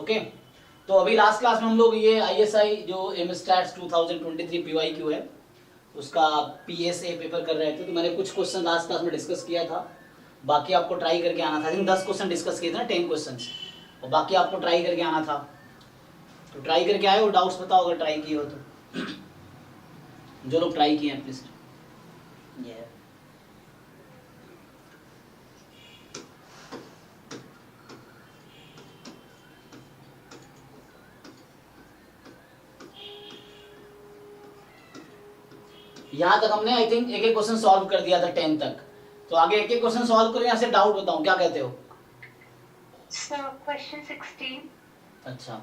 Okay, तो अभी last class में हम लोग ये ISI जो एमस्टैट्स 2023 PYQ है उसका PSA पेपर कर रहे थे, तो मैंने कुछ क्वेश्चन लास्ट क्लास में डिस्कस किया था, बाकी आपको ट्राई करके आना था। 10 क्वेश्चन डिस्कस किए थे ना, 10 क्वेश्चन, और बाकी आपको ट्राई करके आना था। तो ट्राई करके आए हो, डाउट्स बताओ अगर ट्राई किए हो तो। जो लोग ट्राई किए हैं प्लीज। यहाँ तक हमने आई थिंक एक एक क्वेश्चन सॉल्व कर दिया था 10 तक, तो आगे एक एक क्वेश्चन सॉल्व करो, यहाँ से डाउट बताऊं, क्या कहते हो? क्वेश्चन 16। अच्छा,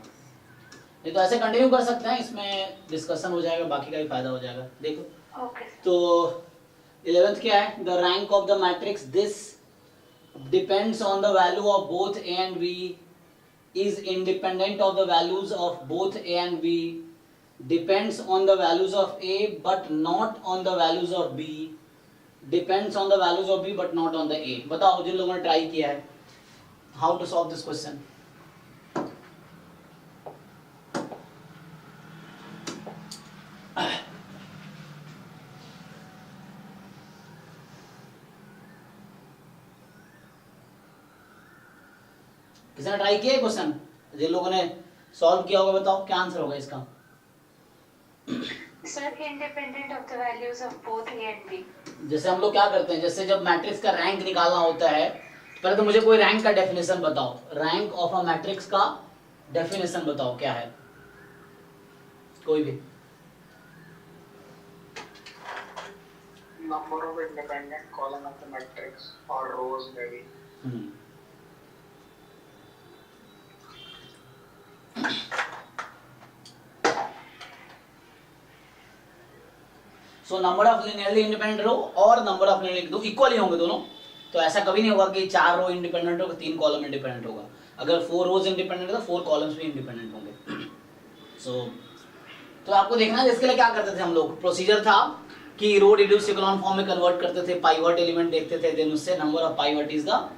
ये तो ऐसे कंटिन्यू कर सकते हैं, इसमें डिस्कशन हो जाएगा, बाकी का भी फायदा हो जाएगा। देखो ओके, तो 11th क्या है? The rank of the matrix this depends on the value of both A and B, is independent of the values of both A and B, depends on the values of A but not on the values of B, depends on the values of B but not on the A। बताओ जिन लोगों ने try किया है, how to solve this question। किसी ने try किया है question? जिन लोगों ने सॉल्व किया होगा बताओ क्या आंसर होगा इसका। Sir independent of the values of both A and B. जैसे हम लोग क्या करते हैं, जैसे जब मैट्रिक्स का रैंक निकालना होता है, पहले तो मुझे कोई रैंक का डेफिनेशन बताओ, रैंक ऑफ अ मैट्रिक्स का डेफिनेशन बताओ क्या है, कोई भी। Number of independent column of the matrix और रोज में भी। So number of linearly independent row और नंबर ऑफ लिनियरली, दो इक्वल ही होंगे दोनों, तो ऐसा कभी नहीं होगा कि 4 रो इंडिपेंडेंट होगा 3 कॉलम इंडिपेंडेंट होगा। अगर 4 रोज इंडिपेंडेंट है तो 4 कॉलम्स भी इंडिपेंडेंट होंगे। सो तो आपको देखना है, इसके लिए क्या करते थे हम लोग, प्रोसीजर था कि रो रिड्यूस इकोलॉन फॉर्म में कन्वर्ट करते थे, पाइवट एलिमेंट देखते थे, देन उससे number of pivot is the,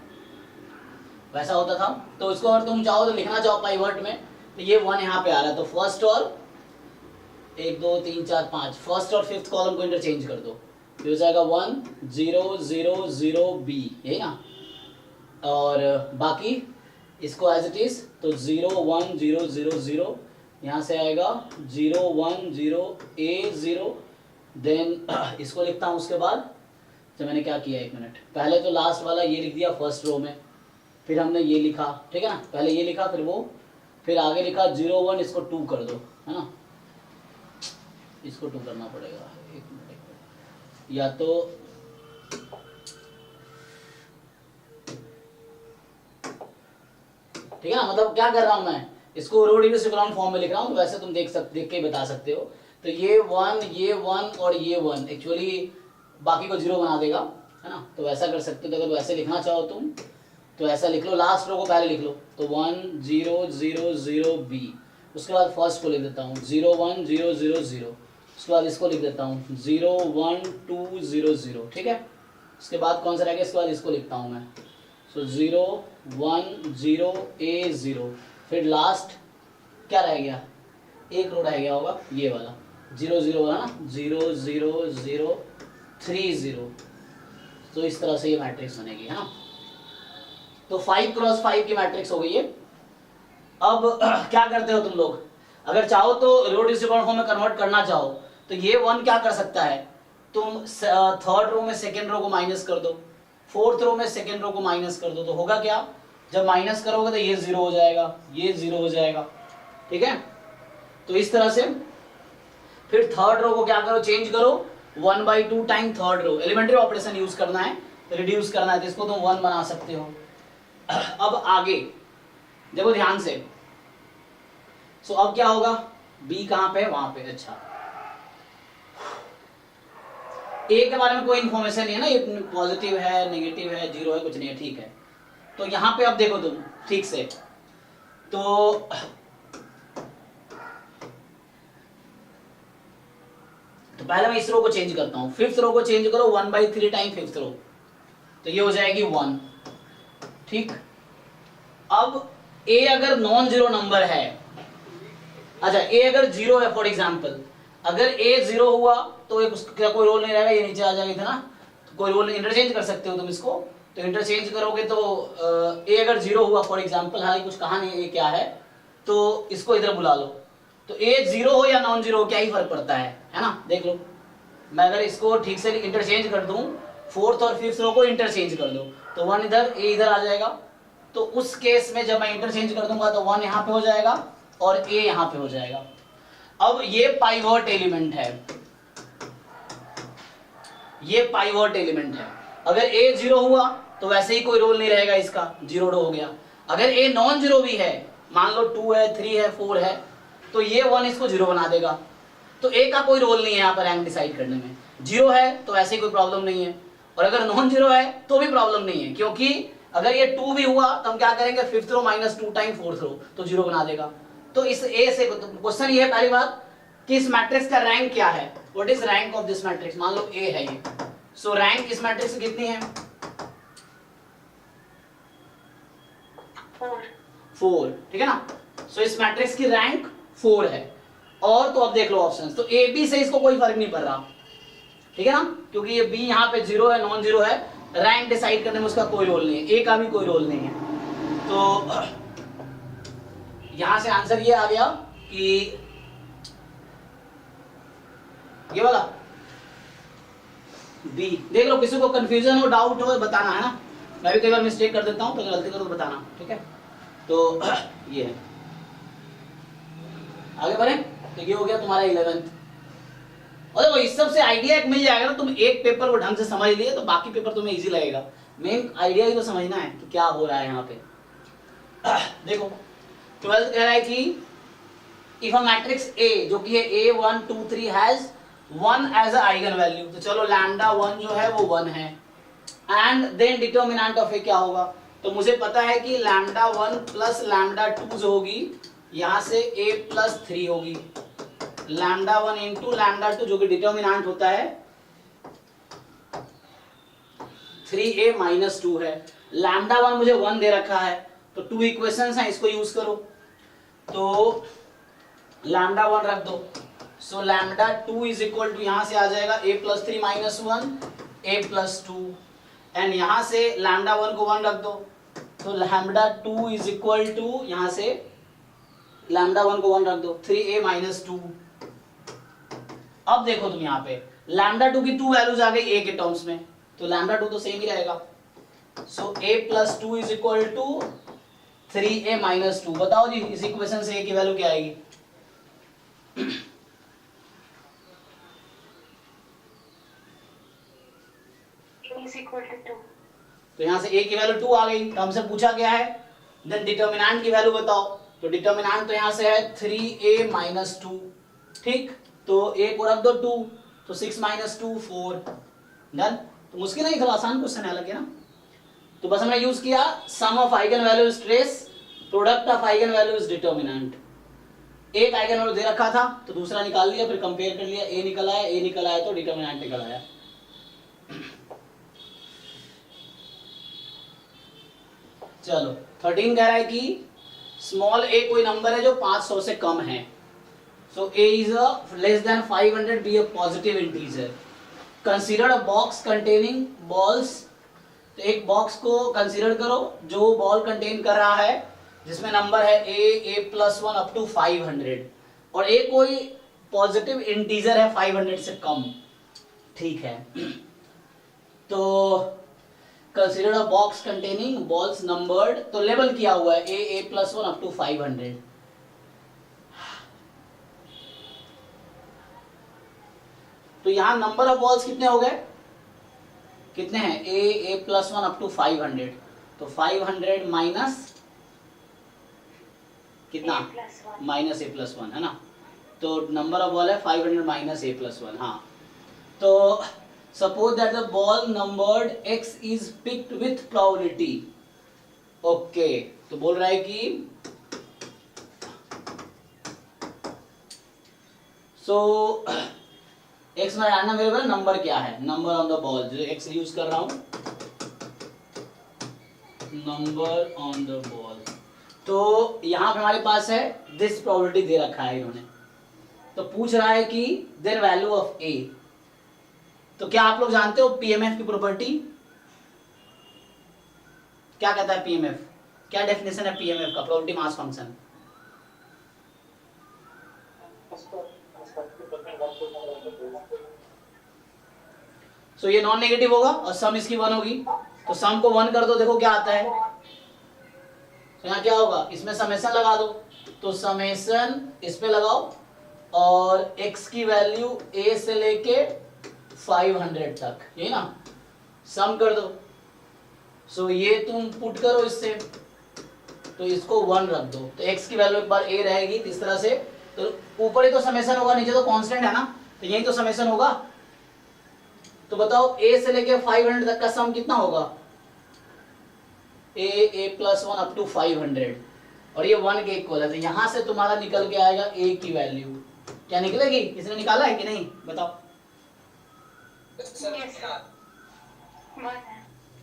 वैसा होता था। तो इसको अगर तुम चाहो तो लिखना चाहो पाइवट में, तो ये 1 यहाँ पे आ रहा है, तो फर्स्ट और 1 2 3 4 5 फर्स्ट और 5th कॉलम को इंटरचेंज कर दो, तो हो जाएगा 1 0 0 0 B, यही ना, और बाकी इसको एज इट इज, तो 0 1 0 0 0, यहाँ से आएगा 0 1 0 A 0, देन इसको लिखता हूँ। उसके बाद तो मैंने क्या किया, 1 मिनट, पहले तो लास्ट वाला ये लिख दिया फर्स्ट रो में, फिर हमने ये लिखा, ठीक है ना, पहले ये लिखा फिर वो, फिर आगे लिखा 0 1, इसको 2 कर दो, है ना, इसको 2 करना पड़ेगा, 1 मिनट, या तो ठीक है ना, मतलब क्या कर रहा हूं मैं, इसको रो रिड्यूस इकोलॉन फॉर्म में लिख रहा हूं, तो वैसे तुम देख के ही बता सकते हो। तो ये 1 और ये 1 एक्चुअली बाकी को 0 बना देगा, है ना, तो वैसा कर सकते हो। अगर वैसे लिखना चाहो तुम तो ऐसा लिख लो, लास्ट रो को पहले लिख लो, तो 1 0 0 0 B, उसके बाद फर्स्ट को लिख देता हूँ 0 1 0 0 0, उसके बाद इसको लिख देता हूँ 0 1 2 0 0, ठीक है। उसके बाद कौन सा रहेगा, इसके बाद इसको लिखता हूँ मैं, सो 0 1 0 A 0, फिर लास्ट क्या रह गया, एक रो रह गया होगा ये वाला 0 0 वाला ना, 0 0 0 3 0, तो इस तरह से ये मैट्रिक्स बनेगी, है ना। तो 5 क्रॉस 5 की मैट्रिक्स हो गई है। अब क्या करते हो तुम लोग, अगर चाहो तो रो रिड्यूस इकोलॉन फॉर्म में कन्वर्ट करना चाहो, तो ये 1 क्या कर सकता है, तुम 3rd रो में 2nd रो को माइनस कर दो, 4th रो में 2nd रो को माइनस कर दो, तो होगा क्या, जब माइनस करोगे तो ये 0 हो जाएगा, ये 0 हो जाएगा, ठीक है। तो इस तरह से फिर 3rd रो को क्या करो, चेंज करो, 1/2 टाइम 3rd रो, एलिमेंट्री ऑपरेशन यूज करना है, रिड्यूस करना है, तो इसको तुम 1 बना सकते हो। अब आगे देखो ध्यान से, सो अब क्या होगा, B कहां पे है, वहां पे, अच्छा A के बारे में कोई इंफॉर्मेशन नहीं है ना, ये पॉजिटिव है नेगेटिव है 0 है कुछ नहीं है, ठीक है। तो यहां पे अब देखो तुम ठीक से, तो पहले मैं इस रो को चेंज करता हूं, 5th रो को चेंज करो 1/3 टाइम 5th रो, तो ये हो जाएगी 1, ठीक। अब ए अगर नॉन जीरो नंबर है, अच्छा ए अगर जीरो है फॉर एग्जांपल, अगर ए जीरो हुआ तो एक उसका कोई रोल नहीं रहेगा, ये नीचे आ जाएगा ना, तो कोई रोल नहीं, इंटरचेंज कर सकते हो तुम इसको, तो इंटरचेंज करोगे तो ए अगर जीरो हुआ फॉर एग्जांपल, हालांकि कुछ कहा नहीं ए क्या है, तो इसको इधर बुला लो, तो ए जीरो हो या नॉन जीरो हो क्या ही फर्क पड़ता है ना, देख लो। मैं अगर इसको ठीक से इंटरचेंज कर दूं, फोर्थ और फिफ्थ रो को इंटरचेंज कर दो, तो वन इधर ए इधर आ जाएगा, तो उस केस में जब मैं इंटरचेंज कर दूंगा तो वन यहाँ पे हो जाएगा और ए यहाँ पे हो जाएगा। अब ये पाइवट एलिमेंट है, ये पाइवट एलिमेंट है। अगर ए जीरो हुआ तो वैसे ही कोई रोल नहीं रहेगा इसका, जीरो हो गया। अगर ए नॉन जीरो भी है, मान लो 2 है 3 है 4 है, तो ये 1 इसको जीरो बना देगा, तो ए का कोई रोल नहीं है यहाँ पर रैंक डिसाइड करने में। जीरो है तो ऐसे कोई प्रॉब्लम नहीं है, और अगर नॉन जीरो है तो भी प्रॉब्लम नहीं है, क्योंकि अगर ये 2 भी हुआ तो हम क्या करेंगे, fifth row minus 2 time fourth row, तो जीरो बना देगा। तो इस ए से क्वेश्चन ये है पहली बात कि इस मैट्रिक्स का रैंक क्या है, what is rank of this matrix. मान लो ए है ये, सो रैंक इस मैट्रिक्स की कितनी है, 4, ठीक है ना। सो इस मैट्रिक्स की रैंक 4 है। और तो अब देख लो ऑप्शंस, तो ए बी से इसको कोई फर्क नहीं पड़ रहा, ठीक है ना, क्योंकि ये बी यहाँ पे जीरो है नॉन जीरो है, रैंक डिसाइड करने में उसका कोई रोल नहीं है, ए का भी कोई रोल नहीं है। तो यहां से आंसर ये आ गया कि ये वाला बी। देख लो किसी को कंफ्यूजन हो डाउट हो बताना है ना, मैं भी कई बार मिस्टेक कर देता हूं, तो गलती करो तो बताना, ठीक है। तो ये है, आगे बढ़े, तो ये हो गया तुम्हारा 11th। और देखो इस सब से आइडिया एक मिल जाएगा ना, तुम एक पेपर को ढंग से समझ लिए तो बाकी पेपर तुम्हें इजी लगेगा। मेन आइडिया ही तो समझना है कि क्या हो रहा है यहाँ पे। देखो 12th कह रहा है कि इफ अ मैट्रिक्स ए जो कि है A1 2 3 has 1 as a eigen value, तो चलो लैम्डा 1 जो है वो 1 है, and then determinant of A क्या होगा, तो मुझे पता है कि लैम्डा 1 प्लस लैम्डा 2 जो होगी यहां से a प्लस 3 होगी, लैम्डा 1 इंटू लैम्डा 2 जो कि डिटर्मिनेंट होता है 3a माइनस 2 है। लैम्डा 1 मुझे 1 दे रखा है, तो 2 इक्वेशंस हैं, इसको यूज करो, तो लैम्डा 1 रख दो, so lambda 2 is equal to यहां से आ जाएगा a plus 3 minus 1 a plus 2, and यहां से लैम्डा 1 को 1 रख दो, तो लैम्डा 2 इज इक्वल टू यहां से लैम्डा 1 को 1 रख दो 3a माइनस 2। अब देखो तुम यहाँ पे लैम्डा 2 की 2 वैल्यूज आ गई a के टर्म्स में, तो लैम्डा 2 तो सेम ही रहेगा, so a plus 2 is equal to 3a minus 2। बताओ जी इस इक्वेशन से a की वैल्यू क्या आएगी, is equal to 2. तो यहाँ से a की वैल्यू 2 आ गई, तो हमसे पूछा गया है देन डिटर्मिनेंट की वैल्यू बताओ, तो डिटर्मिनेंट तो यहाँ से है 3a माइनस 2, ठीक, तो a को रख दो 2, तो 6 माइनस 2 4, डन। तो मुश्किल नहीं, थोड़ा आसान क्वेश्चन है लगे ना। तो बस हमने यूज किया sum of eigen values trace, product of eigen values determinant. एक आइगन वैल्यू दे रखा था तो दूसरा निकाल लिया, फिर कंपेयर कर लिया, a निकल आया तो डिटर्मिनेंट निकल आया। चलो 13 कह रहा है कि स्मॉल a कोई नंबर है जो 500 से कम है, so a is a less than 500 be a positive integer, consider a box containing balls. तो एक बॉक्स को कंसीडर करो जो बॉल कंटेन कर रहा है जिसमें नंबर है a प्लस 1 अप टू 500, और a कोई पॉजिटिव इंटीजर है 500 से कम, ठीक है। तो consider a box containing balls numbered, तो लेबल किया हुआ है a प्लस 1 अप टू 500। तो यहां नंबर ऑफ बॉल्स कितने हो गए, कितने हैं, a प्लस 1 अप टू 500, तो 500 माइनस कितना, माइनस a प्लस 1 है ना, तो नंबर ऑफ बॉल है 500 माइनस a प्लस 1। हाँ, तो suppose that the ball numbered x is picked with probability, okay, तो बोल रहा है कि so x में रैंडम वेरिएबल नंबर क्या है, नंबर ऑन द बॉल, जो x यूज कर रहा हूं, नंबर ऑन द बॉल, तो यहाँ पे हमारे पास है दिस प्रोबेबिलिटी दे रखा है इन्होंने, तो पूछ रहा है कि देन वैल्यू ऑफ ए। तो क्या आप लोग जानते हो पीएमएफ की प्रॉपर्टी क्या कहता है? पीएमएफ क्या डेफिनेशन है पीएमएफ का? Probability mass function. सो ये नॉन नेगेटिव होगा और सम इसकी 1 होगी, तो सम को 1 कर दो, देखो क्या आता है। तो यहाँ क्या होगा, इसमें समेशन लगा दो, तो समेशन इस पे लगाओ और x की वैल्यू a से लेके 500 तक, यही ना, सम कर दो। सो ये तुम पुट करो इससे, तो इसको 1 रख दो, तो x की वैल्यू एक बार a रहेगी इस तरह से, तो ऊपर ही तो समेशन होगा, नीचे तो कांस्टेंट है ना, तो यही तो समेशन होगा। तो बताओ a से लेके 500 तक का सम कितना होगा? a plus 1 अप टू 500, और ये 1 के इक्वल है, तो यहां से तुम्हारा निकल के आएगा a की वैल्यू। क्या निकलेगी? किसने निकाला है कि नहीं बताओ?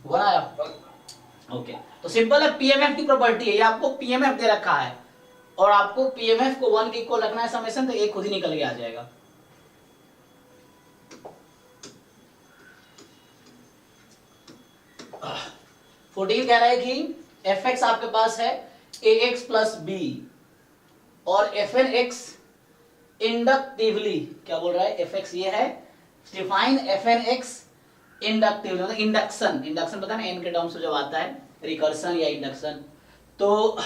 वन आया। ओके, तो सिंपल है, पीएमएफ की प्रॉपर्टी है, ये आपको पीएमएफ दे रखा है और आपको पीएमएफ को 1 के इक्वल रखना है समेशन, तो एक खुद ही निकल के आ जाएगा। फोर्टीन कह रहा है कि fx आपके पास है ax प्लस b और fnx इंडक्टिवली, क्या बोल रहा है? fx ये है, डिफाइन fnx इंडक्टिवली, मतलब इंडक्शन, इंडक्शन पता है ना, n के टर्म्स में जब आता है रिकर्सन या इंडक्शन, तो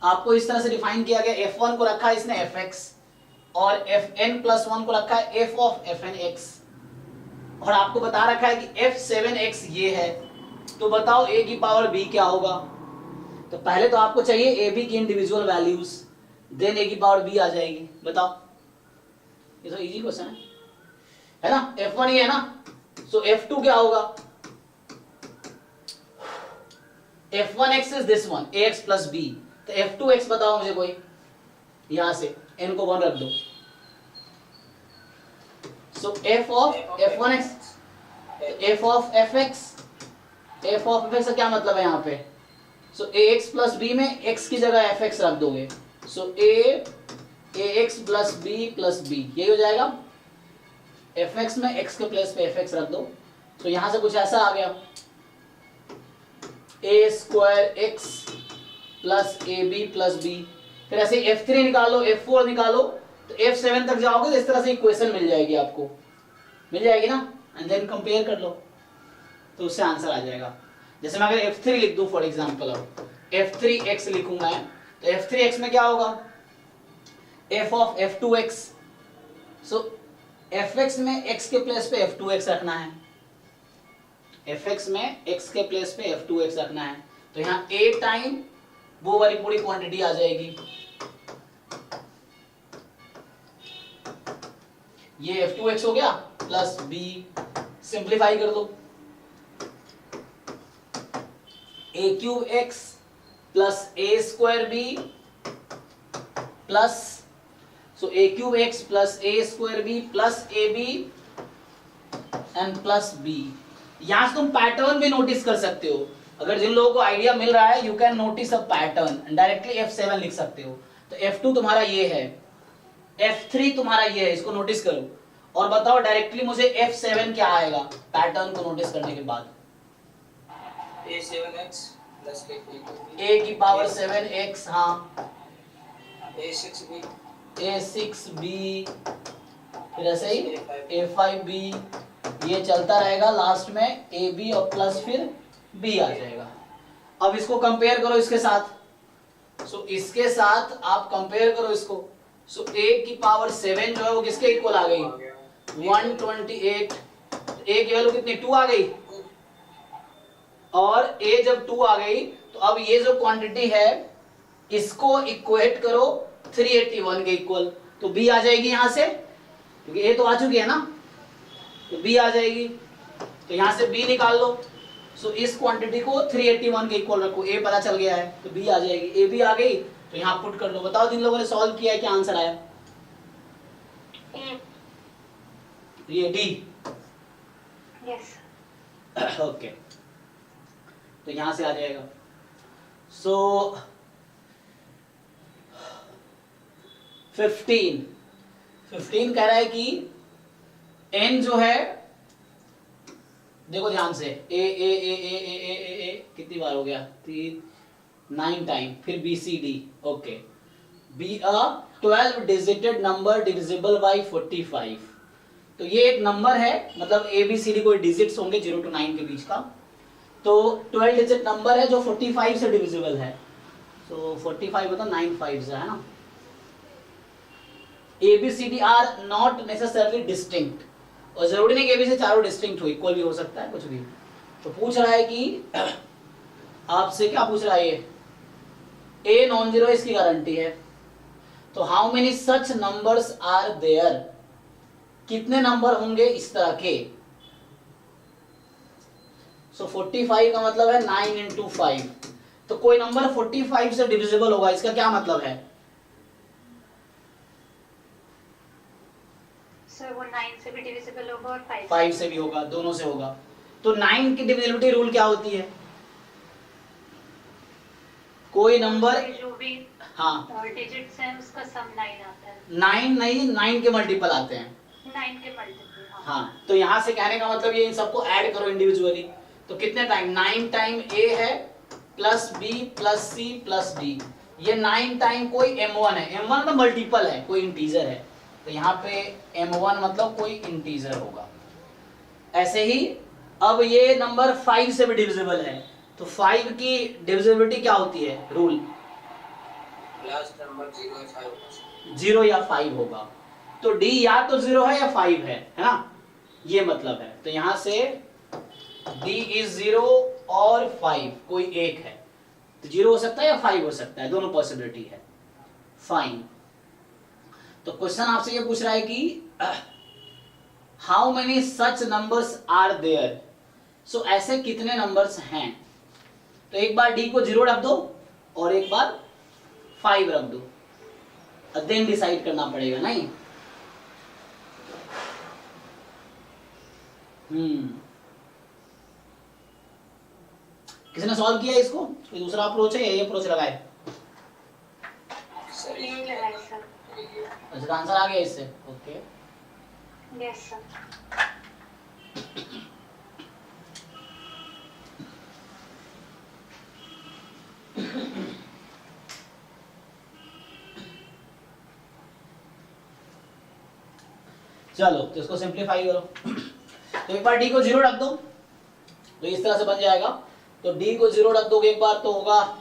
आपको इस तरह से डिफाइन किया गया। f1 को रखा है इसने fx और fn प्लस 1 को रखा है f ऑफ fnx, और आपको बता रखा है कि f7x ये है, तो बताओ a की पावर b क्या होगा? तो पहले तो आपको चाहिए a b की इंडिविजुअल वैल्यूज, देन a की पावर b आ जाएगी। बताओ, ये तो इजी क्वेश्चन है ना। f1 ये है ना, सो f2 क्या होगा? f1x is this one, ax plus b, तो f2x बताओ मुझे कोई, यहां से n को 1 रख दो, सो f of f1x, f of fx, f of fx का क्या मतलब है यहाँ पे? सो ax प्लस b में x की जगह fx रख दोगे, सो ax प्लस b, यही हो जाएगा। fx में x के प्लेस पे fx रख दो, तो यहां से कुछ ऐसा आ गया, a square x plus ab plus b, फिर ऐसे f3 निकालो, f4 निकालो, तो f7 तक जाओगे तो इस तरह से इक्वेशन मिल जाएगी आपको, मिल जाएगी ना, एंड देन कंपेयर कर लो तो उससे आंसर आ जाएगा। जैसे मैं अगर f3 लिख दूं फॉर एग्जांपल, अब f3x लिखूंगा मैं, तो f3x में क्या होगा? f of f2x, so fx में x के प्लेस पे f2x रखना है, fx में x के प्लेस पे f2x रखना है, तो यहाँ a टाइम वो वाली पूरी क्वांटिटी आ जाएगी, ये f2x हो गया प्लस b, सिंप्लीफाई कर दो, a cube x plus a square b plus, so a cube x plus a square b plus ab and plus b। यहां से तुम पैटर्न भी नोटिस कर सकते हो, अगर जिन लोगों को आइडिया मिल रहा है, you can notice a pattern, directly f7 लिख सकते हो, तो f2 तुम्हारा ये है, f3 तुम्हारा ये है, इसको नोटिस करो और बताओ डायरेक्टली मुझे f7 क्या आएगा पैटर्न को नोटिस करने के बाद। a7x प्लस a की पावर 7x, हाँ, a6b, a6b, फिर ऐसे ही a5b, ये चलता रहेगा, लास्ट में ab और प्लस फिर b आ जाएगा। अब इसको कंपेयर करो इसके साथ, सो इसके साथ आप कंपेयर करो इसको, सो a की पावर 7 जो है वो किसके इक्वल आ गई? 128, a की वैल्यू कितनी? 2 आ गई, और a जब 2 आ गई तो अब ये जो क्वांटिटी है इसको इक्वेट करो 381 के इक्वल, तो b आ जाएगी यहां से, क्योंकि a तो आ चुकी है ना, तो b आ जाएगी, तो यहां से b निकाल लो, सो इस क्वांटिटी को 381 के इक्वल रखो, a पता चल गया है तो b आ जाएगी, a भी आ गई तो यहां पुट कर लो। बताओ जिन लोगों ने सॉल्व किया है क्या आंसर आया? ये d, Yes. ओके, तो यहां से आ जाएगा। सो 15 कह रहा है कि n जो है, देखो ध्यान से, ए कितनी बार हो गया, 9 टाइम, फिर BCD, okay, be a 12 डिजिटेड number divisible by 45। तो ये एक नंबर है, मतलब ABCD कोई डिजिट्स होंगे 0 to 9 के बीच का, तो 12 डिजिट नंबर है जो 45 से डिविजिबल है। तो 45 होता 9 5 है ना। ABCD are not necessarily distinct, और जरूरी नहीं कि ABCD चारों डिस्टिंक्ट हो, इक्वल भी हो सकता है कुछ भी। तो पूछ रहा है कि आपसे क्या पूछ रहा है, ये A नॉन जीरो, इसकी गारंटी है। तो how many such numbers are there, कितने नंबर होंगे इस तरह के। सो 45 का मतलब है 9 into 5, तो कोई नंबर 45 से डिविजिबल होगा, इसका क्या मतलब है। सर वो 9 से भी डिविजिबल होगा और 5 से भी होगा, दोनों से होगा। तो 9 की डिविजिबिलिटी रूल क्या होती है, कोई नंबर, जो भी हाँ डिजिट्स हैं उसका सम 9 आता है। 9 नहीं, 9 के मल्टीपल आते हैं। 9 के मल्टीपल, हाँ, तो यहां से कहने का मतलब ये इन सबको ऐड करो इंडिविजुअली। तो कितने टाइम, 9 टाइम A है plus B plus C plus D, ये 9 टाइम कोई M1 है, M1 मतलब मल्टीपल है, कोई इंटीजर है, तो यहाँ पे M1 मतलब कोई इंटीजर होगा। ऐसे ही अब ये नंबर 5 से भी डिविजिबल है, तो 5 की डिविजिबिलिटी क्या होती है, रूल लास्ट नंबर 0 या 5 होगा। 0 या 5 होगा। तो D या तो 0 है या 5 है ना, ये मतलब है। तो यहां से D इज 0 और 5, कोई एक है, तो 0 हो सकता है या 5 हो सकता है, दोनों पॉसिबिलिटी है। फाइन। तो क्वेश्चन आपसे ये पूछ रहा है कि how many such numbers are there, so ऐसे कितने नंबर्स हैं। तो एक बार D को 0 रख दो और एक बार 5 रख दो, देन डिसाइड करना पड़ेगा, नहीं। किसने सॉल्व किया इसको, कोई दूसरा अप्रोच है या ये अप्रोच लगाए। सर यही लगाए सर। अच्छा, आंसर आ गया इससे, ओके। Yes sir. चलो, तो इसको सिंप्लीफाई करो। तो एक बार D को 0 रख दो, तो इस तरह से बन जाएगा। तो D को 0 रख दोगे एक बार, तो होगा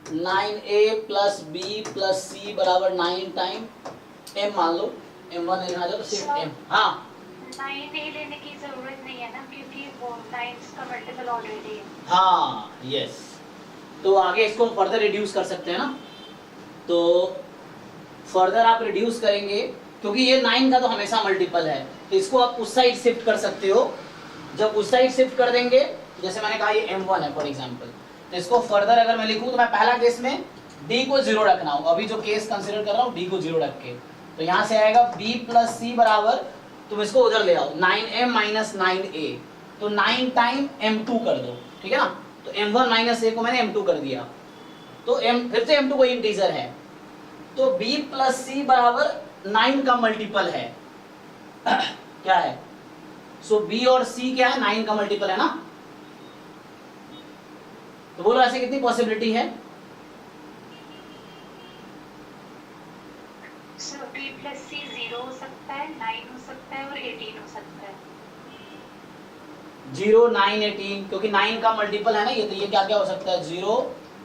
9A plus B plus C बराबर 9 टाइम M, मान लो M1 नहीं लेना, तो सिर्फ M। हाँ 9A लेने की जरूरत नहीं है ना, क्योंकि वो 9 का मल्टीपल ऑलरेडी है। हाँ, यस। तो आगे इसको हम फर्दर रिड्यूस कर सकते हैं ना, तो फर्दर आप रिड्यूस करेंगे, क्योंकि ये 9 का तो हमेशा मल्टीपल है, तो इसको आप उस साइड शिफ्ट कर सकते हो। जब उस साइड शिफ्ट कर देंगे, जैसे मैंने कहा ये M1 है फॉर एग्जांपल, तो इसको फर्दर अगर मैं लिखूं, तो मैं पहला केस में D को 0 रखना हूं, अभी जो केस कंसीडर कर रहा हूं D को 0 रख के, तो यहां से आएगा B प्लस C बराबर, तुम इसको उधर ले आओ 9M माइनस 9A, तो 9 टाइम M2 कर दो, ठीक है ना। तो M1 माइनस A को मैंने M2 कर दिया, तो M फिर से M2 कोई इंटीजर है, तो B प्लस C बराबर 9 का मल्टीपल है क्या है, सो B और C क्या है, 9 का मल्टीपल है ना। तो बोलो ऐसे कितनी पॉसिबिलिटी है। सो B प्लस C 0 हो सकता है, 9 हो सकता है और 18 हो सकता है। 0 9 18, क्योंकि 9 का मल्टीपल है ना ये, तो ये क्या क्या हो सकता है, 0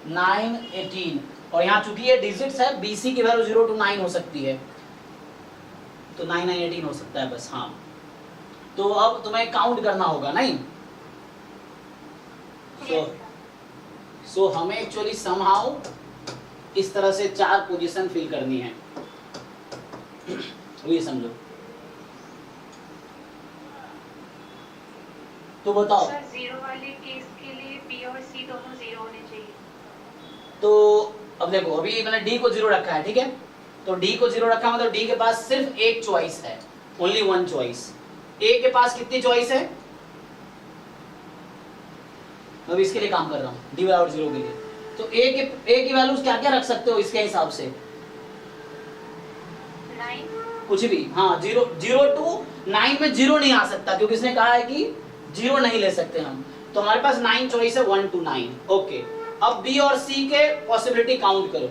9 18, और यहाँ चूंकि ये डिजिट्स है, BC की वैल्यू 0 to 9 हो सकती है, तो 9 9 18 हो सकता है बस। हाँ, तो अब तुम्हें काउंट करना होगा, नहीं। सो हमें एक्चुअली समहाउ इस तरह से 4 पोजीशन फिल करनी है, ये समझो। तो बताओ। सर 0 वाले केस के लिए B और C दोनों 0 होने चाहिए। तो अब देखो, अभी मैंने D को 0 रखा है, ठीक है, तो D को 0 रखा मतलब D के पास सिर्फ एक चॉइस है, ओनली वन चॉइस। A के पास कितनी चॉइस है, मैं अभी इसके लिए काम कर रहा हूँ D बराबर 0 के लिए। तो A की वैल्यूज क्या क्या रख सकते हो इसके हिसाब से, कुछ भी, हाँ 0 to 9 में 0 नहीं आ सकता क्योंकि इसने कहा है कि 0 नहीं ले सकते हम। तो हमारे पास 9 चॉइस है 1 to 9। ओके, अब बी और सी के पॉसिबिलिटी काउंट करो।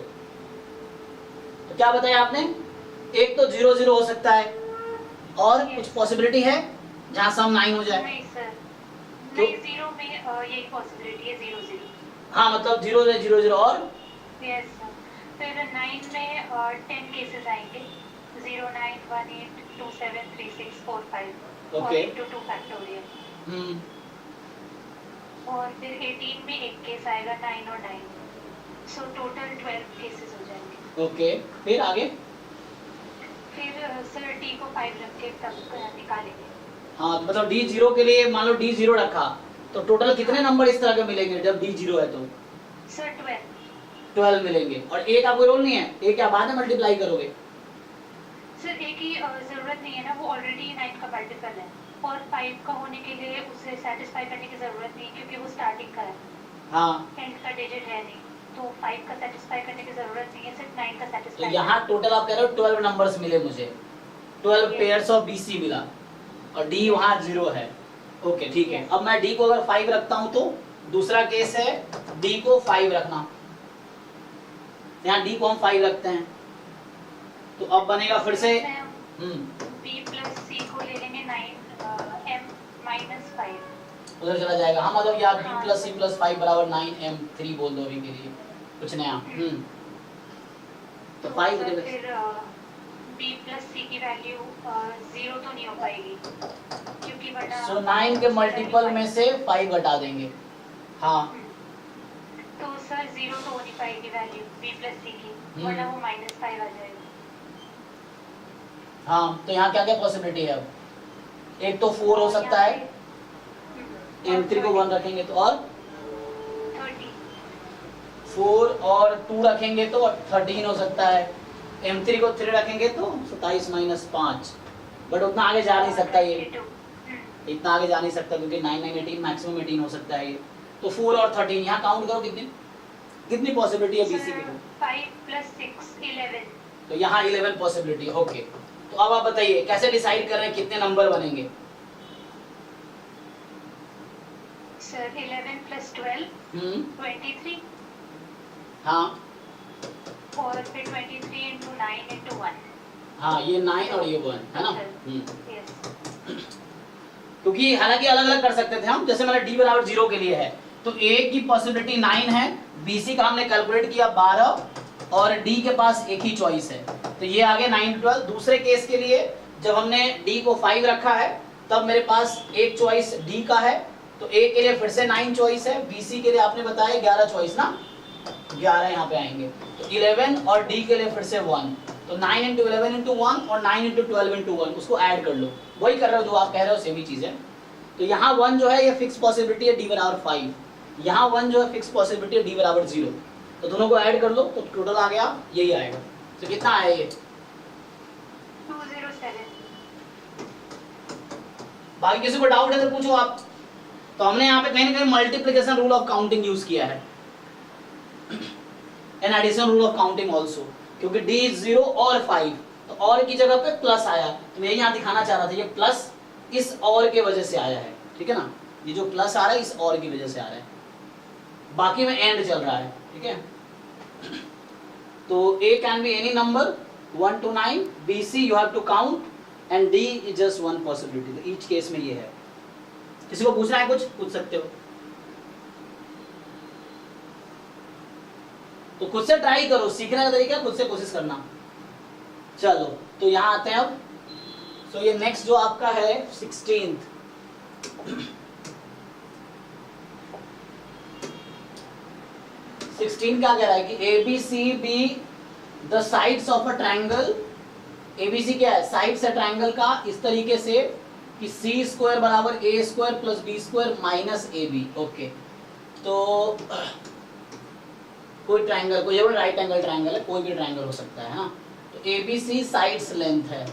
तो क्या बताया आपने, एक तो 0 0 हो सकता है और कुछ पॉसिबिलिटी है जहां सम 9 हो जाए। नहीं सर, तो- नहीं 0 में यही पॉसिबिलिटी है 0 0। हाँ मतलब 0 0 0 और यस सर, फिर 9 में 10 केसेस आएंगे, 0 9 1 8 2 7 3 6 4 5 और Okay. into 2 factorial. हम्म, और फिर 18 में एक केस आएगा 9 और 9, सो टोटल 12 केसेस हो जाएंगे। ओके, फिर आगे। फिर सर डी को 5 रख के तब निकालेंगे। हाँ तो मतलब डी 0 के लिए मान लो डी 0 रखा तो टोटल कितने नंबर इस तरह के मिलेंगे जब डी 0 है तो सर 12। 12 मिलेंगे। और ए का कोई रोल नहीं है, ए क्या बाद में मल्टीप्लाई करोगे? सर एक ही जरूरत नहीं है ना, वो ऑलरेडी 9 का मल्टीपल है और 5 का होने के लिए उसे सेटिस्फाई करने की जरूरत नहीं क्योंकि वो स्टार्टिंग का है, हाँ एंड का डिजिट है नहीं, तो 5 का सेटिस्फाई करने की जरूरत नहीं है, सिर्फ 9 का तो सेटिस्फाई। यहाँ टोटल आप कह रहे हो 12 नंबर्स मिले मुझे, 12 पेयर्स ऑफ बीसी मिला और डी वहाँ 0 है। ओके ठीक है, अब मैं डी को अगर 5 रखता हूँ तो दूसरा केस है डी को 5 रखना, यहाँ डी को हम 5 रखते हैं तो अब बनेगा फिर से बी प्लस सी को ले लेंगे 9 एम माइनस 5। उधर चला जाएगा। हाँ मतलब यार बी प्लस सी प्लस 5 बराबर 9 m3 बोल दो अभी के लिए, कुछ नया। तो 5 सर बजे फिर बी प्लस सी की वैल्यू 0 तो नहीं हो पाएगी क्योंकि वरना सो 9 के मल्टीपल में से 5 घटा देंगे। हाँ तो सर 0 तो हो नहीं पाएगी वैल्यू बी प्लस सी की, वरना वो -5 आ जाएगा। हाँ तो यहाँ क्या क्या पॉसिबिलिटी है? अब एक तो 4 हो सकता है, m3 को 1 रखेंगे तो, और 30। 4 और 2 रखेंगे तो 13 हो सकता है, m3 को 3 रखेंगे तो 27 माइनस 5। बट उतना आगे जा नहीं सकता ये, इतना आगे जा नहीं सकता क्योंकि 9 9 18 मैक्सिमम 18 हो सकता है ये। तो 4 और 13 यहाँ काउंट करो कितनी कितनी पॉसिबिलिटी है बीसी की? 5 + 6 11। तो यहाँ 11 पॉसिबिलिटी है। ओके, तो अब आप बताइए कैसे डिसाइड कर रहे हैं कितने नंबर बनेंगे? सर 11 + 12 23, हाँ और फिर 23 × 9 × 1। हाँ ये 9 और ये 1 है ना। यस, क्योंकि हालांकि अलग अलग कर सकते थे हम, जैसे मैंने d बराबर 0 के लिए है तो a की पॉसिबिलिटी 9 है, bc का हमने कैलकुलेट किया 12 और d के पास एक ही चॉइस है तो ये आगे 9 12। दूसरे केस के लिए जब हमने d को 5 रखा है तब मेरे पास एक चॉइस d का है तो a के लिए फिर से 9 चॉइस है, bc के लिए आपने बताया 11 चॉइस ना, 11 यहाँ पे आएंगे तो 11 और d के लिए फिर से 1, तो 9 × 11 × 1 और 9 × 12 × 1 उसको ऐड कर लो, वही कर रहे हो जो आप कह रहे हो, सेम ही चीज है। तो यहाँ 1 जो है ये फिक्स पॉसिबिलिटी है d बराबर 5, यहाँ 1 जो है फिक्स पॉसिबिलिटी है d बराबर 0, तो दोनों को ऐड कर लो तो टोटल आ गया यही आएगा। तो कितना आया ये? 207। बाकी किसी को डाउट है तो पूछो आप। तो हमने यहाँ पे कहीं ना कहीं multiplication rule of counting use किया है, an addition rule of counting also, क्योंकि d 0 और 5 तो और की जगह पे प्लस आया, तो मैं यहाँ दिखाना चाह रहा था ये प्लस इस और के वजह से आया है, ठीक है ना, ये जो प्लस आ रहा है इस और की वजह से आ रहा है, बाकी में एंड चल रहा है, ठीक है। तो a can be any number 1 to 9, bc you have to count and d is just one possibility, तो ईच केस में ये है। किसी को पूछना है कुछ पूछ सकते हो, तो खुद से ट्राई करो, सीखने का तरीका खुद से कोशिश करना। चलो तो यहाँ आते हैं अब। सो ये नेक्स्ट जो आपका है 16th, क्या कह रहा है कि ABC be the sides of a triangle, ABC क्या है? साइड्स है ट्रायंगल का इस तरीके से कि c² बराबर a² + b² minus ab। Okay, तो कोई ट्रायंगल, कोई राइट एंगल ट्रायंगल है, कोई भी ट्रायंगल हो सकता है ना, तो ABC साइड्स लेंथ है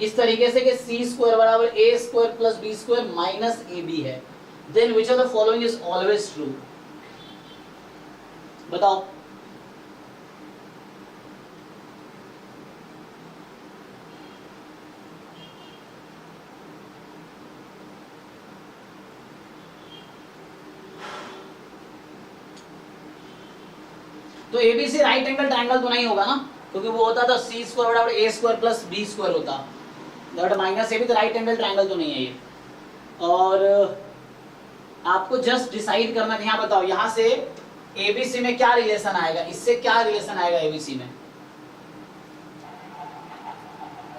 इस तरीके से कि c² बराबर a² + b² माइनस ab है, then which of the following is always true? बताओ। तो एबीसी राइट एंगल ट्रायंगल तो नहीं होगा ना, क्योंकि वो होता था सी स्क्वायर बराबर ए स्क्वायर प्लस बी स्क्वायर होता, दैट माइनस ए भी तो राइट एंगल ट्रायंगल तो नहीं है ये। और आपको जस्ट डिसाइड करना है, यहाँ बताओ यहाँ से एबीसी में क्या रिलेशन आएगा, इससे क्या रिलेशन आएगा एबीसी में?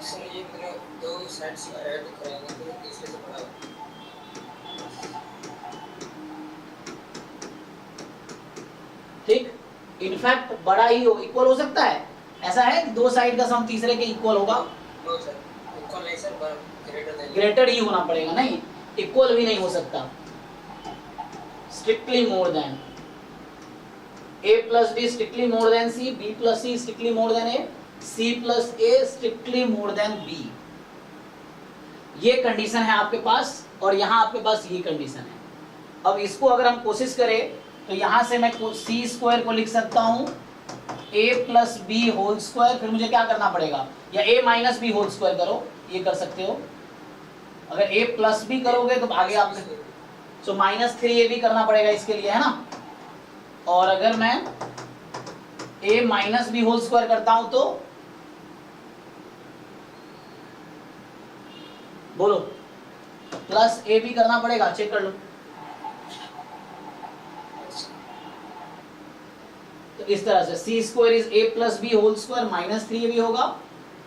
सर ये मेरा दो साइड्स ऐड कराएंगे तो तीसरे से बड़ा होगा। ठीक, इनफैक्ट बड़ा ही हो, इक्वल हो सकता है, ऐसा है कि दो साइड का सम तीसरे के इक्वल होगा? नो सर, इक्वल नहीं सर, ग्रेटर देन। ग्रेटर ही होना पड़ेगा, नहीं इक्वल भी नहीं हो सकता, strictly more than. a plus b strictly more than c, b plus c strictly more than a, c plus a strictly more than b। ये condition है आपके पास और यहाँ आपके पास ये कंडीशन है। अब इसको अगर हम कोशिश करें तो यहाँ से मैं c स्क्वायर को लिख सकता हूँ a plus B whole square, फिर मुझे क्या करना पड़ेगा, या a minus B whole square करो, ये कर सकते हो। अगर a प्लस बी करोगे तो आगे आप तो माइनस 3a भी करना पड़ेगा इसके लिए, है ना। और अगर मैं a minus B whole square करता हूं तो बोलो प्लस a भी करना पड़ेगा, चेक कर लो। तो इस तरह से C square is a plus B whole square minus 3a भी होगा,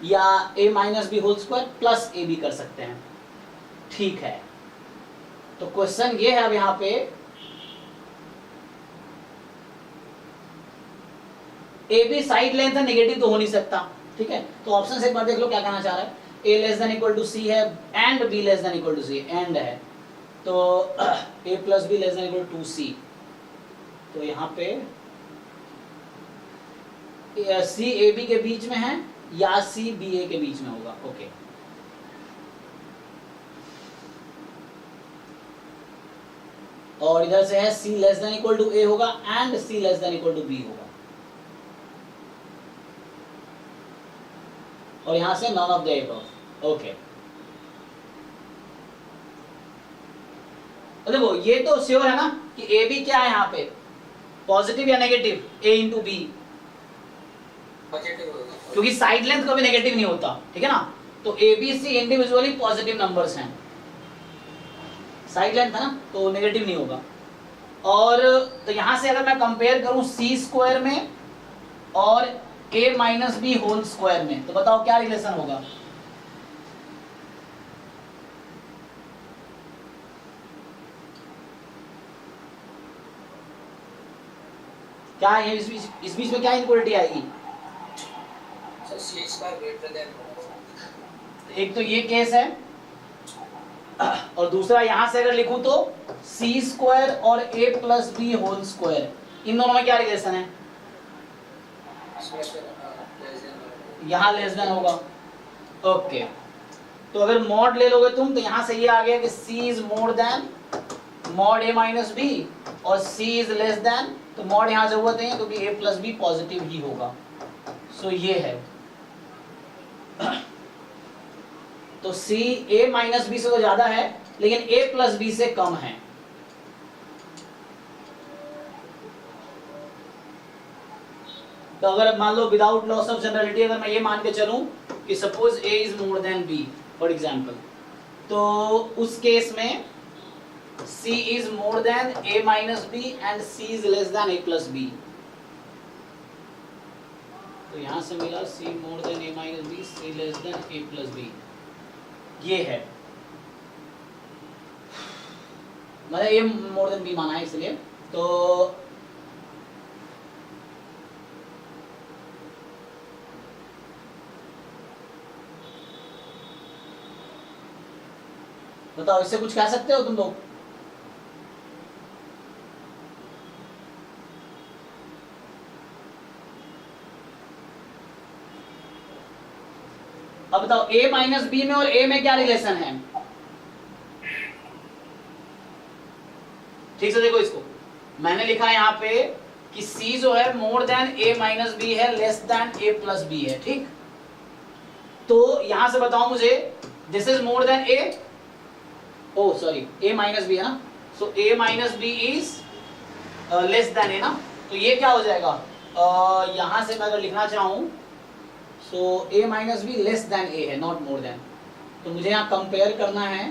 या a minus B whole square plus a भी कर सकते हैं, ठीक है। तो क्वेश्चन ये है अब यहाँ पे ए बी साइड लेंथ है, नेगेटिव तो हो नहीं सकता, ठीक है। तो ऑप्शन से एक बार देख लो क्या कहना चाह रहा है, A less than equal to C है and B less than equal to C, and है तो A plus B less than equal to C, तो यहाँ पे सी ए बी के बीच में है या सी बी ए के बीच में होगा, ओके। और इधर से है c less than equal to a होगा and c less than equal to b होगा, और यहां से none of the above, okay. तो देखो ये तो श्योर है ना कि ए बी क्या है यहाँ पे, पॉजिटिव या नेगेटिव, ए इंटू बी, पॉजिटिव होगा क्योंकि साइड लेंथ कभी नेगेटिव नहीं होता, ठीक है ना। तो a b c individually positive numbers हैं, साइड लेंथ है ना तो नेगेटिव नहीं होगा। और तो यहां से अगर मैं कंपेयर करूं सी स्क्वायर में और a minus B whole square में, तो बताओ क्या रिलेशन होगा। क्या है इस बीच में क्या इनक्वालिटी आएगी? सर सी स्क्वायर ग्रेटर देन, एक तो ये केस है, और दूसरा यहां से अगर लिखूं तो सी स्क्वायर और a plus B whole square, इन दोनों में क्या रिलेशन है? यहाँ लेस देन होगा, ओके। तो अगर मॉड ले लोगे तुम तो यहाँ से ये आ गया कि c is more than mod a minus b और c इज लेस देन, तो मॉड यहाँ जरूरत नहीं है क्योंकि a प्लस बी पॉजिटिव ही होगा, सो ये है। तो c a माइनस बी से तो ज्यादा है लेकिन a प्लस बी से कम है, तो अगर मान लो विदाउट लॉस ऑफ जनरलिटी अगर मैं ये मान के चलूं कि suppose a is more than b for example, तो उस केस में c is more than a minus b and c is less than a plus b. तो यहां से मिला c more than a minus b, c less than a plus b, ये है मतलब a मोर देन b माना है इसलिए। तो बताओ इससे कुछ कह सकते हो तुम लोग? अब बताओ a माइनस बी में और a में क्या रिलेशन है? ठीक से देखो इसको, मैंने लिखा यहाँ पे कि c जो है more than a minus B है, less than a plus B है, ठीक। तो यहां से बताओ मुझे this is more than a, oh sorry a minus B है ना, so a minus B is less than a ना, तो ये क्या हो जाएगा यहाँ से मैं अगर लिखना चाहूँ सो a minus B less than a है, नॉट मोर देन। तो मुझे यहाँ कंपेयर करना है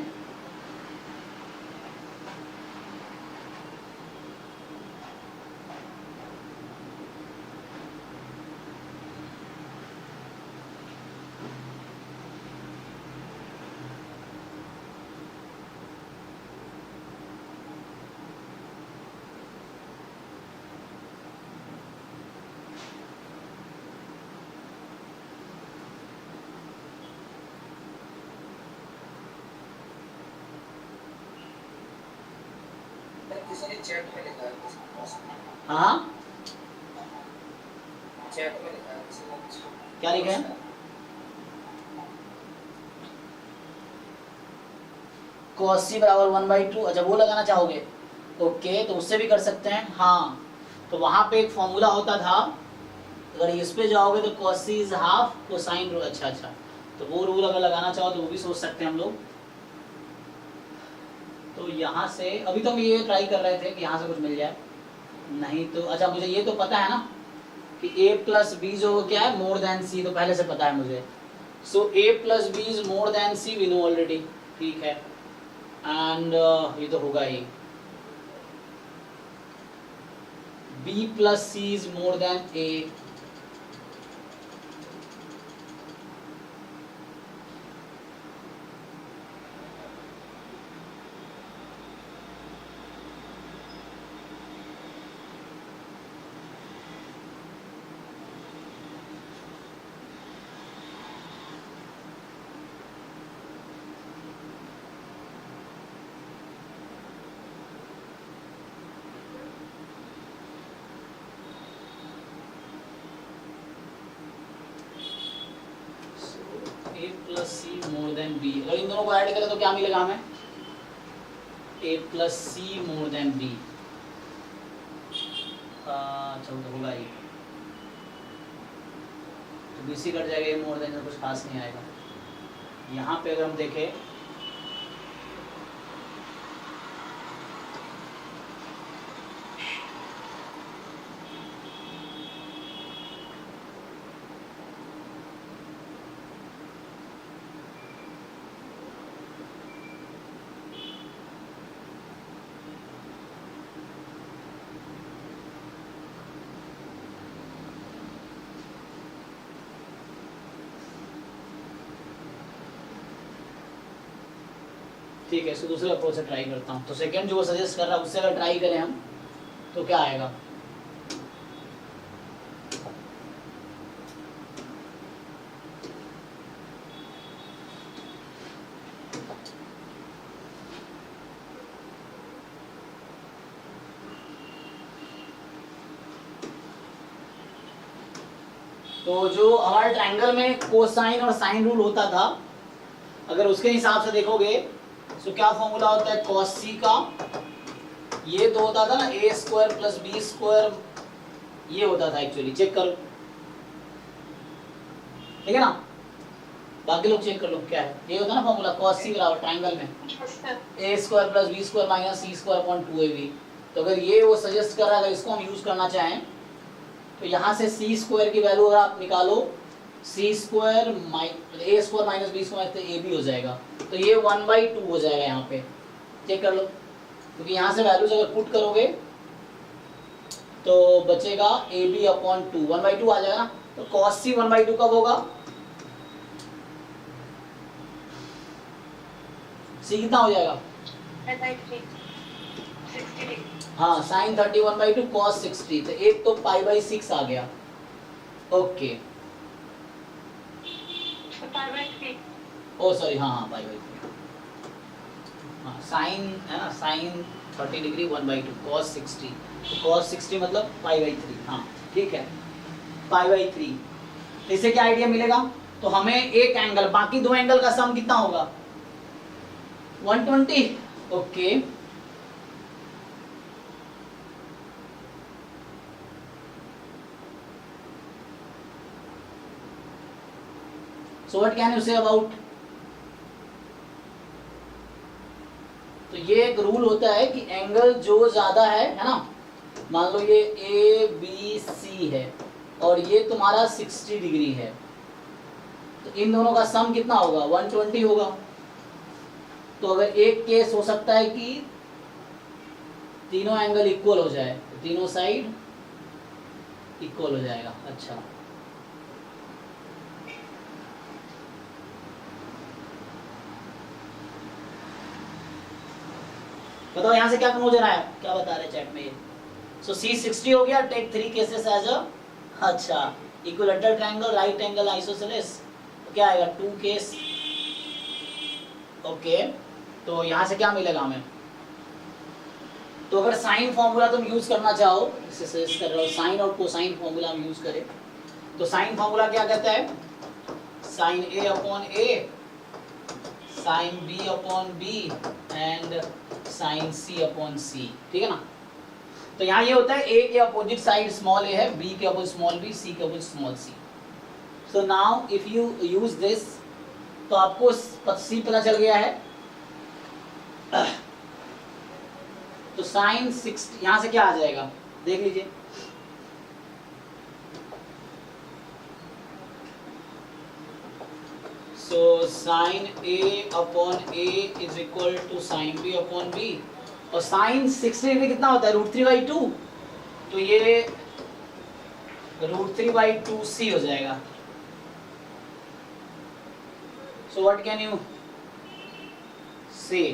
किसी ने चैट में लिखा है, किसी के पास हाँ चैट में लिखा है, किसी ने क्या लिखा है? cos c बराबर 1/2। अच्छा वो लगाना चाहोगे, ओके तो उससे भी कर सकते हैं। हाँ तो वहां पे एक फॉर्मूला होता था, अगर इस पे जाओगे तो cos c is half cosine rule. अच्छा अच्छा, तो वो रूल अगर लगाना चाहो तो वो भी सोच सकते हैं हम लोग। तो यहाँ से अभी तो हम ये ट्राई कर रहे थे कि यहाँ से कुछ मिल जाए, नहीं तो अच्छा मुझे ये तो पता है ना कि a प्लस बी जो क्या है मोर देन c, तो पहले से पता है मुझे। So a plus b is more than c, we know already, ठीक है। एंड ये तो होगा ही, b plus c is more than a। a plus c more than b, अगर इन दोनों को ऐड करें तो क्या मिलेगा हमें? a plus c more than b. अच्छा तो होगा ही, तो बी सी कट जाएगा, a मोर देन में कुछ खास नहीं आएगा। यहाँ पे अगर हम देखें ठीक है, इसको दूसरे अप्रोच से ट्राई करता हूँ। तो सेकंड जो वो सजेस्ट कर रहा है उससे अगर ट्राई करें हम तो क्या आएगा? तो जो हमारे ट्रायंगल में कोसाइन और साइन रूल होता था, अगर उसके हिसाब से देखोगे तो क्या फॉर्मूला होता है cos c का? ये तो होता था ना a square plus b square, ये होता था एक्चुअली, चेक करो, ठीक है ना? बाकी लोग चेक कर लो क्या है, ये होता है ना फॉर्मूला cos c बराबर ट्रायंगल में a square plus b square minus c square upon 2ab। तो अगर ये वो सजेस्ट कर रहा है, अगर इसको हम यूज करना चाहें तो यहाँ से सी स्क्वायर की वैल्यू अगर आप निकालो, सी स्क्वायर ए स्क्वायर माइनस बी स्क्वायर तो ए बी हो जाएगा, तो ये 1/2 हो जाएगा यहाँ पे, चेक कर लो। क्योंकि यहाँ से वैल्यूज अगर पुट करोगे तो बचेगा ए बी अपॉन 2, 1/2 आ जाएगा ना। तो cos c 1/2 कब होगा? c कितना हो जाएगा? हाँ साइन 31/2 cos 60, तो एक तो π/6 आ गया, ओके। ओ सॉरी, हाँ हाँ π/3, हाँ साइन है ना, साइन 30 डिग्री 1/2 cos 60, तो cos 60 मतलब π/3, हाँ ठीक है π/3। तो इससे क्या आइडिया मिलेगा? तो हमें एक एंगल, बाकी दो एंगल का सम कितना होगा? 120, okay. So what can you say about? तो ये एक रूल होता है कि एंगल जो ज्यादा है ना, मान लो ये ए बी सी है और ये तुम्हारा 60 डिग्री है, तो इन दोनों का सम कितना होगा? 120 होगा। तो अगर एक केस हो सकता है कि तीनों एंगल इक्वल हो जाए, तो तीनों साइड इक्वल हो जाएगा। अच्छा, बताओ यहाँ से क्या कंक्लूजन आया, क्या बता रहे चैट में? सो सी 60 हो गया, टेक 3 केसेस एज अ, अच्छा, equilateral triangle, right angle isosceles, तो क्या आएगा? 2 केस। ओके, तो यहाँ से क्या मिलेगा हमें? तो अगर साइन फॉर्मूला तुम यूज करना चाहो, इसे सजेस्ट कर रहा हूँ, साइन और कोसाइन फॉर्मूला हम यूज करें, तो साइन फॉर्मूला क्या कहता है? Sine A upon A, sine B upon B and sine C upon C, ठीक है ना? तो यहाँ ये होता है ए के अपोजिट साइड स्मॉल ए है, बी के अपोजिट स्मॉल बी, सी के opposite small c. So now if you use this, तो आपको सी पता चल गया है। तो साइन 60 यहाँ से क्या आ जाएगा, देख लीजिए। So sine A upon a is equal to sine B upon b, और साइन 60 डिग्री कितना होता है? √3/2, तो ये √3/2 सी हो जाएगा। सो व्हाट कैन यू से?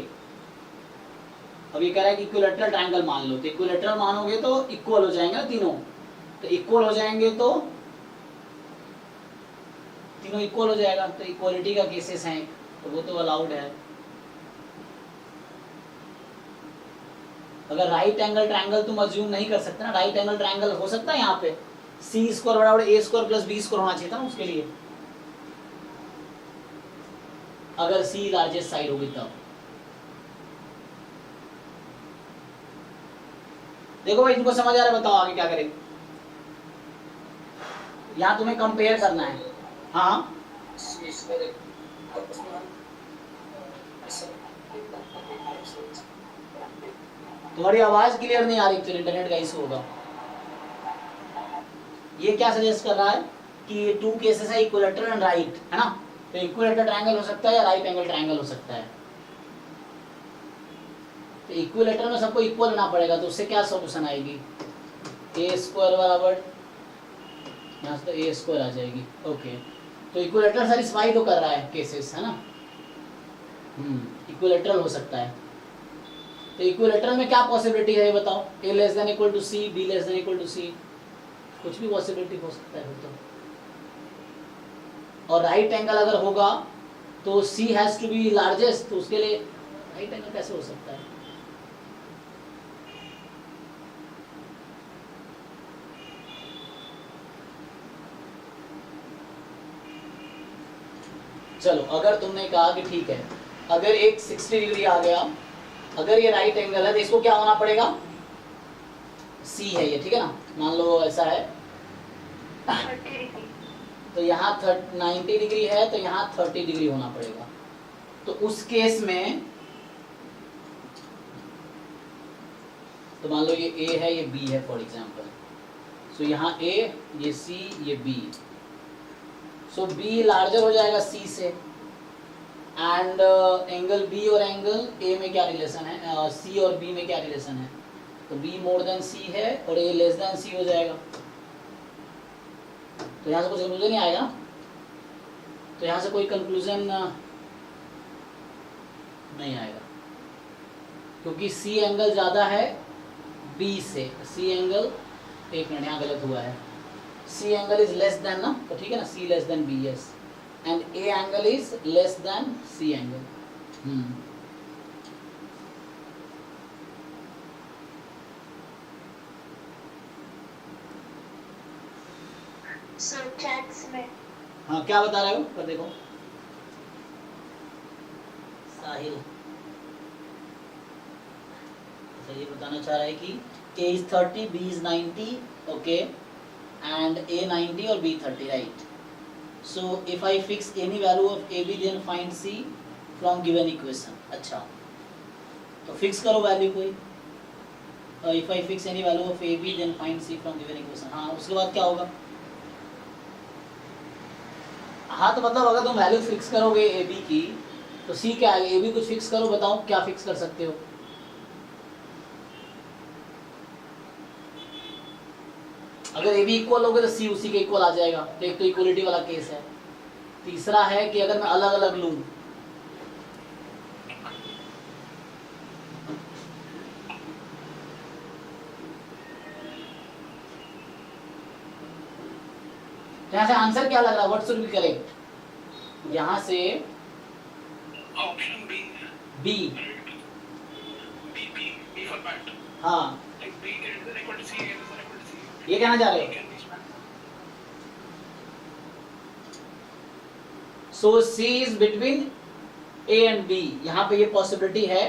अब ये कह रहा है कि इक्विलैटरल ट्रायंगल मान लो, तो इक्विलैटरल मानोगे तो इक्वल हो जाएंगे ना तीनों, तो इक्वल हो जाएंगे तो तीनों इक्वल हो जाएगा, तो इक्वालिटी का केसेस हैं, तो वो तो अलाउड है। अगर राइट एंगल ट्रायंगल तुम अज्यूम नहीं कर सकते ना, राइट एंगल ट्रायंगल हो सकता है यहाँ पे सी स्क्वायर बराबर ए स्क्वायर प्लस बी स्क्वायर होना चाहिए था ना उसके लिए, अगर सी लार्जेस्ट साइड होगी तब। देखो भाई, तुमको समझ आ रहा है? बताओ आगे क्या करें। यहाँ तुम्हें कंपेयर करना है। हाँ, तुम्हारी आवाज क्लियर नहीं आ रही, फिर इंटरनेट का इशू होगा। ये क्या सजेस्ट कर रहा है कि 2 केसेस है, इक्विलैटरल एंड राइट, है ना? तो इक्विलैटरल ट्रायंगल हो सकता है या राइट एंगल ट्रायंगल हो सकता है। तो इक्विलैटरल में सबको इक्वल होना पड़ेगा, तो उससे क्या सॉल्यूशन आएगी? ए स्क्वायर बराबर, यहाँ से तो ए स्क्वायर आ जाएगी। ओके, तो इक्विलैटरल सैटिस्फाई तो कर रहा है केसेस, है ना? इक्विलैटरल हो सकता है। तो इक्विलैटरल में क्या पॉसिबिलिटी है ये बताओ? A less than equal to C, B less than equal to C, कुछ भी पॉसिबिलिटी हो सकता है तो। और राइट एंगल अगर होगा तो सी हैज टू बी लार्जेस्ट, तो उसके लिए राइट एंगल कैसे हो सकता है? चलो, अगर तुमने कहा कि ठीक है, अगर एक 60 डिग्री आ गया, अगर ये राइट एंगल है तो इसको क्या होना पड़ेगा? सी है ये, ठीक है ना? मान लो ऐसा है, तो यहाँ 90 डिग्री है, तो यहाँ 30 डिग्री होना पड़ेगा। तो उस केस में तो मान लो ये ए है, ये बी है फॉर एग्जाम्पल। सो यहाँ ए, ये सी, ये बी। सो बी लार्जर हो जाएगा सी से, एंड एंगल बी और एंगल ए में क्या रिलेशन है? सी और बी में क्या रिलेशन है? तो बी मोर देन सी है और ए लेस देन सी हो जाएगा। तो यहाँ से कुछ कंक्लूजन नहीं आएगा, तो यहाँ से कोई कंक्लूजन नहीं आएगा, क्योंकि सी एंगल ज़्यादा है बी से। सी एंगल, एक मिनट यहाँ गलत हुआ है, C angle is less than ना, तो ठीक है ना, C less than B, yes, and A angle is less than C angle. Sir chats में हाँ, क्या बता रहे हो? पर देखो साहिल, अच्छा ये बताना चाह रहा है कि A is 30, B is 90, okay, and A 90 और B 30, right? So if I fix any value of AB, then find C from given equation. अच्छा, तो फिक्स करो वैल्यू कोई, if I fix any value of a b then find c from given equation. हाँ उसके बाद क्या होगा? हाँ तो मतलब अगर तुम वैल्यू फिक्स करोगे ए बी की तो सी क्या आएगा? ए बी कुछ फिक्स करो, बताओ क्या फिक्स कर सकते हो? अगर ए बी इक्वल होगा तो सी उसी के इक्वल आ जाएगा, तो एक तो इक्वलिटी वाला केस है। तीसरा है कि अगर मैं अलग अलग लूं, यहाँ से आंसर क्या लग रहा है? What should be correct? यहाँ से option B B. B B B for bat. हाँ like B greater than equal to C, greater than equal to C. ये कहना चाह रहे हो? So C is between A and B. यहाँ पे ये पॉसिबिलिटी है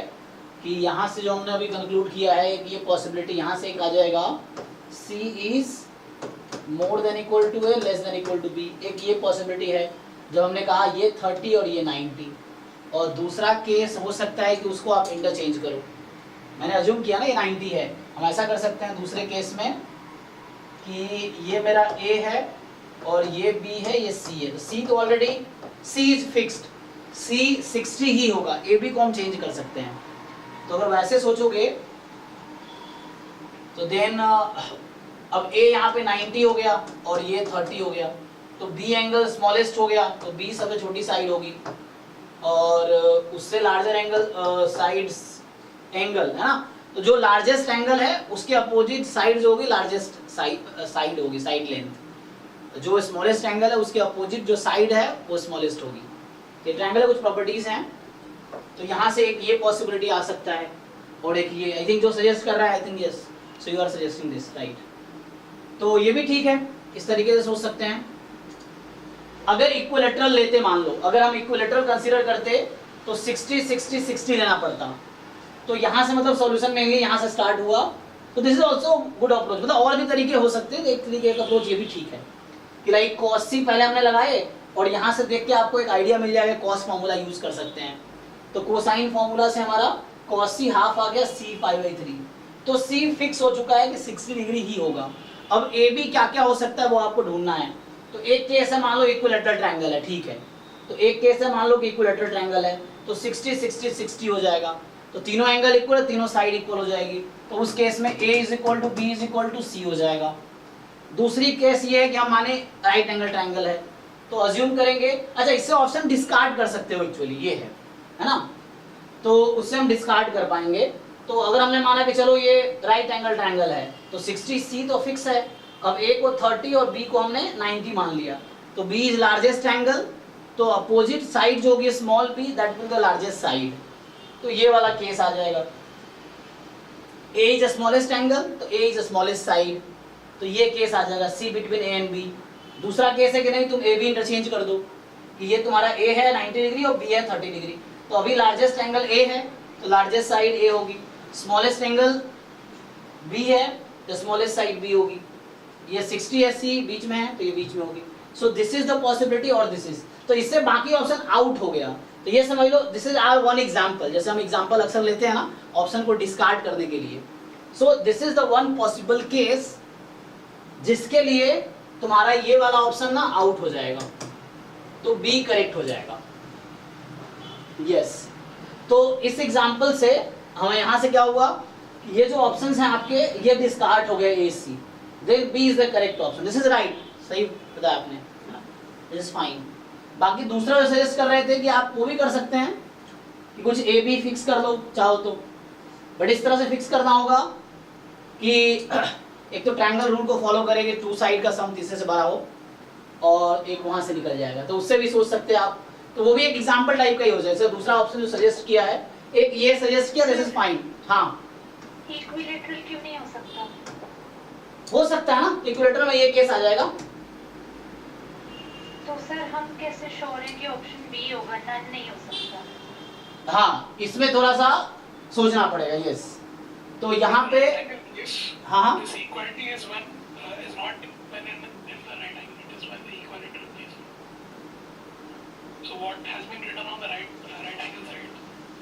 कि यहाँ से जो हमने अभी कंक्लूड किया है कि ये पॉसिबिलिटी यहाँ से एक आ जाएगा, C is more than equal to A less than equal to B. एक ये पॉसिबिलिटी है जब हमने कहा ये 30 और ये 90। और दूसरा केस हो सकता है कि उसको आप इंटरचेंज करो। मैंने अज्यूम किया ना ये 90 है, हम ऐसा कर सकते हैं दूसरे केस में कि ये मेरा ए है और ये बी है, ये सी है। तो सी तो ऑलरेडी सी इज फिक्स्ड, सी 60 ही होगा, ए बी को हम चेंज कर सकते हैं। तो अगर वैसे सोचोगे तो देन अब ए यहाँ पे 90 हो गया और ये 30 हो गया, तो बी एंगल स्मॉलेस्ट हो गया, तो बी सबसे छोटी साइड होगी और उससे लार्जर एंगल साइड्स एंगल है ना। तो जो लार्जेस्ट एंगल है उसके अपोजिट साइड जो होगी लार्जेस्ट साइड होगी, साइड लेंथ। जो स्मॉलेस्ट एंगल है उसके अपोजिट जो साइड है वो स्मॉलेस्ट होगी। ये ट्रायंगल के कुछ प्रॉपर्टीज हैं, तो यहाँ से एक ये पॉसिबिलिटी आ सकता है और एक ये। आई थिंक जो सजेस्ट कर रहा है, I think yes, so you are suggesting this, right. तो ये भी ठीक है, इस तरीके से सोच सकते हैं। अगर इक्विलेटरल लेते, मान लो अगर हम इक्विलेटरल कंसीडर करते तो 60 60 60 लेना पड़ता। तो यहाँ से मतलब सॉल्यूशन मेनली यहाँ से स्टार्ट हुआ। तो this is also good approach. मतलब और भी तरीके हो सकते हैं, एक तरीके का अप्रोच ये भी ठीक है कि लाइक cos c पहले हमने लगाए और यहाँ से देख के आपको एक आइडिया मिल जाएगा, cos फार्मूला यूज कर सकते हैं। तो कोसाइन फार्मूला से हमारा cos c हाफ आ गया, c π/3। तो c फिक्स हो चुका है कि 60 डिग्री ही होगा। अब ए बी क्या क्या हो सकता है वो आपको ढूंढना है। तो एक केस है मान लो इक्विलेटरल ट्रायंगल है, ठीक है। तो एक केस है मान लो कि इक्विलेटरल ट्रायंगल है, तो 60 60 60 हो जाएगा। तो तीनों एंगल इक्वल है, तीनों साइड इक्वल हो जाएगी। तो उस केस में a is equal to B is equal to C हो जाएगा। दूसरी केस ये है कि हम माने राइट एंगल ट्रायंगल है, तो अज्यूम करेंगे, अच्छा इससे ऑप्शन डिस्कार्ड कर सकते हो एक्चुअली, ये है ना। तो उससे हम डिस्कार्ड कर पाएंगे। तो अगर हमने माना कि चलो ये राइट एंगल ट्रायंगल है तो 60 सी तो फिक्स है। अब ए को 30 और बी को हमने 90 मान लिया, तो बी इज लार्जेस्ट एंगल, तो अपोजिट साइड जो होगी small b that will the largest side. तो ये वाला केस आ जाएगा। A is the smallest angle, तो a is the smallest side, तो ये केस आ जाएगा c between A and b. दूसरा केस है कि नहीं, तुम ए बी इंटरचेंज कर दो कि ये तुम्हारा ए है 90 डिग्री और बी है 30 डिग्री। तो अभी लार्जेस्ट एंगल ए है तो लार्जेस्ट साइड ए होगी, स्मॉलेस्ट एंगल बी है तो स्मॉलेस्ट साइड बी होगी। ये 60 है, सी बीच में है तो ये बीच में होगी। सो दिस इज द पॉसिबिलिटी और दिस इज, तो इससे बाकी ऑप्शन आउट हो गया। तो ये समझ लो this is our one example. जैसे हम एग्जांपल अक्सर लेते हैं ना ऑप्शन को डिस्कार्ड करने के लिए। सो this is the one possible case जिसके लिए तुम्हारा ये वाला ऑप्शन ना आउट हो जाएगा, तो बी करेक्ट हो जाएगा। यस तो इस एग्जांपल से हमें यहां से क्या हुआ, ये जो ऑप्शंस हैं आपके ये डिस्कार्ड हो गए, A C, then B is the correct option. This is right, सही बताया आपने, दिस इज फाइन। बाकी दूसरा जो सजेस्ट कर रहे थे कि आप वो भी कर सकते हैं कि कुछ ए बी फिक्स कर लो चाहो तो, बट इस तरह से फिक्स करना होगा कि एक तो ट्रायंगल रूल को फॉलो करेंगे, टू साइड का सम तीसरे से बड़ा हो और एक वहां से निकल जाएगा, तो उससे भी सोच सकते हैं आप। तो वो भी एक एग्जांपल टाइप का ही हो जाएगा। दूसरा ऑप्शन जो सजेस्ट किया है, एक ये सजेस्ट किया, दिस इज फाइन। हाँ इक्विलेटरल क्यों नहीं हो सकता? हो सकता है ना, इक्विलेटरल में ये केस आ जाएगा। तो सर हम कैसे श्योर हैं कि ऑप्शन बी होगा, नन नहीं हो सकता? हाँ इसमें थोड़ा सा सोचना पड़ेगा। यस तो यहाँ पे हाँ हाँ This equality is when is not when in the right angle, it is when the equilateral is. So what has been written on the right angle side?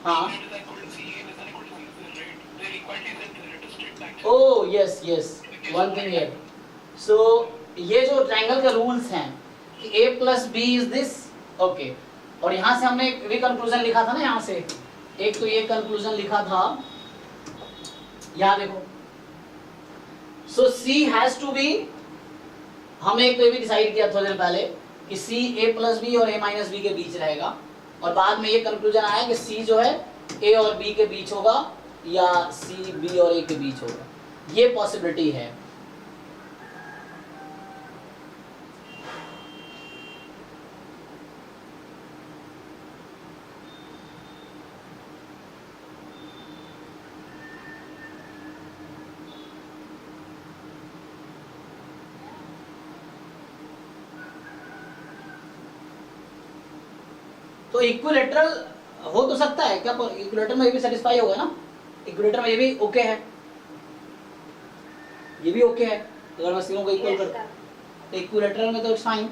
हाँ C is equal to C, A is equal to C, right? Their equality is in there. It is straight line. Oh yes, yes. One thing here. So ये जो triangle के rules हैं कि a plus b is this, okay. और यहाँ से हमने एक कंक्लूजन लिखा था ना, यहाँ से एक तो ये कंक्लूजन लिखा था, यहाँ देखो. So c has to be, हमने एक तो ये भी डिसाइड किया थोड़ी देर पहले कि c a plus b और a minus b के बीच रहेगा, और बाद में ये कंक्लूजन आया कि c जो है a और b के बीच होगा या c b और a के बीच होगा. ये पॉसिबिलिटी है. तो इक्विलेटरल हो तो सकता है क्या, इक्विलेटर में ये भी सेटिस्फाई होगा ना, इक्विलेटर में ये भी ओके है, ये भी ओके है अगर मैं तीनों को इक्वल कर, तो इक्विलेटरल में तो इट्स फाइन.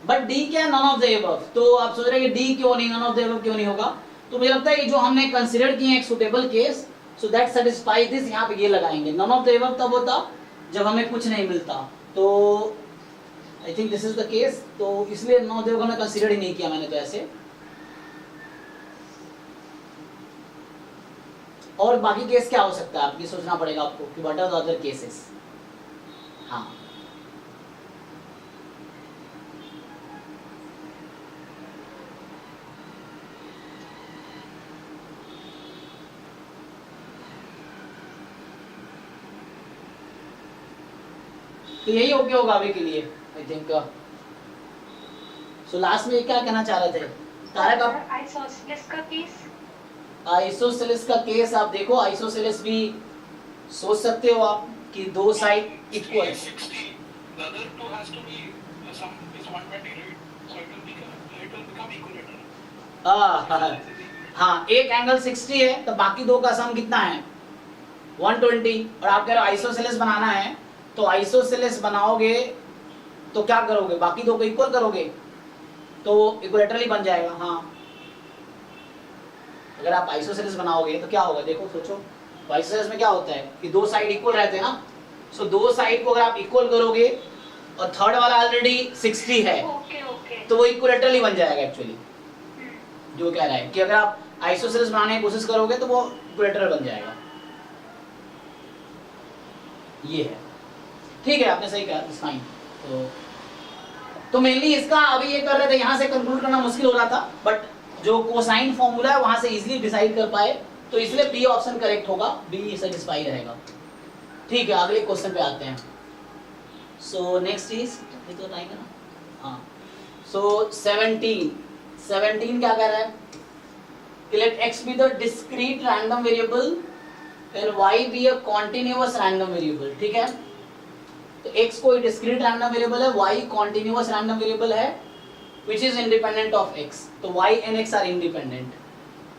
बट डी क्या, नन ऑफ द अबव. तो आप सोच रहे हैं कि डी क्यों नहीं, नन ऑफ द अबव क्यों नहीं होगा, तो मुझे लगता है कि जो हमने कंसीडर किए एक suitable case, so that satisfy this, यहाँ पे ये लगाएंगे. नन ऑफ द अबव तब होता जब हमें कुछ नहीं मिलता, तो I think this is the case. तो इसलिए नन ऑफ द अबव में कंसीडर ही नहीं किया मैंने, तो ऐसे. और बाकी केस क्या हो सकता है, आपकी सोचना पड़ेगा आपको कि what are the other cases. हाँ, तो यही ओके होगा अभी के लिए आई थिंक. सो लास्ट में क्या कहना चाह रहे थे तारक आप? आइसोसेलेस का केस, आइसोसेलेस का केस आप देखो, आइसोसेलेस भी सोच सकते हो आप कि दो side equal. 60. The other two has to be some is 120, right? So it will become equilateral. हाँ, एक एंगल 60 है तो बाकी दो का सम कितना है 120. और आप कह रहे हो आइसोसेलेस बनाना है, तो आइसोसेलेस बनाओगे तो क्या करोगे, बाकी दो को इक्वल करोगे तो इक्विलेटरली बन जाएगा. हाँ, अगर आप आइसोसेलेस बनाओगे तो क्या होगा, देखो सोचो. तो आइसोसेलेस में क्या होता है कि दो साइड इक्वल रहते हैं ना, सो दो साइड को अगर आप इक्वल करोगे और थर्ड वाला ऑलरेडी 60 है, ओके तो वो इक्विलेटरली बन जाएगा एक्चुअली. जो कह रहा है कि अगर आप आइसोसेलेस बनाने की कोशिश करोगे तो वो इक्विलेटरल बन जाएगा. ये है, ठीक है, आपने सही कहा, इट्स फाइन. तो मेनली इसका अभी ये कर रहे थे, यहाँ से कंक्लूड करना मुश्किल हो रहा था, बट जो कोसाइन फॉर्मूला है वहां से इजीली डिसाइड कर पाए, तो इसलिए बी ऑप्शन करेक्ट होगा, बी सेटिस्फाई रहेगा. ठीक है, अगले क्वेश्चन पे आते हैं. सो नेक्स्ट इज, ये तो टाइम है ना. हाँ, सो 17 क्या कह रहा है कि let x be the discrete random variable and y be a continuous random variable. ठीक है, तो x कोई डिस्क्रीट रैंडम वेरिएबल है, y कॉन्टिन्यूअस रैंडम वेरिएबल है which is independent of x. तो y and x are independent.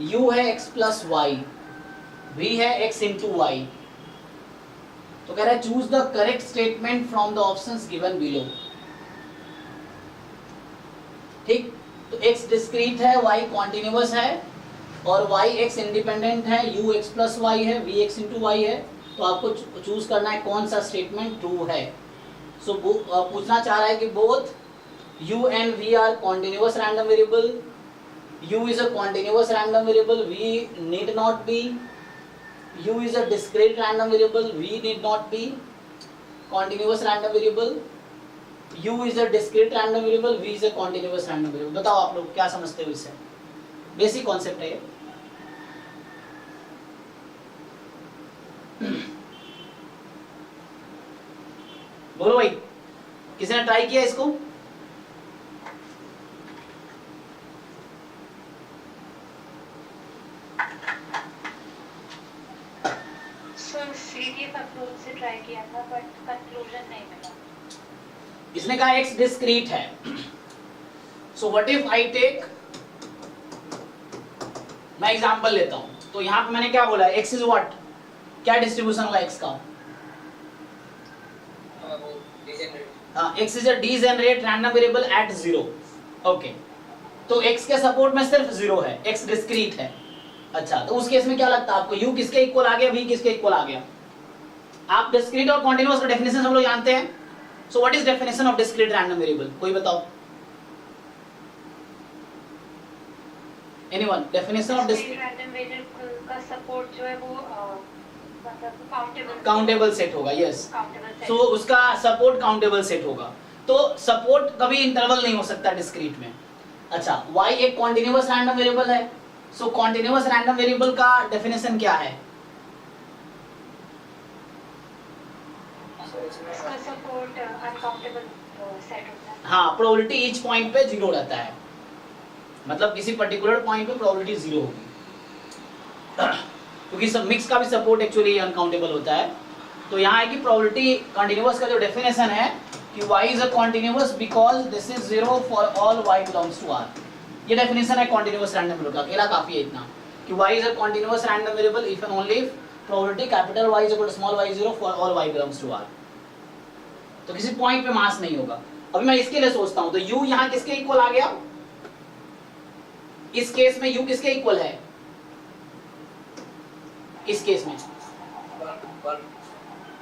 u है x plus y, v है x into y. तो कह रहा है choose the correct statement from the options given below. ठीक, तो x डिस्क्रीट है, y कॉन्टिन्यूअस है और y x इंडिपेंडेंट है, u x plus y है, v x into y है. तो आपको चूज करना है कौन सा स्टेटमेंट ट्रू है. सो पूछना चाह रहा है कि both u and v are continuous random variable, u is a continuous random variable, v need not be, u is a discrete random variable, v need not be continuous random variable, u is a discrete random variable, v is a continuous random variable. बताओ आप लोग क्या समझते हो इससे, basic concept है ये. बोलो भाई, किसी ने ट्राई किया इसको? सर सीडीएफ अप्रोच से ट्राई किया था बट कंक्लूजन नहीं मिला. इसने कहा x डिस्क्रीट है, so what if I take, मैं एग्जांपल लेता हूं. तो यहां पे मैंने क्या बोला, x इज व्हाट, क्या डिस्ट्रीब्यूशन होगा x का? x is a degenerate random variable at 0. Okay, तो x के सपोर्ट में सिर्फ 0 है, x डिस्क्रीट है. अच्छा, तो उस केस में क्या लगता है आपको, u किसके इक्वल आ गया, v किसके इक्वल आ गया? आप डिस्क्रीट और कॉन्टिन्यूअस का डेफिनेशन सब लोग जानते हैं. So what is definition of discrete random variable, कोई बताओ? Anyone? Definition of discrete random variable का सपोर्ट जो है वो मतलब काउंटेबल सेट होगा. यस, काउंटेबल सो उसका सपोर्ट काउंटेबल सेट होगा. तो सपोर्ट कभी इंटरवल नहीं हो सकता डिस्क्रीट में. अच्छा, y एक कॉन्टिन्यूअस रैंडम वेरिएबल है. सो कॉन्टिन्यूअस रैंडम वेरिएबल का डेफिनेशन क्या है? इसका सपोर्ट अनकाउंटेबल सेट होता है. हाँ, प्रोबेबिलिटी ईच पॉइंट पे जीरो रहता है, मतलब किसी पर्टिकुलर पॉइंट पे प्रोबेबिलिटी जीरो होगी. क्योंकि सब मिक्स का भी सपोर्ट एक्चुअली अनकाउंटेबल होता है. तो यहाँ है कि प्रोबेबिलिटी कंटिन्यूअस का जो डेफिनेशन है कि y is a continuous because this is zero for all y belongs to r. ये डेफिनेशन है कंटिन्यूअस रैंडम वेरिएबल का. अकेला काफी है इतना कि y is a continuous random variable if and only if probability capital Y is equal to small y zero for all y belongs to r. तो किसी पॉइंट पे मास नहीं होगा. अभी मैं इसके लिए सोचता हूं तो u यहाँ किसके इक्वल आ गया? इस केस में u किसके इक्वल है? इस केस में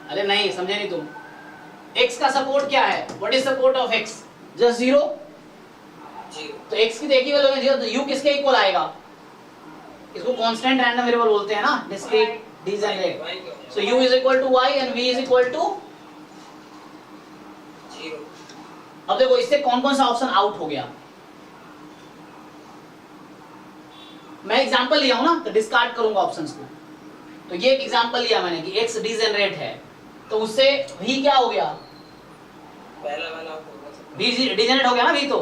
अरे नहीं, समझे नहीं तुम. x का सपोर्ट क्या है? What is support of x? Just zero. तो x की देखी वैल्यू में जीरो, तो u किसके इक्वल आएगा? इसको कांस्टेंट रैंडम वेरिएबल बोलते हैं ना, discrete degenerate. So u is equal to y and v is equal to 0. अब देखो इससे कौन कौन सा ऑप्शन आउट हो गया. मैं एग्जांपल लिया हूं ना, तो डिस्कार्ड करूंगा ऑप्शंस को. तो ये एक एग्जांपल लिया मैंने कि x डिजेनरेट है, तो उससे v क्या हो गया? पहला वाला होगा v डिजेनरेट हो गया ना v, तो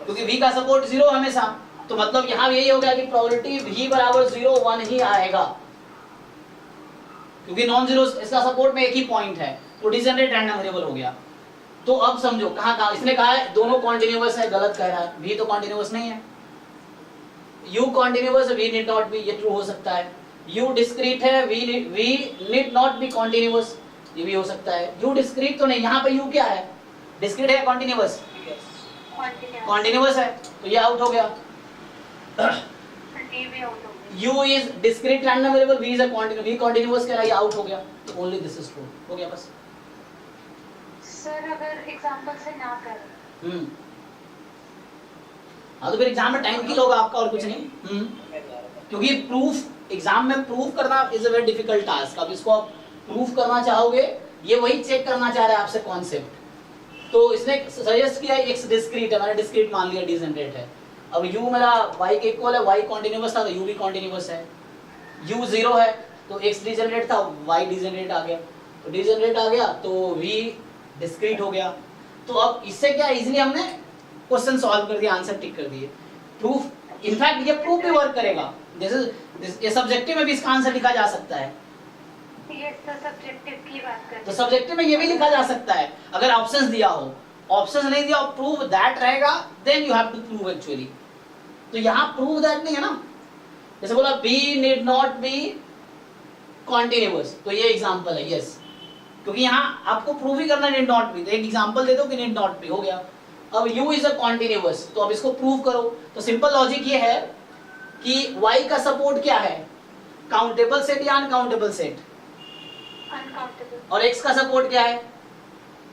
क्योंकि v का सपोर्ट जीरो हमेशा, तो मतलब यहां यही हो गया कि प्रोबेबिलिटी v बराबर 0 1 ही आएगा, क्योंकि नॉन जीरो इसका सपोर्ट में एक ही पॉइंट है, तो डिजेनरेट रैंडम वेरिएबल हो गया. तो अब समझो कहां कहां इसने कहा है दोनों कॉन्टिन्यूअस है, गलत कह रहा है. v तो कॉन्टिन्यूअस नहीं है. u कॉन्टिन्यूअस है, v नीड नॉट बी, ये ट्रू हो सकता है. u डिस्क्रीट है, v need not be continuous, ये भी हो सकता है. u डिस्क्रीट तो नहीं, यहाँ पे u क्या है? डिस्क्रीट है कॉन्टिन्यूअस? कॉन्टिन्यूअस है, तो ये आउट हो गया. u is discrete random variable, v is a continuous, v continuous कह रहा है, ये आउट हो गया. तो ओनली दिस इज ट्रू हो गया बस. सर अगर एग्जांपल से ना करें हाँ, तो फिर एग्जाम में टाइम किल होगा आपका और कुछ नहीं. क्योंकि प्रूफ एग्जाम में प्रूफ करना is a very difficult task. अब इसको आप प्रूफ करना चाहोगे, ये वही चेक करना चाह रहा है आपसे कॉन्सेप्ट. तो इसने सजेस्ट किया x डिस्क्रीट है, मैंने डिस्क्रीट मान लिया, डिजेनरेट है. अब u मेरा y के इक्वल है, y कॉन्टिन्यूअस था तो u भी कॉन्टिन्यूअस है. u जीरो है तो x डिजेनरेट था, y डिजेनरेट आ गया. तो डिजेनरेट आ गया तो v डिस्क्रीट हो गया. तो अब इससे क्या इजीली हमने क्वेश्चन सॉल्व कर दिया, आंसर टिक कर दिए. प्रूफ इनफैक्ट ये प्रूफ भी वर्क करेगा. ये सब्जेक्टिव में भी इसका आंसर लिखा जा सकता है. ये तो सब्जेक्टिव की बात कर रहे तो सब्जेक्टिव में ये भी लिखा जा सकता है अगर ऑप्शंस दिया हो. ऑप्शंस नहीं दिया, प्रूव दैट रहेगा, then you have to prove actually. तो यहाँ प्रूव दैट नहीं है ना. जैसे बोला b need not be continuous, तो ये एग्जांपल है. यस, क्योंकि यहाँ आपको प्रूव ही करना नीड नॉट बी, तो एक एग्जांपल दे दो कि नीड नॉट बी, हो गया. अब u इज अ कॉन्टिन्यूअस, तो अब इसको प्रूव करो. तो सिंपल लॉजिक ये है कि y का सपोर्ट क्या है? काउंटेबल सेट या अनकाउंटेबल सेट? अनकाउंटेबल. और x का सपोर्ट क्या है?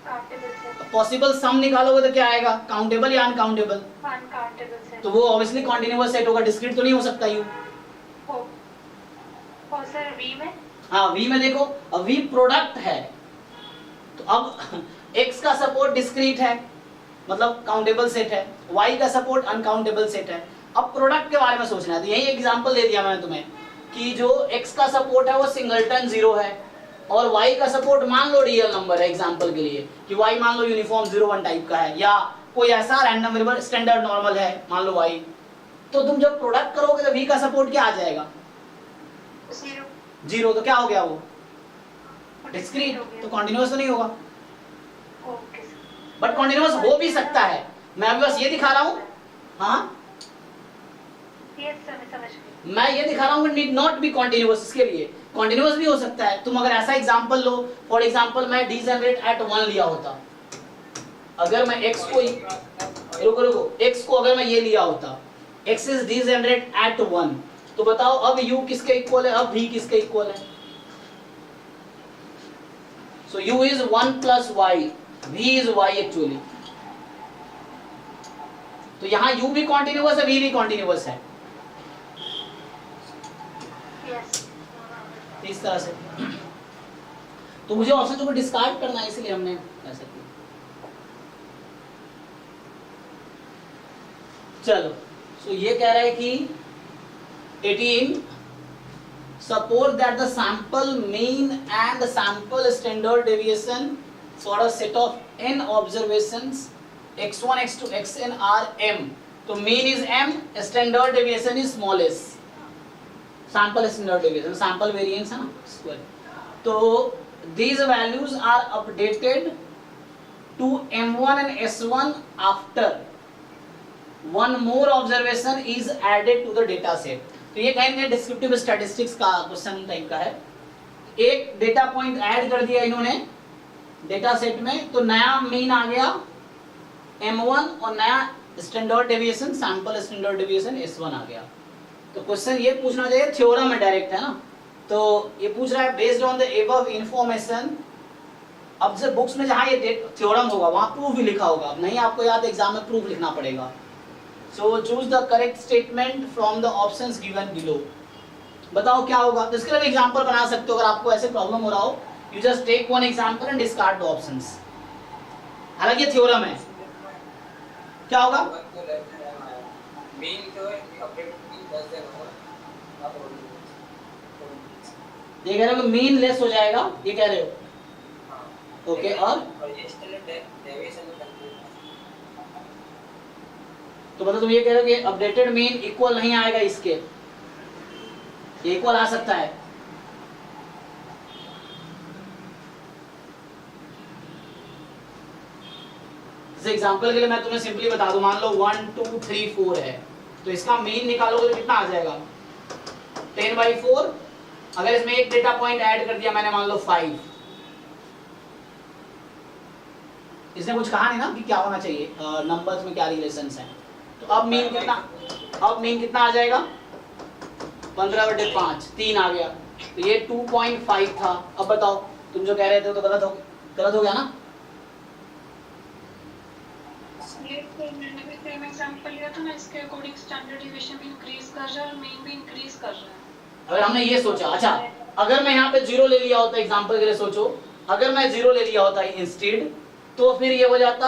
काउंटेबल से पॉसिबल सम निकालोगे तो क्या आएगा? काउंटेबल या अनकाउंटेबल? अनकाउंटेबल से. तो वो ऑब्वियसली कॉन्टिन्यूअस सेट होगा, डिस्क्रीट तो नहीं हो सकता u. और सर v में? हाँ, v में देखो, अब v प्रोडक्ट है, तो अब x का सपोर्ट डिस्क्रीट है, मतलब काउंटेबल सेट है, y का सपोर्ट अनकाउंटेबल सेट है. अब प्रोडक्ट के बारे में सोचना है. तो यही एग्जांपल दे दिया मैंने तुम्हें कि जो x का सपोर्ट है वो सिंगलटन जीरो है, और y का सपोर्ट मान लो रियल नंबर है. एग्जांपल के लिए कि y मान लो यूनिफॉर्म 0 1 टाइप का है, या कोई ऐसा रैंडम वेरिएबल स्टैंडर्ड नॉर्मल है, मान लो y. तो तुम जब प्रोडक्ट करोगे तो v का सपोर्ट क्या आ जाएगा? जीरो. तो क्या हो गया? वो डिस्क्रीट, तो कॉन्टिन्यूअस तो नहीं होगा. Okay sir. बट कॉन्टिन्यूअस हो भी सकता है. मैं अभी बस ये दिखा रहा हूँ. हाँ, यस सर, मैं समझ गई. मैं ये दिखा रहा हूँ नीड नॉट बी कॉन्टिन्यूअस. इसके लिए कॉन्टिन्यूअस भी हो सकता है. तुम अगर ऐसा एग्जांपल लो, फॉर एग्जांपल मैं डिजेनरेट एट 1 लिया होता, अगर मैं x को रुको x को अगर मैं ये लिया होता x इज डिजेनरेट एट 1, तो बताओ अब u किसके इक्वल है, अब v किसके इक्वल है? So u is 1 plus y, v is y actually. तो यहाँ u भी कॉन्टिन्यूअस है, v भी कॉन्टिन्यूअस है, यस। इस तरह से। तो मुझे ऑप्शन को डिस्कार्ड करना है, इसलिए हमने ऐसा किया। चलो, सो ये कह रहा है कि 18 suppose that the sample mean and the sample standard deviation for a set of n observations x1 x2 xn are m. तो mean is m, standard deviation is small s, sample standard deviation, sample variance है ना, square. तो these values are updated to m1 and s1 after one more observation is added to the data set. तो ये कहेंगे descriptive statistics का question type का है। एक डेटा पॉइंट ऐड कर दिया इन्होंने डेटा सेट में, तो नया मीन आ गया m1 और नया standard deviation, sample standard deviation s1 आ गया। तो क्वेश्चन ये पूछना चाहिए, थ्योरम है डायरेक्ट, है ना। तो ये पूछ रहा है based on the above information. अब से बुक्स में जहाँ ये थ्योरम होगा वहाँ प्रूफ भी लिखा होगा, नहीं आपको याद, एग्जाम में प्रूफ लिखना पड़ेगा। So choose the correct statement from the options given below. बताओ क्या होगा। तो इसके लिए एग्जांपल बना सकते हो, अगर आपको ऐसे प्रॉब्लम हो रहा हो, you just take one example and discard the options. हालांकि ये थ्योरम है, क्या होगा? मीन तो अपडेट मीन 10 दिन होगा, ये कह रहे हो कि मीन लेस हो जाएगा, ये कह रहे हो? ओके, और ये स्टैंडर्ड डेविएशन तो मतलब तुम ये कह रहे हो कि अपडेटेड मीन इक्वल नहीं आएगा इसके, ये इक्वल आ सकता है। जैसे एग्जांपल के लिए मैं तुम्हें सिंपली बता दूं, मान लो 1 2 3 4 है, तो इसका मीन निकालोगे तो कितना आ जाएगा? 10/4। अगर इसमें एक डेटा पॉइंट ऐड कर दिया मैंने, मान लो 5, इसने कुछ कहा नहीं ना कि क्या होना चाहिए, नंबर्स में क्या रिलेशंस हैं। तो अब मीन कितना, आ जाएगा? 15/5, 3 आ गया। तो ये 2.5 था। अब बताओ तुम जो कह रहे थे तो गलत हो गया ना? ये तो मैंने भी सेम एग्जांपल लिया था ना, इसके अकॉर्डिंग स्टैंडर्ड डिविएशन भी इंक्रीज कर रहा है और मीन भी इंक्रीज कर रहा है। अगर हमने ये सोचा, अच्छा अगर मैं यहाँ पे 0 ले लिया होता, एग्जांपल के लिए सोचो, अगर मैं 0 ले लिया होता इंस्टेड, तो फिर ये हो जाता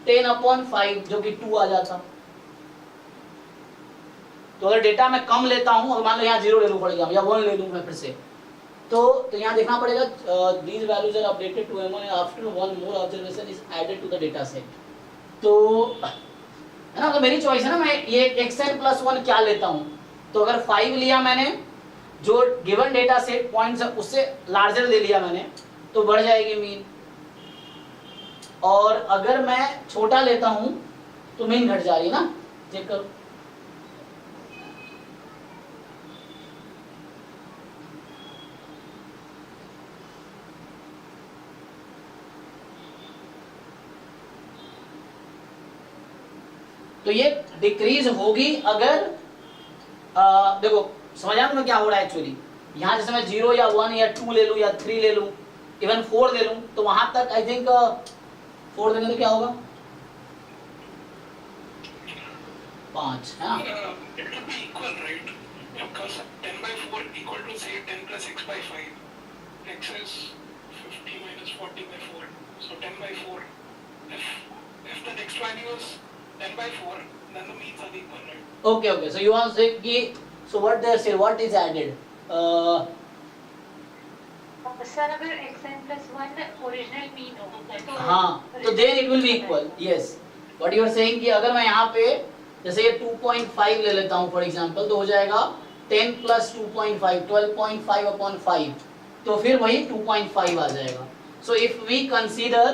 10/5 जो कि 2 आ जाता। तो अगर डेटा मैं कम लेता हूं, और मान लो यहाँ 0 ले लूं, पड़ेगा या 1 ले लूं मैं फिर से, तो यहाँ देखना पड़ेगा these values are updated to m1 after one more observation is added to the data set. तो है ना, तो मेरी चॉइस है ना, मैं ये xn+1 क्या लेता हूँ। तो अगर 5 लिया मैंने, जो गिवन डेटा सेट पॉइंट्स है उससे लार्जर ले लिया मैंने, तो बढ़ जाएगी मीन। और अगर मैं छोटा लेता हूँ तो मीन घट जा रही है ना, चेक करो। तो ये डिक्रीज होगी अगर देखो समझा तुम्हें क्या हो रहा है एक्चुअली। यहाँ जैसे मैं 0 या 1 या 2 ले लूं या 3 ले लूं, इवन 4 ले लूं, तो वहां तक आई थिंक 4 देने तो क्या होगा, 5 है ना। It will be equal, right? Because 10/4 equal to say 10 plus x/5. X is 50 minus 40/4. So 10/4. If the next value is 10/4, then the means are equal, right? Okay. So you want to say कि so what they say, what is added? Sir अगर xn+1 original mean हो तो हाँ, तो then it will be equal. Yes. What you are saying कि अगर मैं यहाँ पे जैसे ये 2.5 ले लेता हूँ फॉर एग्जाम्पल, तो हो जाएगा 10 plus 2.5, 12.5/5, तो फिर वही 2.5 आ जाएगा। So if we consider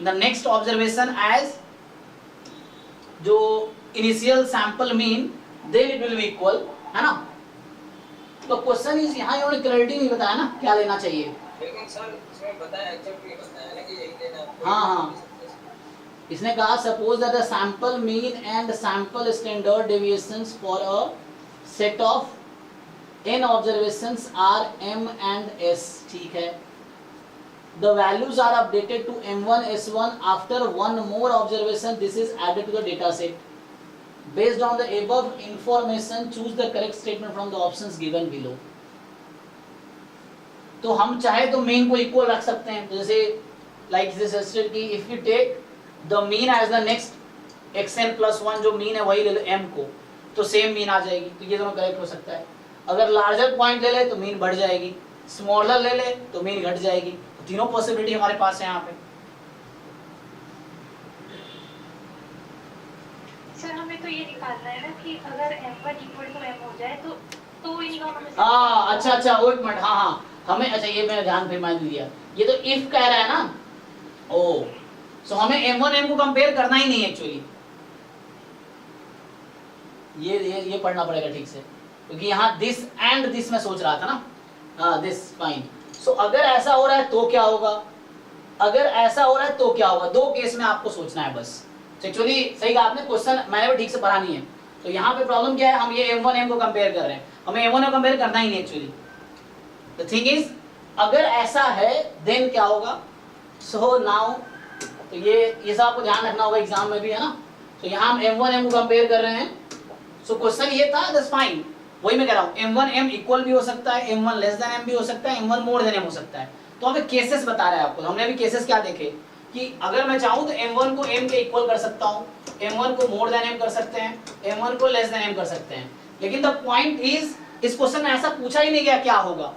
the next observation as जो initial sample mean, then it will be equal, है ना। तो क्वेश्चन इज यहाँ इन्होंने क्लैरिटी नहीं बताया ना क्या लेना चाहिए। लेकिन सर इसमें बताया एग्जैक्टली बताया ना कि यही लेना है। हाँ, इसने कहा suppose that the sample mean and sample standard deviations for a set of n observations are m and s, ठीक है. The values are updated to m1 s1 after one more observation. This is added to the data set. Based on the above information, choose the correct statement from the options given below. तो हम चाहे तो mean को equal रख सकते हैं, जैसे like this suggested कि if you take the mean as the next xn plus 1, जो मीन है वही ले लो m को, तो सेम मीन आ जाएगी. तो ये दोनों करेक्ट हो सकता है. अगर लार्जर पॉइंट ले ले तो मीन बढ़ जाएगी, स्मॉलर ले ले तो मीन घट जाएगी. तो तीनों पॉसिबिलिटी हमारे पास है यहाँ पे. सर हमें तो ये निकालना है ना कि अगर m1 इक्वल टू m हो जाए तो इन दोनों में से हाँ अच्छा वो एक मिनट. हाँ हमें, अच्छा ये मैंने ध्यान फिर मान लिया, ये तो इफ कह रहा है ना. ओ सो हमें m1 m को कंपेयर करना ही नहीं एक्चुअली. ये पढ़ना पड़ेगा ठीक से, क्योंकि यहाँ दिस एंड दिस में सोच रहा था ना. हाँ दिस फाइन. सो अगर ऐसा हो रहा है तो क्या होगा, अगर ऐसा हो रहा है तो क्या होगा, दो केस में आपको सोचना है बस. एक्चुअली सही कहा आपने, क्वेश्चन मैंने भी ठीक से पढ़ा नहीं है. तो यहाँ पे प्रॉब्लम क्या है, हम ये m1 m को कंपेयर कर रहे हैं, हमें m1 m कंपेयर करना ही नहीं एक्चुअली. द थिंग इज अगर ऐसा है देन क्या होगा. सो नाउ तो ये सब आपको ध्यान रखना होगा एग्जाम में भी, है ना. तो यहाँ हम m1 m को कंपेयर कर रहे हैं. सो क्वेश्चन ये था, दैट्स फाइन. वही मैं कह रहा हूँ, m1 m इक्वल भी हो सकता है, m1 लेस देन m भी हो सकता है, m1 मोर देन m हो सकता है. तो हमें केसेस बता रहा है आपको. हमने अभी केसेस क्या देखे कि अगर मैं चाहूँ तो m1 को m के इक्वल कर सकता हूँ, m1 को मोर देन m कर सकते हैं, m1 को लेस देन m कर सकते हैं. लेकिन द पॉइंट इज, इस क्वेश्चन में ऐसा पूछा ही नहीं गया क्या होगा.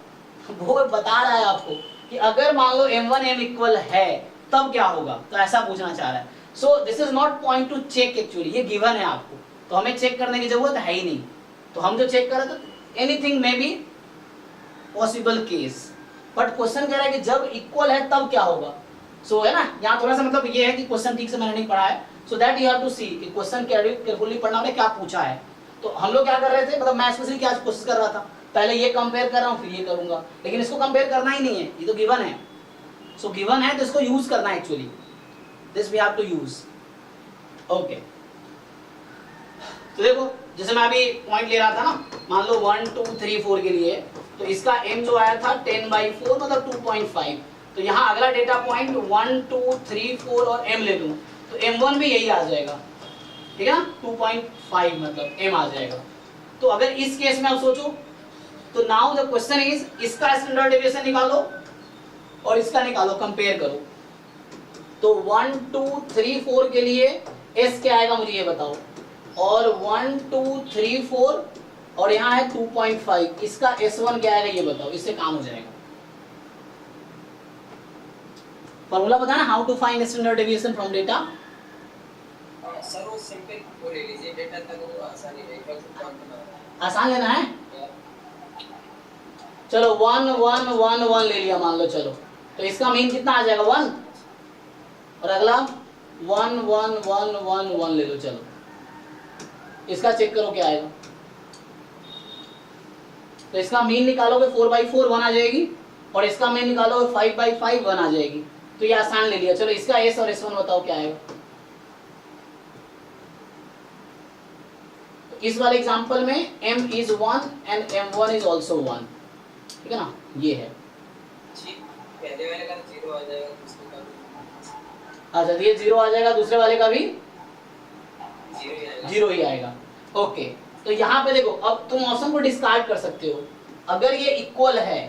वो बता रहा है आपको कि अगर मान लो m1 m इक्वल है तब क्या होगा, तो ऐसा पूछना चाह रहा है. So this is not point to check actually, ये गिवन है आपको, तो हमें चेक करने की जरूरत है ही नहीं. तो हम जो चेक कर रहे थे anything may be possible case, but question कह रहा है कि जब इक्वल है तब क्या होगा. सो है ना, यहाँ थोड़ा सा मतलब ये है कि क्वेश्चन ठीक से मैंने नहीं पढ़ा है. So that you have to see कि क्वेश्चन केयरफुली पढ़ना है क्या पूछा है. तो हम लोग क्या कर रहे थे, मतलब मैं स्पेशली क्या कोशिश कर रहा था, पहले ये कंपेयर कर रहा हूँ फिर ये करूंगा, लेकिन इसको कंपेयर करना ही नहीं है, ये तो गिवन है. सो गिवन है तो इसको यूज करना है actually, this we have to use. Okay, तो देखो जैसे मैं अभी पॉइंट ले रहा था ना, मान लो 1 2 3 4 के लिए, तो इसका m जो आया था 10/4 मतलब 2.5. तो यहाँ अगला डेटा पॉइंट 1 2 3 4 और m ले लूं तो m1 भी यही आ जाएगा, ठीक है ना. 2.5 मतलब m आ जाएगा. तो अगर इस केस में आप सोचो तो नाउ द क्वेश्चन इज, इसका स्टैंडर्ड डेविएशन निकालो और इसका निकालो, कंपेयर करो. तो 1 2 3 4 के लिए s क्या आएगा मुझे ये बताओ, और 1 2 3 4 और यहाँ है 2.5, इसका s1 क्या आएगा ये बताओ, इससे काम हो जाएगा. फॉर्मूला पता ना, how to find standard deviation from data. Sir वो सिंपल वो ले लीजिए, डेटा तक वो आसानी रहेगा. आसान लेना है. चलो 1 1 1 1 ले लिया मान लो, चलो तो इसका मीन कितना आ जाएगा 1, और अगला 1 1 1 1 1 ले लो. चलो इसका चेक करो क्या आएगा. तो इसका मीन निकालोगे 4/4 1 आ जाएगी, और इसका मीन निकालोगे 5/5 1 आ जाएगी. तो ये आसान ले लिया. चलो इसका s और s1 बताओ क्या आएगा. तो इस वाले एग्जांपल में m is 1 and m1 is also 1, ठीक है ना. ये है जी, पहले वाले का 0 आ जाएगा, दूसरे का भी. अच्छा, ये 0 आ जाएगा, दूसरे वाले का भी 0 ही आएगा. 0 ही आएगा. ओके, तो यहाँ पे देखो, अब तुम ऑप्शन को डिस्कार्ड कर सकते हो. अगर ये इक्वल है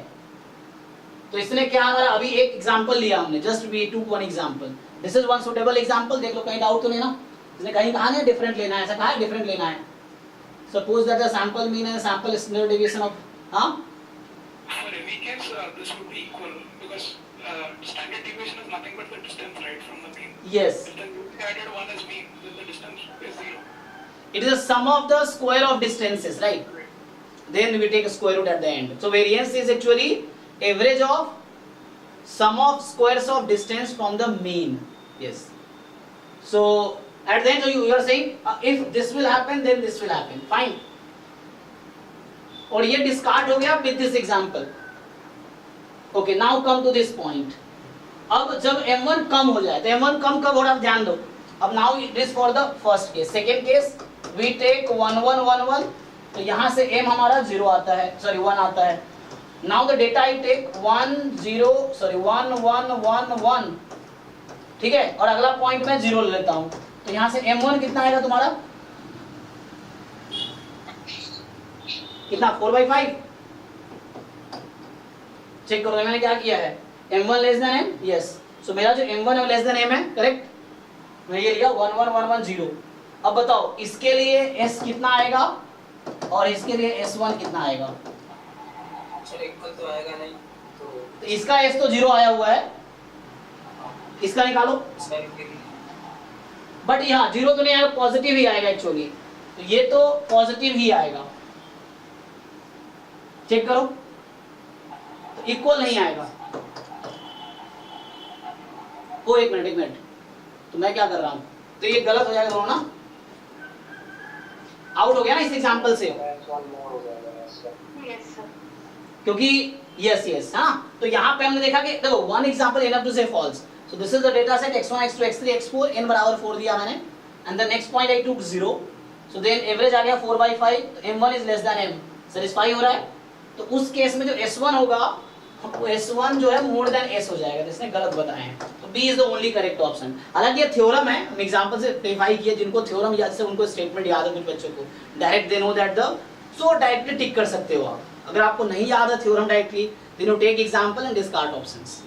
तो इसने क्या हमारा, अभी एक एग्जांपल लिया हमने, just we to one example. This is one suitable example. देख लो कहीं डाउट तो नहीं ना, इसने कहीं कहा नहीं डिफरेंट लेना है, ऐसा कहा है डिफरेंट लेना है. Suppose that the sample mean and sample standard deviation of, हाँ For any case, this would be equal because standard deviation is nothing but the distance, right, from the mean. yes, If then you added 1 as mean, then the distance is 0. it is a sum of the square of distances, right? Then we take a square root at the end. So variance is actually average of sum of squares of distance from the mean. Yes. So at the end you are saying if this will happen then this will happen. Fine. और ये discard हो गया with this example. Okay, now come to this point. अब जब m1 कम हो जाए, तो m1 कम कब हो रहा है ध्यान दो. अब now it is for the first case. Second case we take 1 1 1 1 तो यहाँ से m हमारा 0 आता है, सॉरी 1 आता है। Now the data I take 1 1 1 1, ठीक है, और अगला पॉइंट मैं 0 ले लेता हूँ। तो यहाँ से m1 कितना आएगा तुम्हारा, कितना 4/5। चेक करो मैंने क्या किया है, m1 less than m, yes. So मेरा जो m1 है लेस देन m है, करेक्ट। मैं ये लिया 1 1 1 1 0। अब बताओ इसके लिए s कितना आएगा और इसके लिए s1 कितना आएगा। सर इक्वल तो आएगा नहीं, तो इसका s तो 0 आया हुआ है, इसका निकालो। सर बट यहाँ 0 तो नहीं आएगा, पॉजिटिव ही आएगा एक्चुअली। तो ये तो पॉजिटिव ही आएगा, चेक करो। तो इक्वल नहीं आएगा। ओ एक मिनट, तो मैं क्या कर रहा हूं, तो ये गलत हो जाएगा दोनों ना, आउट हो गया ना इस एग्जांपल से, यस सर। क्योंकि यस हाँ। तो यहाँ पे हमने देखा कि देखो one example enough to say false. So this is the data set x1 x2 x3 x4, n बराबर 4 दिया मैंने, and the next point I took 0। So then average आ गया 4/5, तो m1 is less than m, satisfy हो रहा है। तो उस केस में जो s1 होगा वो s1 जो है मोर देन s हो जाएगा, जिसने गलत बताए हैं। तो b is the only correct option. हालांकि ये थ्योरम है, हम एग्जांपल से वेरीफाई किया, जिनको थ्योरम याद से उनको स्टेटमेंट याद है, कुछ बच्चों को direct they know that the, so directly tick कर सकते हो आप। अगर आपको नहीं याद है theorem directly, then you take example and discard options.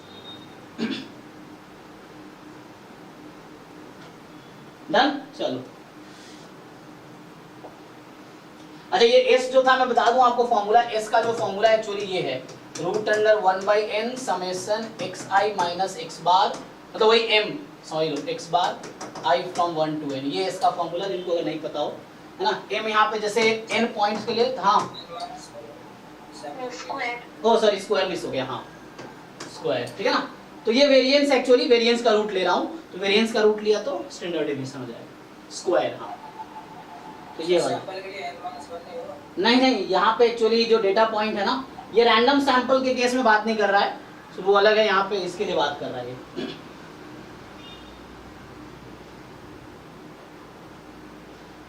Done, चलो। अच्छा ये s जो था मैं बता दूं आपको फॉर्मूला, s का जो फॉर्मूला एक्चुअली ये है √1/n summation xi minus x बार, मतलब वही m, sorry x bar i from 1 to n, ये इसका फॉर्मूला, जिनको अगर नहीं पता हो, है ना। m यहाँ पे जैसे n पॉइंट्स के लिए, हाँ स्क्वायर, ओ सॉरी स्क्वायर मिस हो गया, हाँ स्क्वायर, ठीक है ना। तो ये वेरिएंस, एक्चुअली वेरिएंस का रूट ले रहा हूँ, तो वेरिएंस का रूट लिया तो स्टैंडर्ड डेविएशन हो जाएगा, स्क्वायर, हाँ। तो ये वाला नहीं, यहाँ पे एक्चुअली जो डेटा पॉइंट है ना, ये रैंडम सैंपल के केस में बात नहीं कर रहा है, तो वो अलग है, यहाँ पे इसके लिए बात कर रहा है।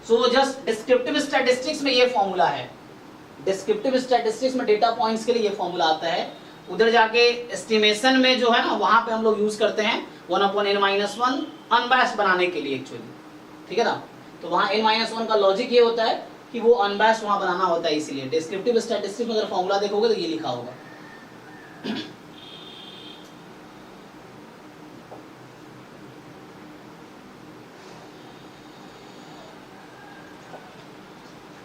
सो जस्ट डिस्क्रिप्टिव स्टैटिस्टिक्स में ये फॉर्मूला है, डिस्क्रिप्टिव स्टैटिस्टिक्स में डेटा पॉइंट्स के लिए ये फॉर्मूला आता है। उधर जाके एस्टिमेशन में जो है ना, वहां पे हम लोग यूज करते हैं 1/n-1 अनबैस्ड बनाने के लिए एक्चुअली, ठीक है ना। तो वहां n-1 का लॉजिक ये होता है कि वो अनबैस्ड वहां बनाना होता है, इसीलिए डिस्क्रिप्टिव स्टैटिस्टिक्स में अगर फॉर्मूला देखोगे तो ये लिखा होगा।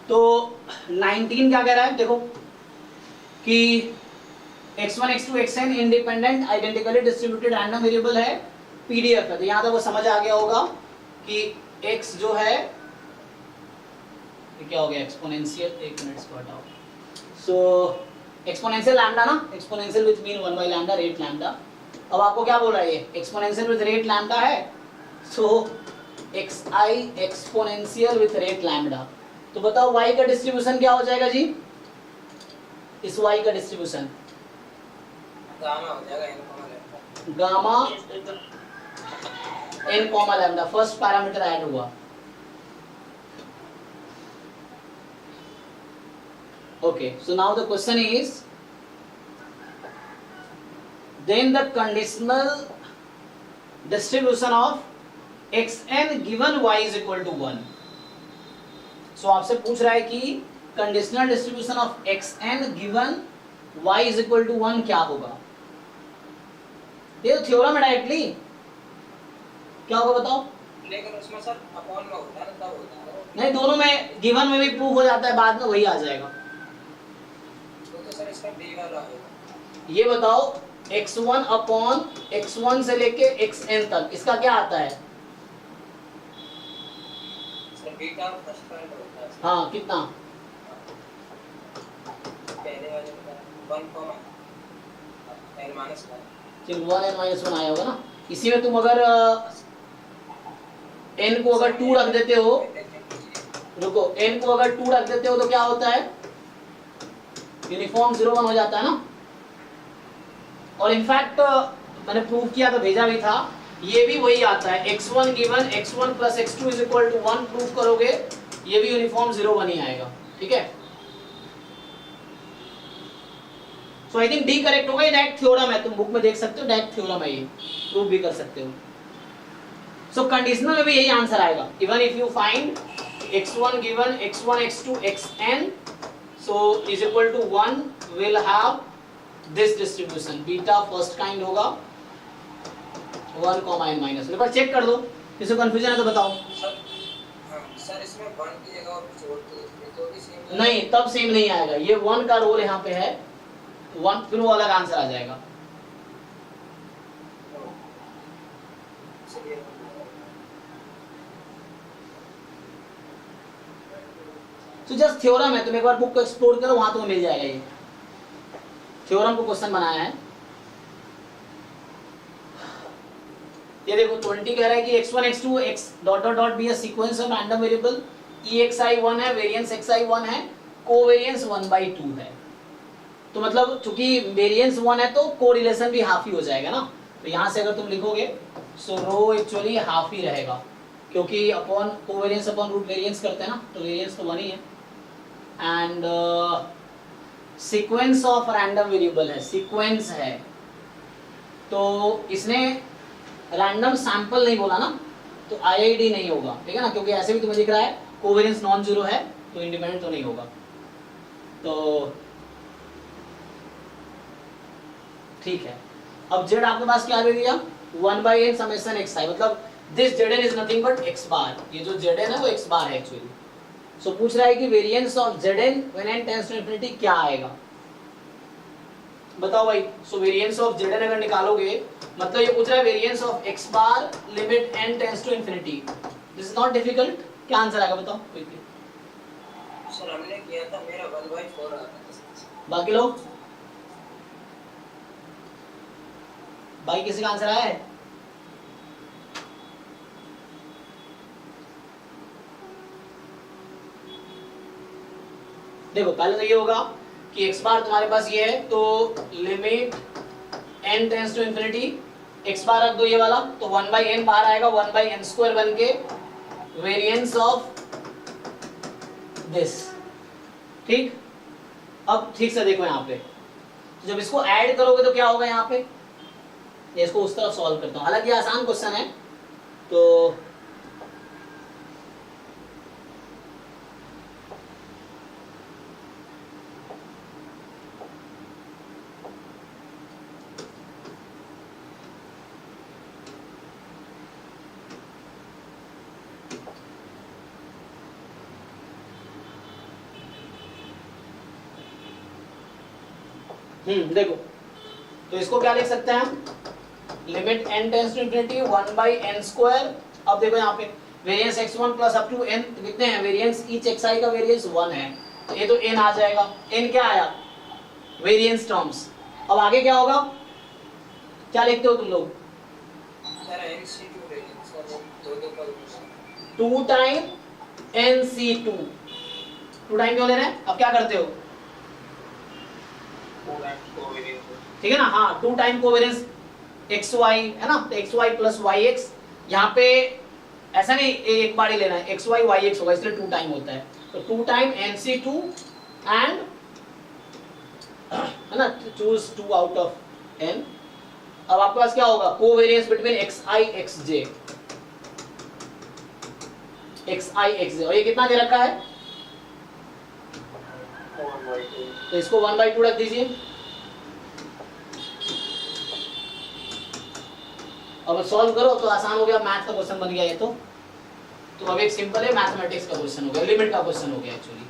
तो 19 क्या कह रहा है, देखो कि x1 x2 xn independent identically distributed random variable है, पीडीएफ है। तो यहाँ तक वो समझ आ गया होगा कि x जो है ये क्या हो गया, एक्सपोनेंशियल, एक मिनट इसको हटाओ। सो एक्सपोनेंशियल लैम्डा ना, exponential with mean 1/λ rate lambda. अब आपको क्या बोल रहा है, ये एक्सपोनेंशियल विथ रेट लैम्डा है, सो xi exponential with rate lambda. तो बताओ y का डिस्ट्रीब्यूशन क्या हो जाएगा जी, इस y का डिस्ट्रीब्यूशन गामा हो जाएगा n, gamma n, lambda, first parameter add हुआ। Okay, so now the question is, then the conditional distribution of xn given y is equal to 1. So आपसे पूछ रहा है कि conditional distribution of xn given y is equal to 1 क्या होगा। ये तो थ्योरम है डायरेक्टली, क्या होगा बताओ। लेकिन उसमें सर अपॉन में होता है ना, तब होता है नहीं, दोनों में गिवन में भी प्रूफ हो जाता है, बाद में वही आ जाएगा। तो सर इसका डी वाला होगा। ये बताओ x1 अपॉन x1 से लेके xn तक, इसका क्या आता है। सर बीटा फर्स्ट पॉइंट होता है। हाँ कितना, पहले वाले में 1, n-1 सिर्फ 1n-1 आया होगा ना। इसी में तुम अगर n को अगर 2 रख देते हो, रुको, n को अगर 2 रख देते हो तो क्या होता है, यूनिफॉर्म 0-1 हो जाता है ना। और इनफैक्ट मैंने प्रूव किया था, भेजा भी था, ये भी वही आता है, x1 given x1 plus x2 is equal to 1 prove करोगे, ये भी यूनिफॉर्म 0-1 ही आएगा, ठीक है। So I think d correct होगा, ये डायरेक्ट थ्योरम है, तुम बुक में देख सकते हो, डायरेक्ट थ्योरम है, ये प्रूव भी कर सकते हो। सो कंडीशनल में भी यही आंसर आएगा, even if you find x1 given x1 x2 xn so is equal to 1 will have this distribution, beta first kind होगा 1, n माइनस। एक बार चेक कर दो, किसी कंफ्यूजन है तो बताओ। सर हाँ सर, इसमें 1 की जगह और कुछ और तो भी सेम नहीं, तब सेम नहीं आएगा, ये 1 का रोल यहाँ पे है, 1 फिर वो अलग आंसर आ जाएगा। चलिए तो जस्ट थ्योरम है, तुम एक बार बुक को एक्सप्लोर करो, वहां तुम्हें मिल जाएगा, ये थ्योरम को क्वेश्चन बनाया है। ये देखो 20 कह रहा है कि x1 x2 x dot dot dot be a sequence of random variable, exi 1 है, वेरिएंस xi 1 है, कोवेरिएंस 1/2 है। तो मतलब चूंकि वेरिएंस 1 है तो कोरिलेशन भी हाफ ही हो जाएगा ना, तो यहां से अगर तुम लिखोगे सो रो एक्चुअली हाफ ही रहेगा, क्योंकि upon covariance upon root variance करते हैं ना, तो वेरिएंस तो 1 ही है। And sequence of random variable है, सीक्वेंस है, तो इसने रैंडम सैंपल नहीं बोला ना, तो IID नहीं होगा, ठीक है ना, क्योंकि ऐसे भी तुम्हें दिख रहा है कोवेरिएंस नॉन जीरो है, तो इंडिपेंडेंट तो नहीं होगा। तो ठीक है, अब z आपके पास क्या दे दिया, 1/n समेशन xi, मतलब this zn is nothing but x बार, ये जो zn है वो x बार है एक्चुअली। सो पूछ रहा है कि variance of zn when n tends to infinity क्या आएगा, बताओ भाई। सो वेरिएंस ऑफ zn अगर निकालोगे, मतलब ये पूछ रहा है variance of x bar limit n tends to infinity, this is not difficult, क्या आंसर आएगा बताओ क्विकली। सर हमने किया था, मेरा 1/4 आ था। बाकी लोग, भाई किसी का आंसर आया है? देखो पहले तो ये होगा कि x बार तुम्हारे पास ये है, तो limit n tends to infinity, x bar रख दो ये वाला, तो 1/n बाहर आएगा, 1/n² बन के वेरिएंस ऑफ दिस, ठीक। अब ठीक से देखो यहाँ पे, तो जब इसको ऐड करोगे तो क्या होगा यहाँ पे, ये इसको उस तरफ सॉल्व करता हूँ, हालांकि आसान क्वेश्चन है, तो देखो, तो इसको क्या लिख सकते हैं हम, limit n tends to infinity 1/n²। अब देखो यहाँ पे variance x1 plus up to n कितने हैं, वेरिएंस ईच xi का वेरिएंस 1 है, तो ये तो n आ जाएगा, n क्या आया, वेरिएंस टर्म्स। अब आगे क्या होगा, क्या लिखते हो तुम लोग, सर NC2 वेरिएंस, सर दो का 2 टाइम NC2, 2 टाइम क्यों ले रहे हैं, अब क्या करते हो, ठीक है ना, हाँ 2 टाइम कोवेरिएंस xy है ना, तो xy प्लस yx, यहाँ पे ऐसा नहीं एक बार ही लेना है, xy yx होगा, इसलिए 2 टाइम होता है, तो 2 टाइम NC2 एंड है ना, चूज 2 आउट ऑफ n। अब आपके पास क्या होगा, कोवेरिएंस बिटवीन xi xj, और ये कितना दे रखा है, तो इसको 1/2 रख दीजिए। अब सॉल्व करो तो आसान हो गया, मैथ का क्वेश्चन बन गया ये तो अब एक सिंपल है मैथमेटिक्स का क्वेश्चन हो गया, लिमिट का क्वेश्चन हो गया एक्चुअली।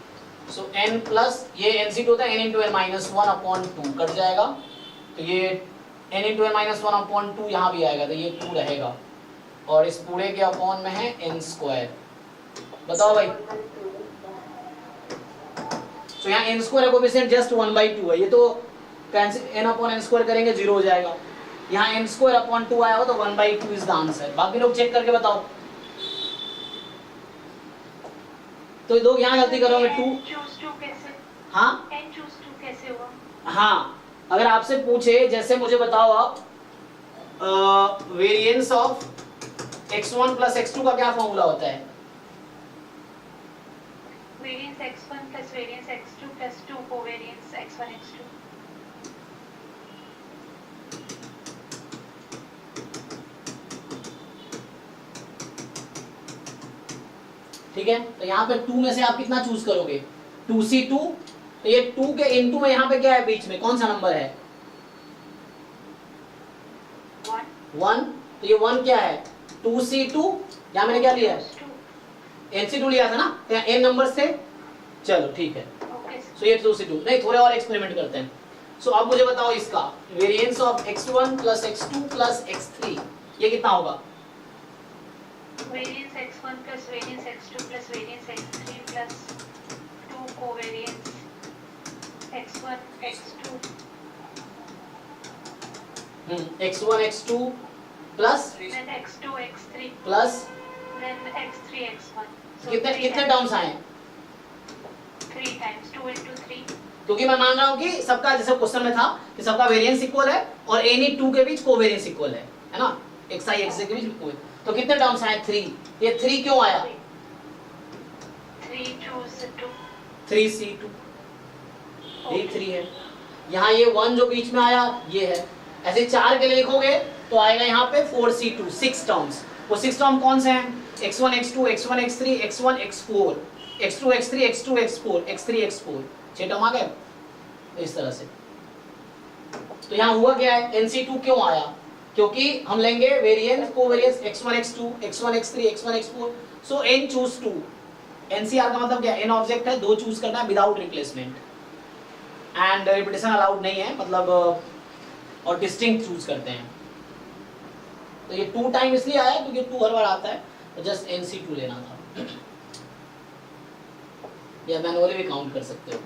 सो n प्लस ये NC2 होता है, n into n minus 1/2 cut जाएगा, तो ये n इंटू n माइनस 1/2 यहाँ भी आएगा, तो ये 2 रहेगा, और इस पूरे के अपॉन में है n²। बताओ भाई, तो यहाँ n² है, कोएफिशिएंट जस्ट 1/2 है, ये तो n/n² करेंगे 0 हो जाएगा, यहाँ n²/2 आया हो तो 1/2 इज द आंसर। बाकी लोग चेक करके बताओ, तो लोग यहाँ गलती करोगे 2, हाँ n choose 2 कैसे हुआ, हाँ अगर आपसे पूछे, जैसे मुझे बताओ आप variance of x1 plus x2 का क्या फॉर्मूला होता है, variance x1 plus variance x2 plus 2 covariance x1 x2। ठीक है, तो यहाँ पे 2 में से आप कितना चूज करोगे, 2C2, तो ये 2 के इनटू में यहाँ पे क्या है बीच में, कौन सा नंबर है, 1, तो ये 1 क्या है, 2C2, यहाँ मैंने क्या लिया है, NC2 लिया था ना, तो यहाँ n नंबर्स थे, चलो ठीक है, सो ये 2C2, नहीं थोड़े और एक्सपेरिमेंट करते हैं। सो अब मुझे बताओ इसका variance of x1 plus x2 plus x3 ये कितना होगा, variance x1 plus variance x2 plus variance x3 plus 2 covariance x1 x2 x1 x2 plus then x2 x3 plus then x3 x1 so कितने three कितने times- terms आए, 3 times 2 into 3 क्योंकि मैं मान रहा हूँ कि सबका जैसे क्वेश्चन में था कि सबका वेरिएंस इक्वल है और एनी 2 के बीच कोवेरिएंस इक्वल है ना, xi xj के बीच इक्वल, तो कितने टर्म्स आए 3, ये 3 क्यों आया, 3 choose 2 3C2 ये 3 है, यहाँ ये 1 जो बीच में आया ये है, ऐसे 4 के लिए लिखोगे तो आएगा यहाँ पे 4C2, 6 टर्म्स, वो 6 टर्म कौन से हैं, x1 x2 x1 x3 x1 x4 x2 x3 x2 x4 x3 x4, 6 term आ गए इस तरह से। तो यहाँ हुआ क्या है, NC2 क्यों आया, क्योंकि हम लेंगे variance covariance x1 x2 x1 x3 x1 x4, सो n चूज 2, NCR का मतलब क्या है, n ऑब्जेक्ट है, 2 चूज करना है without replacement, and repetition allowed नहीं है, मतलब और डिस्टिंक्ट चूज करते हैं, तो ये 2 टाइम इसलिए आया क्योंकि 2 हर बार आता है, तो जस्ट NC2 लेना था, या मैनुअली भी काउंट कर सकते हो।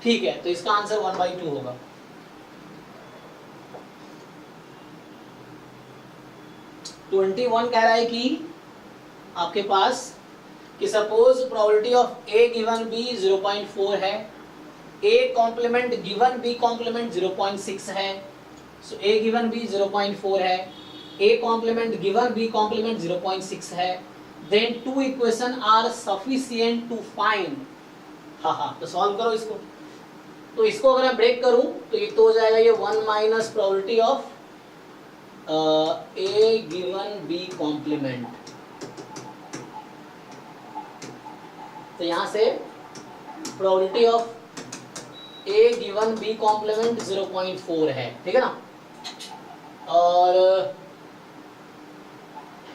ठीक है, तो इसका आंसर 1/2 होगा। तो 21 कह रहा है कि आपके पास कि suppose probability of A given B 0.4 है, A complement given B complement 0.6 है, सो A गिवन B 0.4 है, A complement given B complement 0.6 है, then 2 equation are sufficient to find, हाँ तो सॉल्व करो इसको, तो इसको अगर मैं ब्रेक करूं तो ये तो हो जाएगा ये 1 minus probability of A given B complement, तो यहाँ से probability of A given B complement 0.4 है, ठीक है ना, और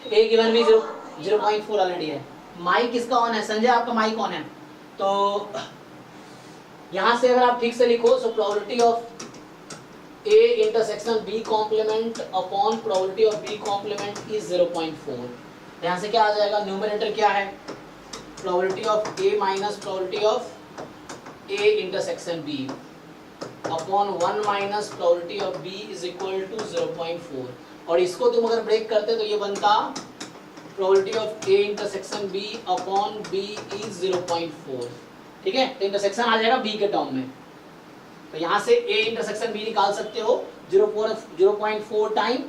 A गिवन B 0.4 ऑलरेडी है। माइक किसका ऑन है, संजय आपका माइक ऑन है, तो यहाँ से अगर आप ठीक से लिखो, so probability of A intersection B complement upon probability of B complement is 0.4, यहाँ से क्या आ जाएगा, न्यूमरेटर क्या है, probability of A minus probability of A intersection B upon 1 minus probability of B is equal to 0.4, और इसको तुम अगर ब्रेक करते तो ये बनता probability of A intersection B upon B is 0.4, ठीक है, तो इंटरसेक्शन आ जाएगा B के टर्म में, तो यहाँ से A इंटरसेक्शन B निकाल सकते हो 0.4 टाइम,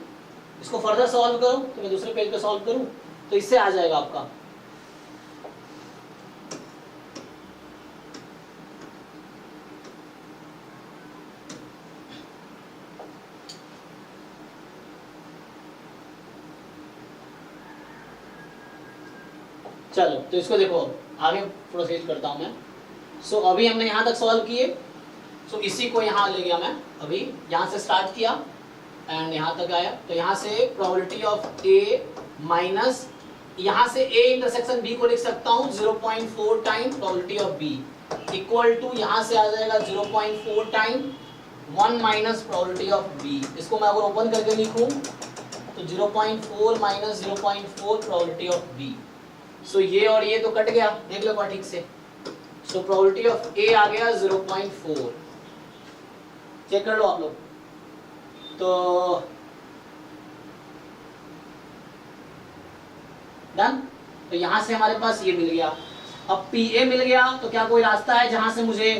इसको फर्दर सॉल्व करो, तो मैं दूसरे पेज पे सॉल्व करूँ तो इससे आ जाएगा आपका चलो, तो इसको देखो आगे प्रोसीड करता हूं मैं। सो अभी हमने यहाँ तक सॉल्व किए, सो इसी को यहाँ ले गया मैं, अभी यहाँ से स्टार्ट किया एंड यहाँ तक आया, तो यहाँ से प्रोबेबिलिटी ऑफ A माइनस यहाँ से A इंटरसेक्शन B को लिख सकता हूँ 0.4 time probability of B equal to यहाँ से आ जाएगा 0.4 time 1 minus probability of B, इसको मैं अगर ओपन करके लिखूँ तो 0.4 minus 0.4 probability of B, so ये और ये तो कट गया, देख लो ठीक से, सो प्रोबेबिलिटी ऑफ A आ गया 0.4, चेक कर लो आप लोग, तो डन, तो यहां से हमारे पास ये मिल गया। अब PA मिल गया, तो क्या कोई रास्ता है जहां से मुझे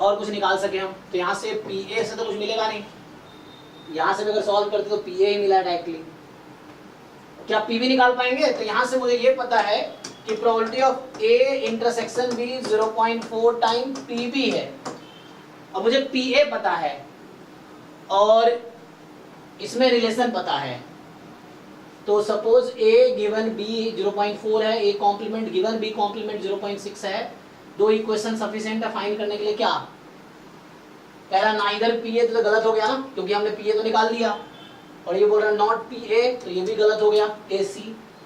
और कुछ निकाल सके हम, तो यहाँ से PA से तो कुछ मिलेगा नहीं, यहाँ से भी अगर सॉल्व करते तो PA ही मिला डायरेक्टली, क्या PB निकाल पाएंगे, तो यहाँ से मुझे ये पता है कि probability of A intersection B 0.4 time PB है, और मुझे PA पता है और इसमें रिलेशन पता है, तो सपोज A गिवन B 0.4 है, A complement given B complement 0.6 है, दो इक्वेशन सफिशिएंट है फाइंड करने के लिए। क्या कह रहा, ना इधर PA तो गलत हो गया ना, क्योंकि हमने PA तो निकाल लिया, और ये बोल रहा नॉट PA, तो ये भी गलत हो गया। AC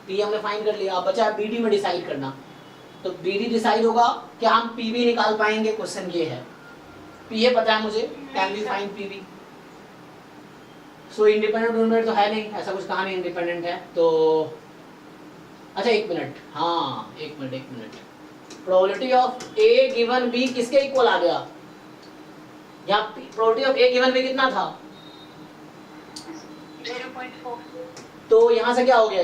P हमने फाइंड कर लिया, अब बचा BD में डिसाइड करना। तो BD डिसाइड होगा, क्या हम PB निकाल पाएंगे? क्वेश्चन ये है। PA पता है मुझे, can we find PB? So independent तो है नहीं, ऐसा कुछ कहा नहीं इंडिपेंडेंट है। तो अच्छा एक मिनट, हाँ एक minute, probability of A given B किसके इक्वल आ गया? यहाँ probability of A given B कितना था? 0.4। तो यहाँ से क्या हो गया?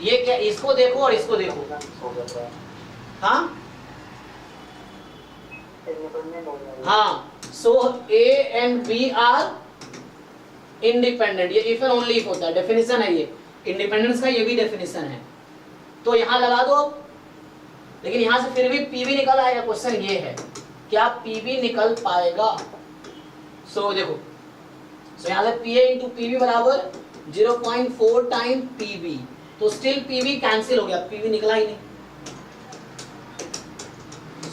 ये क्या, इसको देखो और इसको देखो। हाँ, so A and B are independent. ये इफ एंड ओनली इफ होता है, डेफिनेशन है ये इंडिपेंडेंस का, ये भी डेफिनेशन है। तो यहाँ लगा दो, लेकिन यहाँ से फिर भी PB निकल आएगा। क्वेश्चन ये है, क्या PB निकल पाएगा? सो देखो, सो यहाँ से PA इंटू PB बराबर 0.4 टाइम PB, तो स्टिल PB कैंसिल हो गया, PB निकला ही नहीं।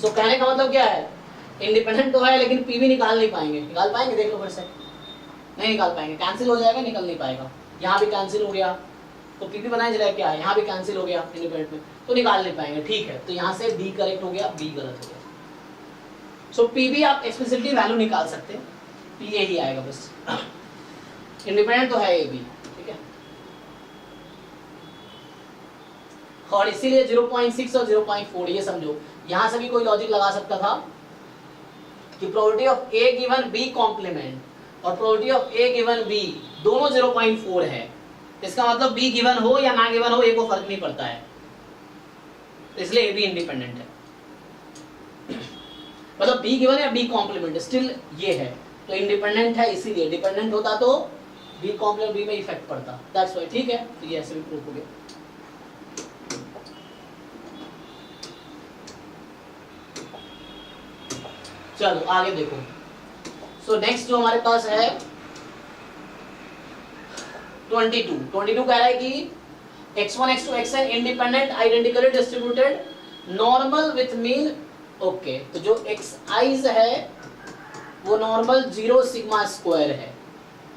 सो कहने का मतलब क्या है, इंडिपेंडेंट तो है लेकिन PB निकाल नहीं पाएंगे। निकाल पाएंगे? देख लो फिर से, नहीं निकाल पाएंगे, कैंसिल हो जाएगा, निकल नहीं पाएगा। यहाँ भी कैंसिल हो गया, तो PB बनाया जाएगा क्या है, यहाँ भी कैंसिल हो गया इंडिपेंडेंट में, तो निकाल नहीं पाएंगे। ठीक है, तो यहाँ से D करेक्ट हो गया, B गलत हो गया। सो PB आप एक्सप्लिसिटली वैल्यू निकाल सकते हैं, PA ही आएगा बस, इंडिपेंडेंट तो है ये भी, ठीक है। और इसीलिए 0.6 और 0.4 ये समझो, यहां से भी कोई लॉजिक लगा सकता था कि probability of A given B complement और probability of A given B दोनों 0.4 है। इसका मतलब B गिवन हो या ना गिवन हो, A को फर्क नहीं पड़ता है, इसलिए A भी इंडिपेंडेंट है। मतलब B गिवन या B कॉम्प्लीमेंट स्टिल ये है, तो इंडिपेंडेंट है। इसीलिए डिपेंडेंट होता तो B कॉम्प्लीमेंट B में इफेक्ट पड़ता, दैट्स व्हाई। ठीक है, तो ये ऐसे भी प्रूफ हो गया। चलो आगे देखो। सो नेक्स्ट जो हमारे पास है 22 कह रहा है कि x1 x2 xn independent identically distributed normal with mean. Okay, तो जो xi's है वो नॉर्मल 0 सिग्मा स्क्वायर है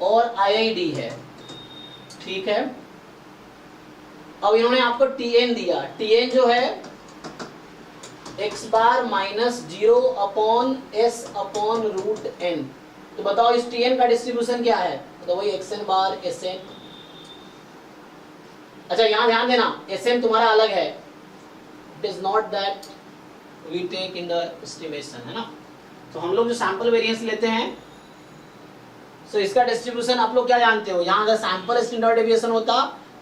और IID है, ठीक है। अब इन्होंने आपको Tn दिया, Tn जो है x bar minus 0 upon s upon root n। तो बताओ इस Tn का डिस्ट्रीब्यूशन क्या है? तो वही xn बार Sn। अच्छा यहाँ ध्यान देना, Sn तुम्हारा अलग है, it is not that we take in the estimation, है ना। तो हम लोग जो सैंपल वेरिएंस लेते हैं, सो इसका डिस्ट्रीब्यूशन आप लोग क्या जानते हो, यहाँ अगर सैंपल स्टैंडर्ड डेविएशन होता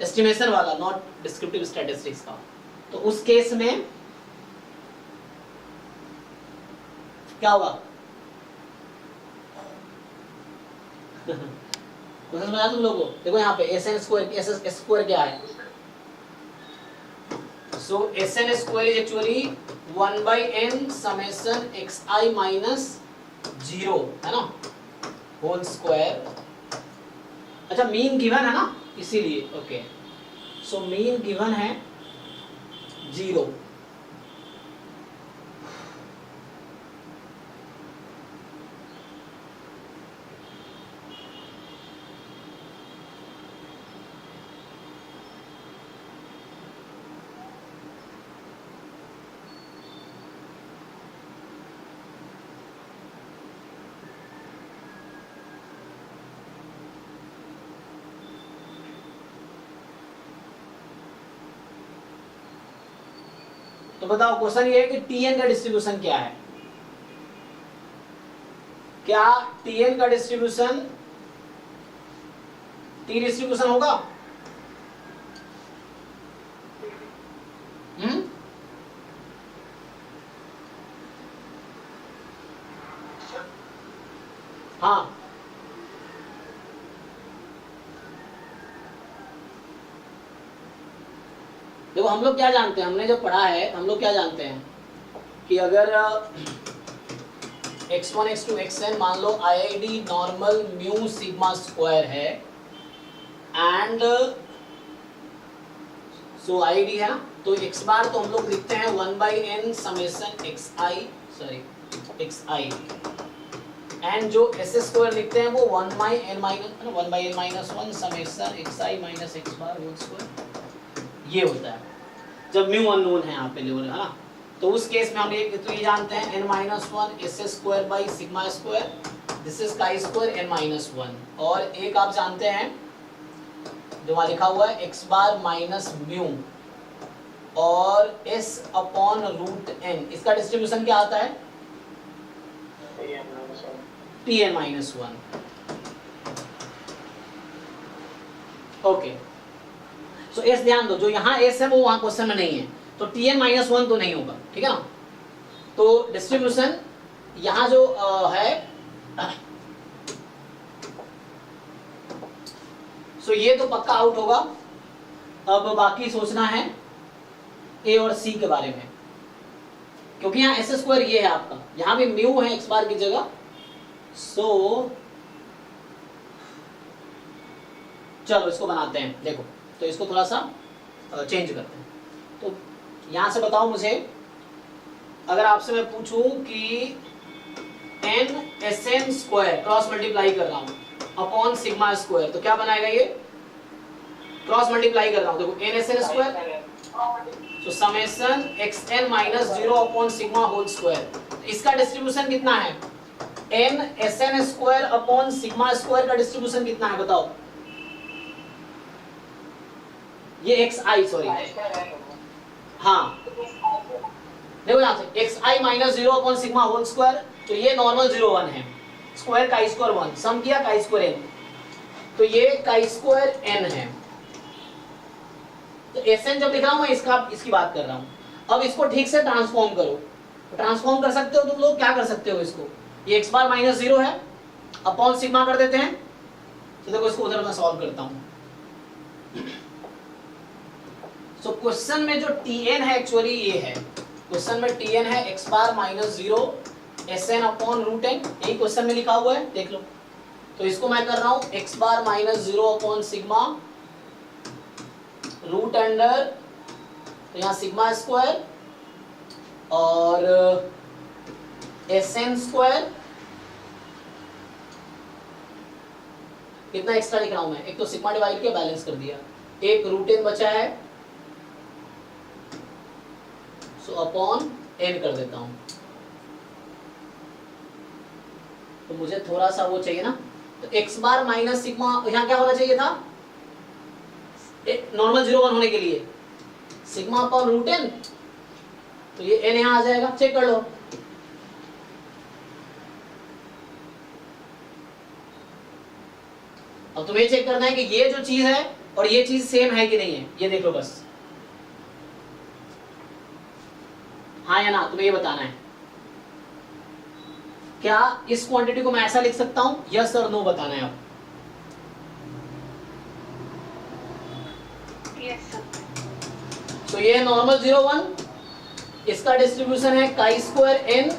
एस्टिमेशन वाला, नॉट डिस्क्रिप्टिव स्टैटिस्टिक्स का, तो उस केस में क्या होगा? क्वेश्चन बता तुम लोगों को। देखो यहाँ पे Sn स्क्वायर, एस स्क्वायर क्या है? सो Sn square is actually 1/n summation xi minus 0, है ना, होल स्क्वायर। अच्छा मीन गिवन है ना, इसीलिए ओके। सो मीन गिवन है 0। तो बताओ क्वेश्चन ये है कि Tn का डिस्ट्रीब्यूशन क्या है? क्या Tn का डिस्ट्रीब्यूशन T डिस्ट्रीब्यूशन होगा? हाँ, देखो हम लोग क्या जानते हैं, हमने जो पढ़ा है, हम लोग क्या जानते हैं, कि अगर x1 x2 xn मान लो IID normal mu sigma square है एंड सो IID है ना, तो x बार तो हम लोग लिखते हैं 1/n समेशन xi एंड जो s स्क्वायर लिखते हैं वो 1/n minus 1 summation xi minus x bar whole square, ये होता है जब म्यू अननोन है यहाँ पे लेवल, है ना। तो उस केस में हम ये तो ये जानते हैं n-1 s square by sigma square, this is chi square n-1, और एक आप जानते हैं जो वहाँ लिखा हुआ है x बार माइनस म्यू और s अपॉन रूट n, इसका डिस्ट्रीब्यूशन क्या आता है Tn-1। ओके, सो s ध्यान दो, जो यहाँ s है वो वहाँ क्वेश्चन में नहीं है, तो Tn-1 तो नहीं होगा, ठीक है ना। तो डिस्ट्रीब्यूशन यहाँ जो है, सो ये तो पक्का आउट होगा। अब बाकी सोचना है a और c के बारे में, क्योंकि यहाँ s स्क्वायर ये है आपका, यहाँ भी म्यू है x बार की जगह। सो चलो इसको बनाते हैं, देखो तो इसको थोड़ा सा चेंज करते हैं। तो यहाँ से बताओ मुझे, अगर आपसे मैं पूछूं कि n स्क्वायर क्रॉस मल्टीप्लाई कर रहा हूं अपॉन सिग्मा स्क्वायर, तो क्या बनाएगा ये, क्रॉस मल्टीप्लाई कर रहा हूं, देखो n स्क्वायर, तो summation xn minus 0 upon sigma whole square, इसका डिस्ट्रीब्यूशन कितना है, n square upon sigma square का डिस्ट्रीब्यूशन कितना है बताओ, ये xi सॉरी, हाँ देखो यहाँ से xi minus 0 upon sigma whole square, तो ये नॉर्मल 0 1 है, स्क्वायर काई स्क्वायर 1, सम किया काई स्क्वायर n, तो ये काई स्क्वायर n है। तो Sn जब लिख रहा हूं मैं इसकी बात कर रहा हूं। अब इसको ठीक से ट्रांसफॉर्म करो, तो ट्रांसफॉर्म कर सकते हो तुम लोग, क्या कर सकते हो इसको, ये x बार माइनस 0 है अपॉन सिग्मा कर देते हैं, तो देखो इसको उधर मैं सॉल्व करता हूं। तो क्वेश्चन में जो Tn है एक्चुअली ये है, क्वेश्चन में Tn है x bar minus 0 Sn upon root n, यही क्वेश्चन में लिखा हुआ है, देख लो। तो इसको मैं कर रहा हूं x bar minus 0 upon sigma root under, तो यहाँ सिग्मा स्क्वायर और Sn स्क्वायर, कितना एक्स्ट्रा लिख रहा हूं मैं, एक तो सिग्मा डिवाइड किया बैलेंस कर दिया, एक रूट n बचा है, सो अपॉन n कर देता हूं। तो मुझे थोड़ा सा वो चाहिए ना, तो x बार माइनस सिग्मा, यहाँ क्या होना चाहिए था, नॉर्मल 0 1 होने के लिए सिग्मा अपॉन रूट n, तो ये n यहाँ आ जाएगा, चेक कर लो। अब तुम्हें चेक करना है कि ये जो चीज है और ये चीज सेम है कि नहीं है, ये देख लो बस, हाँ या ना, तुम्हें ये बताना है। क्या इस क्वांटिटी को मैं ऐसा लिख सकता हूं, यस और नो बताना है आप। तो ये नॉर्मल 0 1, इसका डिस्ट्रीब्यूशन है chi square n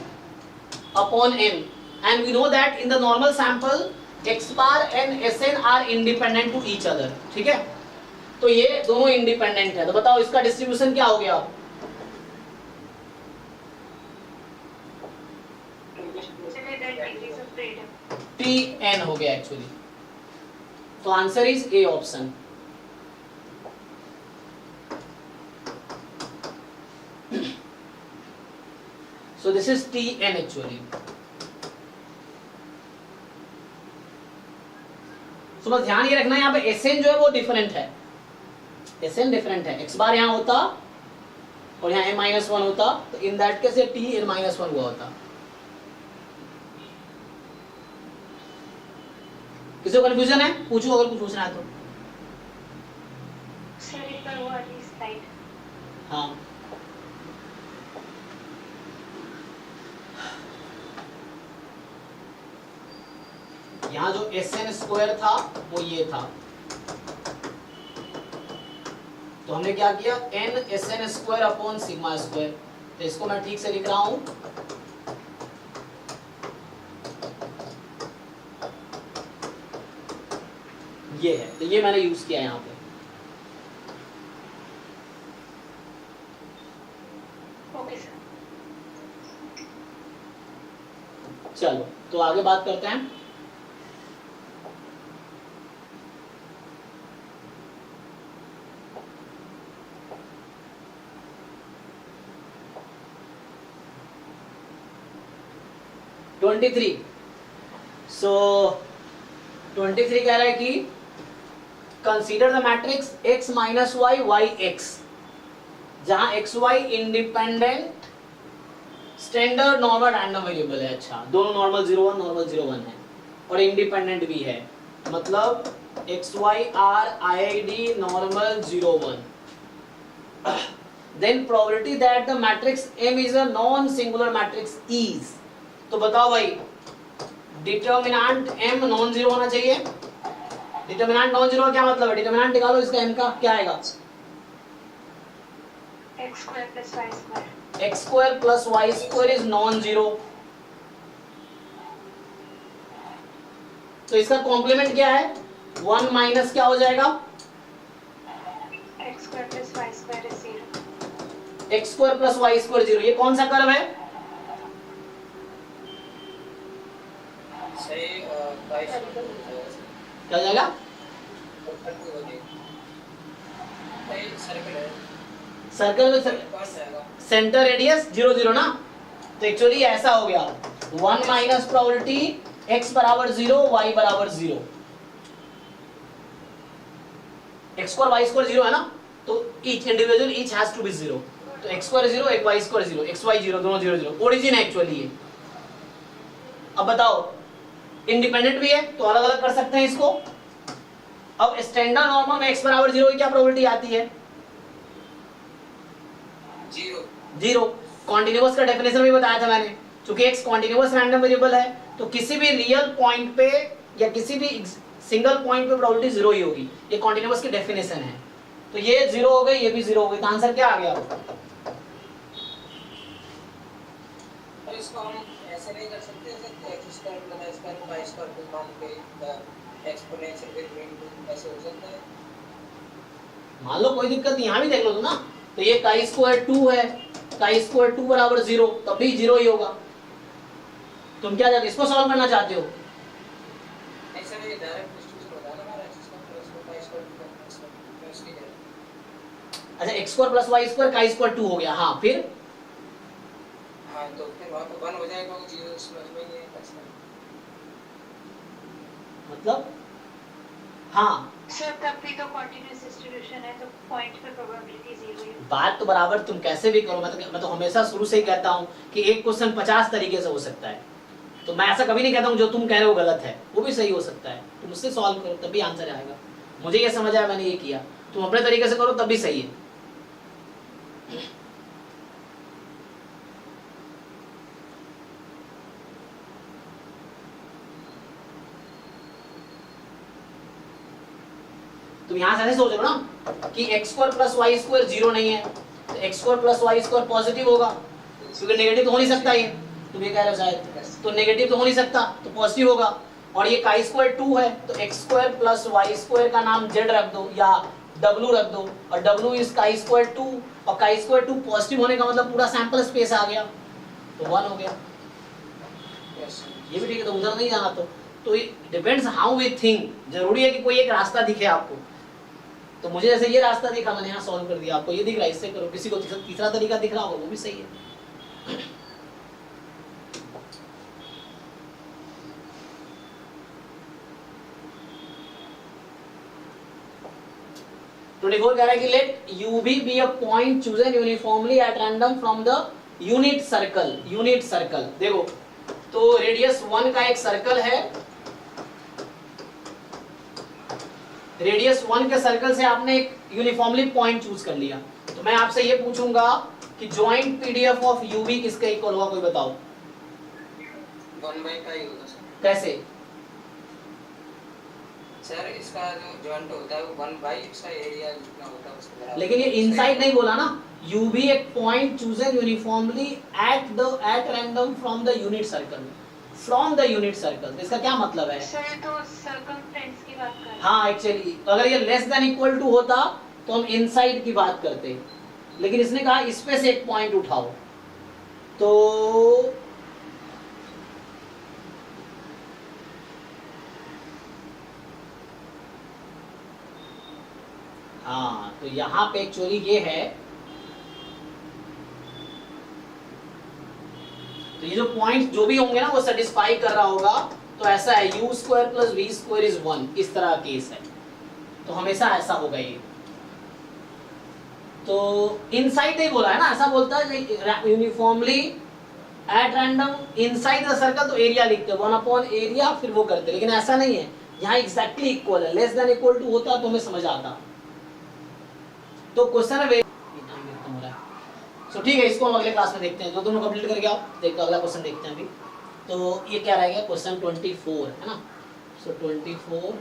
upon n, and we know that in the normal sample x bar n Sn are independent to each other, ठीक है। तो ये दोनों इंडिपेंडेंट है, तो बताओ इसका डिस्ट्रीब्यूशन क्या हो गया, Tn हो गया एक्चुअली। तो answer is A option. So this is Tn actually. So बस ध्यान ये रखना है, यहाँ पे Sn जो है वो डिफरेंट है, Sn डिफरेंट है, x बार यहाँ होता और यहाँ n-1 होता, तो इन दैट केस ये Tn-1 हुआ होता। किसी को कंफ्यूजन है, पूछो अगर कुछ पूछना है तो। सर एक बार वो वाली स्लाइड, हाँ यहाँ जो Sn स्क्वायर था वो ये था, तो हमने क्या किया n Sn square upon sigma square, तो इसको मैं ठीक से लिख रहा हूं, ये है, तो ये मैंने यूज किया यहाँ पे। Okay sir. चलो तो आगे बात करते हैं। Twenty three. सो 23 कह रहा है कि consider the matrix x minus Y Y X, जहां X Y independent standard normal random variable है। अच्छा, दोनों नॉर्मल 0 1 नॉर्मल 0 1 है और इंडिपेंडेंट भी है, मतलब x y are IID normal 0 1। Then probability that the matrix M is a non singular matrix is. तो बताओ भाई, डिटर्मिनेंट M नॉन जीरो होना चाहिए। डिटर्मिनेंट नॉन जीरो क्या मतलब है? डिटर्मिनेंट निकालो इसका M का, क्या आएगा? x square plus y square. X square plus y square is non zero. तो इसका कॉम्प्लीमेंट क्या है? 1 माइनस क्या हो जाएगा? x square plus y square is 0। X square plus y square 0। ये कौन सा कर्व है? सही क्या हो जाएगा? सर्कल है, सर्कल में पास जाएगा। सेंटर रेडियस 0 0 ना, तो एक्चुअली ऐसा हो गया 1 माइनस प्रोबेबिलिटी x बराबर 0 y बराबर 0। x स्क्वायर y स्क्वायर 0 है ना, तो each individual each has to be 0। तो x स्क्वायर 0 एक y स्क्वायर 0, x y 0 दोनों 0 0। ओरिजिन है एक्चुअली ये। अब बताओ, इंडिपेंडेंट भी है तो अलग अलग कर सकते हैं इसको। अब स्टैंडर्ड नॉर्मल में x बराबर 0 की क्या प्रोबेबिलिटी आती है? 0। कॉन्टिन्यूअस का डेफिनेशन भी बताया था मैंने, क्योंकि x कॉन्टिन्यूअस रैंडम वेरिएबल है तो किसी भी रियल पॉइंट पे या किसी भी सिंगल पॉइंट पे प्रोबेबिलिटी 0 ही होगी। ये कॉन्टिन्यूअस की डेफिनेशन है। तो ये 0 हो गई, ये भी 0 हो गई, तो आंसर क्या आ गया? तो इसको हम ऐसे नहीं कर सकते, जैसे x square plus y square y square को मान के एक्सपोनेंशियल वेरिएबल ऐसे हो सकता है। मान लो कोई दिक्कत नहीं, यहाँ भी देख लो ना, तो ये काई स्क्वायर 2 है, काई स्क्वायर 2 बराबर 0, तब भी 0 ही होगा। तुम क्या चाहते हो, इसको सॉल्व करना चाहते हो? ऐसे नहीं, डायरेक्ट डिस्ट्रीब्यूशन होता है ना हमारा x square plus y square plus की जगह। अच्छा, x square plus y square chi square 2 हो गया। हाँ, फिर हाँ, तो फिर वहाँ पे 1 हो जाएगा, वो 0 समझ में नहीं है ऐसा। मतलब हाँ, सर तब भी तो कंटीन्यूअस डिस्ट्रीब्यूशन है, तो पॉइंट पे प्रोबेबिलिटी 0 है। बात तो बराबर तुम कैसे भी करो। मैं तो हमेशा शुरू से ही कहता हूँ कि एक क्वेश्चन 50 तरीके से हो सकता है। तो मैं ऐसा कभी नहीं कहता हूँ जो तुम कह रहे हो गलत है, वो भी सही हो सकता है। तुम उससे सॉल्व करो तब भी आंसर आएगा। मुझे ये समझ आया, मैंने ये किया, तुम अपने तरीके से करो तब भी सही है। तुम यहाँ से ऐसे सोच लो ना कि x square plus y square 0 नहीं है, तो x square plus y square positive होगा, क्योंकि नेगेटिव तो हो नहीं सकता ये। तुम ये कह रहे हो शायद, तो नेगेटिव तो हो नहीं सकता, तो पॉजिटिव होगा। और ये काई स्क्वायर 2 है, तो x square plus y square का नाम z रख दो या w रख दो, और w इज काई स्क्वायर 2, और काई स्क्वायर 2 पॉजिटिव होने का मतलब पूरा सैंपल स्पेस आ गया, तो 1 हो गया। ये भी ठीक है, तो उधर नहीं जाना। तो डिपेंड्स हाउ वी थिंक। जरूरी है कि कोई एक रास्ता दिखे आपको। तो मुझे जैसे ये रास्ता दिखा, मैंने यहाँ सॉल्व कर दिया। आपको ये दिख रहा है, इससे करो। किसी को तीसरा तरीका दिख रहा होगा, वो भी सही है। 24 कह रहा है कि let UV be a point chosen uniformly at random from the unit circle. Unit circle देखो, तो रेडियस 1 का एक सर्कल है। रेडियस 1 के सर्कल से आपने एक यूनिफॉर्मली पॉइंट चूज कर लिया। तो मैं आपसे ये पूछूंगा कि जॉइंट PDF ऑफ UV किसके इक्वल होगा, कोई बताओ। 1 बाय का ही होगा सर। कैसे? सर इसका जो जॉइंट होता है वो 1 बाई इसका एरिया जितना होता है उसके बराबर। लेकिन ये इनसाइड नहीं बोला ना, यू भी एक point chosen uniformly at random from the unit circle, from the unit circle. इसका क्या मतलब है? सर तो सर्कमफ्रेंस की बात कर रहे हैं। हाँ एक्चुअली अगर ये लेस देन इक्वल टू होता तो हम इनसाइड की बात करते, लेकिन इसने कहा इस पे से एक पॉइंट उठाओ, तो हाँ तो यहाँ पे एक्चुअली ये है, तो ये जो पॉइंट जो भी होंगे ना वो सेटिस्फाई कर रहा होगा, तो ऐसा है u square plus v square is 1, इस तरह केस है, तो हमेशा ऐसा होगा ये। तो इनसाइड नहीं बोला है ना, ऐसा बोलता है uniformly at random inside the circle, तो एरिया लिखते हैं 1 अपॉन एरिया, फिर वो करते, लेकिन ऐसा नहीं है, यहाँ एग्जैक्टली इक्वल है, लेस देन इक्वल टू होता तो हमें समझ आता। तो क्वेश्चन है सो ठीक है, इसको हम अगले क्लास में देखते हैं, जो दोनों कंप्लीट करके आओ, देखो अगला क्वेश्चन देखते हैं अभी। तो ये क्या रहेगा, क्वेश्चन 24 है ना, सो 24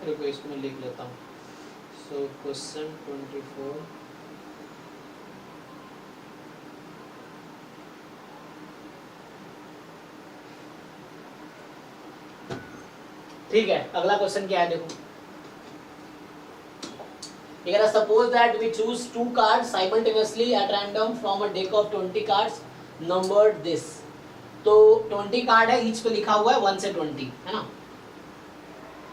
रुको इसको मैं लिख लेता हूँ। सो क्वेश्चन 24 ठीक है, अगला क्वेश्चन क्या है देखो, ये कह रहा suppose that we choose 2 cards simultaneously at random from a deck of 20 cards numbered this. तो 20 कार्ड है, ईच पे लिखा हुआ है 1 से 20 है ना,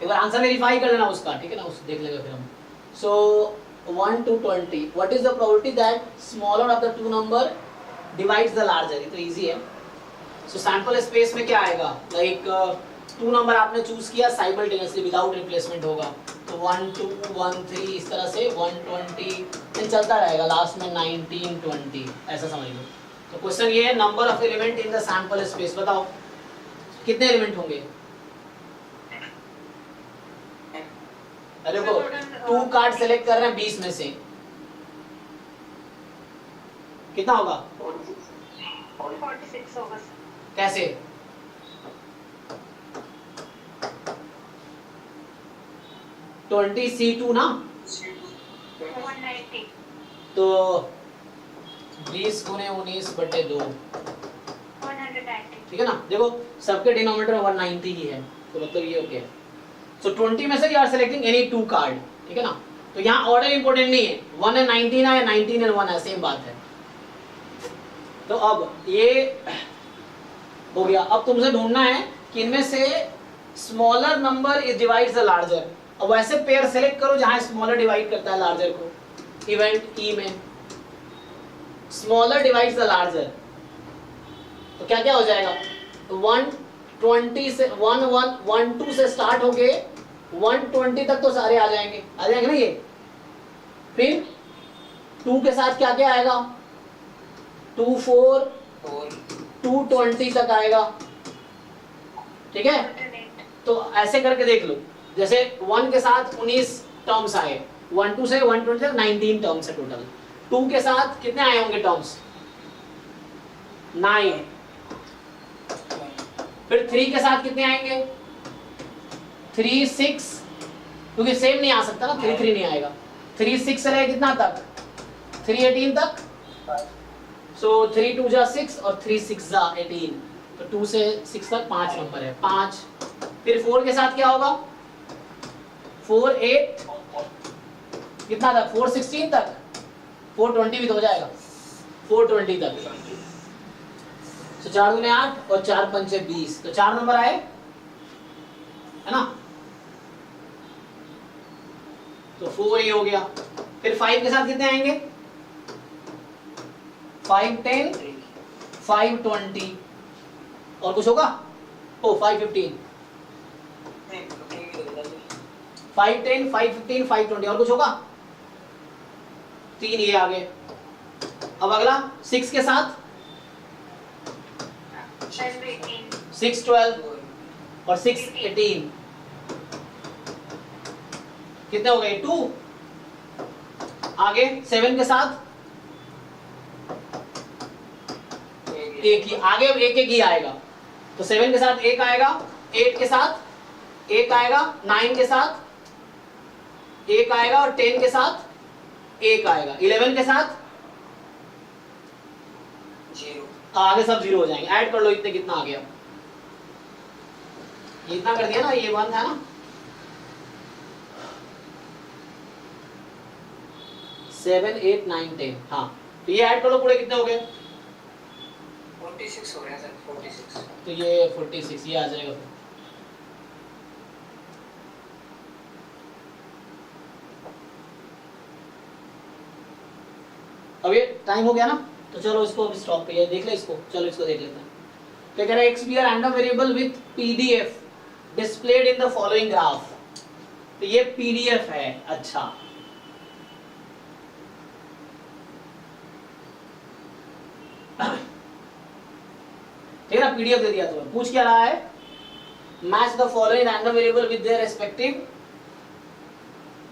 एक बार आंसर वेरीफाई कर लेना उसका, ठीक है ना, उस देख लेंगे फिर हम। सो 1 to 20 what is the probability that smaller of the 2 number divides the larger, ये तो इजी है। सो सैंपल स्पेस में क्या आएगा, लाइक 2 नंबर आपने चूज किया साइमल्टेनियसली विदाउट रिप्लेसमेंट होगा, तो 1 2 1 3 इस तरह से 120 फिर चलता रहेगा, लास्ट में 19 20 ऐसा समझ लो। तो क्वेश्चन ये है number of element in the sample space, बताओ कितने एलिमेंट होंगे। देखो 2 कार्ड सेलेक्ट कर रहे हैं 20 में से, कितना होगा 46 होगा सर। कैसे, C2 ना, 190 तो 20 गुने 19 बटे 2 190 ठीक है ना। देखो सबके डिनोमिनेटर में 190 ही है, तो मतलब ये ओके है। सो 20 में से you are selecting any 2 card, ठीक है ना, तो यहाँ ऑर्डर इंपॉर्टेंट नहीं है, 1 and 19 है या 19 and 1 है, सेम बात है। तो अब ये हो गया, अब तुमसे ढूंढना है कि इनमें से smaller number is divides the larger. अब वैसे पेयर सेलेक्ट करो जहां स्मॉलर डिवाइड करता है लार्जर को, इवेंट ई में स्मॉलर डिवाइड्स द लार्जर, तो क्या क्या हो जाएगा, 120 से 12 से स्टार्ट होके 120 तक तो सारे आ जाएंगे ना ये। फिर 2 के साथ क्या क्या आएगा, 2 4 220 तक आएगा, ठीक है। तो ऐसे करके देख लो, जैसे 1 के साथ 19 टर्म्स आए, 12 से 120 तक 19 टर्म्स है टोटल। 2 के साथ कितने आए होंगे टर्म्स, 9। फिर 3 के साथ कितने आएंगे, 3 6, क्योंकि सेम नहीं आ सकता ना, 3 3 नहीं आएगा, 3 6 से रहे कितना तक, 3 18 तक, सो 3 2 जा 6 और 3 6 जा 18, तो 2 से 6 तक 5 नंबर है, 5। फिर 4 के साथ क्या होगा, 4 8 कितना तक, 4 16 तक, 420 भी तो हो जाएगा, 420 तक। तो 4 दूने 8 और 4 पंचे 20, तो 4 नंबर आए है ना, तो 4 ही हो गया। फिर 5 के साथ कितने आएंगे, 5 10 5 20, और कुछ होगा, ओ 5 15 5 10 5 15 5 20, और कुछ होगा, 3 ये आगे। अब अगला 6 के साथ 10 18 6 12 और 6 18 कितने हो गए 2। आगे 7 के साथ एक ही, आगे एक एक ही आएगा, तो 7 के साथ एक आएगा, 8 के साथ एक आएगा, 9 के साथ एक आएगा और 10 के साथ एक आएगा, 11 के साथ 0। आगे सब 0 हो जाएंगे। ऐड कर लो इतने, कितना आ गया, ये इतना कर दिया ना, ये 1 था ना, 7 8 9 10, हाँ तो ये ऐड कर लो पूरे, कितने हो गए 46 हो रहे हैं सर, 46। तो ये 46 ये आ जाएगा फिर। अब ये टाइम हो गया ना, तो चलो इसको अभी स्टॉप पे, देख ले इसको, चलो इसको देख लेते हैं। क्या कह रहा है, x be are random variable with PDF displayed in the following graph. तो ये पीडीएफ है, अच्छा ठीक है ना, पीडीएफ दे दिया तुम्हें। पूछ क्या रहा है, match the following random variable with their respective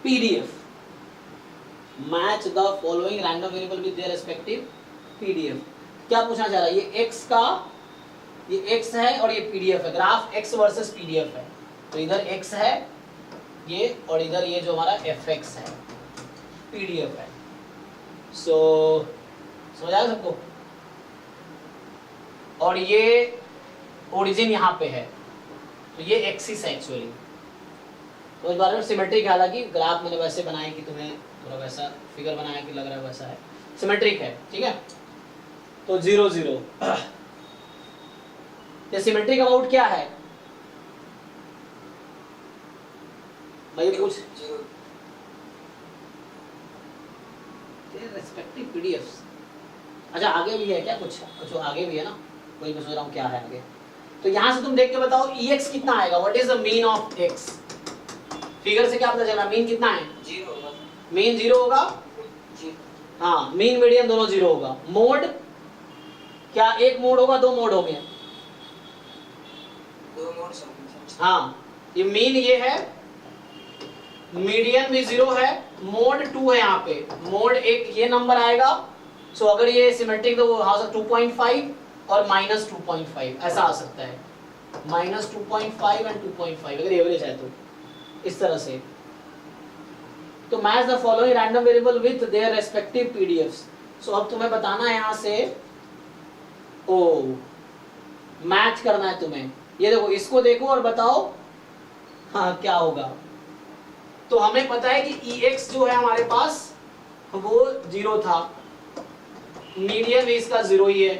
PDF, match the following random variable with their respective PDF. क्या पूछना चाह रहा है, ये एक्स का, ये एक्स है और ये पीडीएफ है, ग्राफ एक्स वर्सेस पीडीएफ है, तो इधर एक्स है ये और इधर ये जो हमारा एफ एक्स है, पीडीएफ है। सो समझ आया सबको, और ये ओरिजिन यहाँ पे है, तो ये एक्सिस है एक्चुअली। तो इस बारे में सिमेट्रिक, हालांकि ग्राफ मैंने वैसे बनाया कि तुम्हें थोड़ा वैसा फिगर बनाया कि लग रहा है वैसा है, सिमेट्रिक है, ठीक है। तो 0 0 ये सिमेट्रिक अबाउट क्या है भाई, पूछ रेस्पेक्टिव पीडीएफ्स। अच्छा आगे भी है क्या, कुछ आगे भी है ना, वही मैं सोच रहा हूँ क्या है आगे। तो यहाँ से तुम देख के बताओ EX कितना आएगा, what is the mean of X। Figure से क्या पता चला, मीन कितना है, 0 होगा। मीन 0 होगा, हाँ मीन मीडियन दोनों 0 होगा। मोड क्या एक मोड होगा, 2 मोड होंगे, 2 मोड समझ। हाँ ये मीन ये है, मीडियन भी 0 है, मोड 2 है यहाँ पे, मोड एक ये नंबर आएगा। सो अगर ये सिमेट्रिक तो वो 2.5 और -2.5 ऐसा आ सकता है, -2.5 एंड 2.5 अगर एवरेज है तो इस तरह से। तो match the following random variable with their respective PDFs. So अब तुम्हें बताना है यहाँ से, ओ मैच करना है तुम्हें, ये देखो इसको देखो और बताओ हाँ क्या होगा। तो हमें पता है कि EX जो है हमारे पास वो 0 था, मीडियन भी इसका 0 ही है,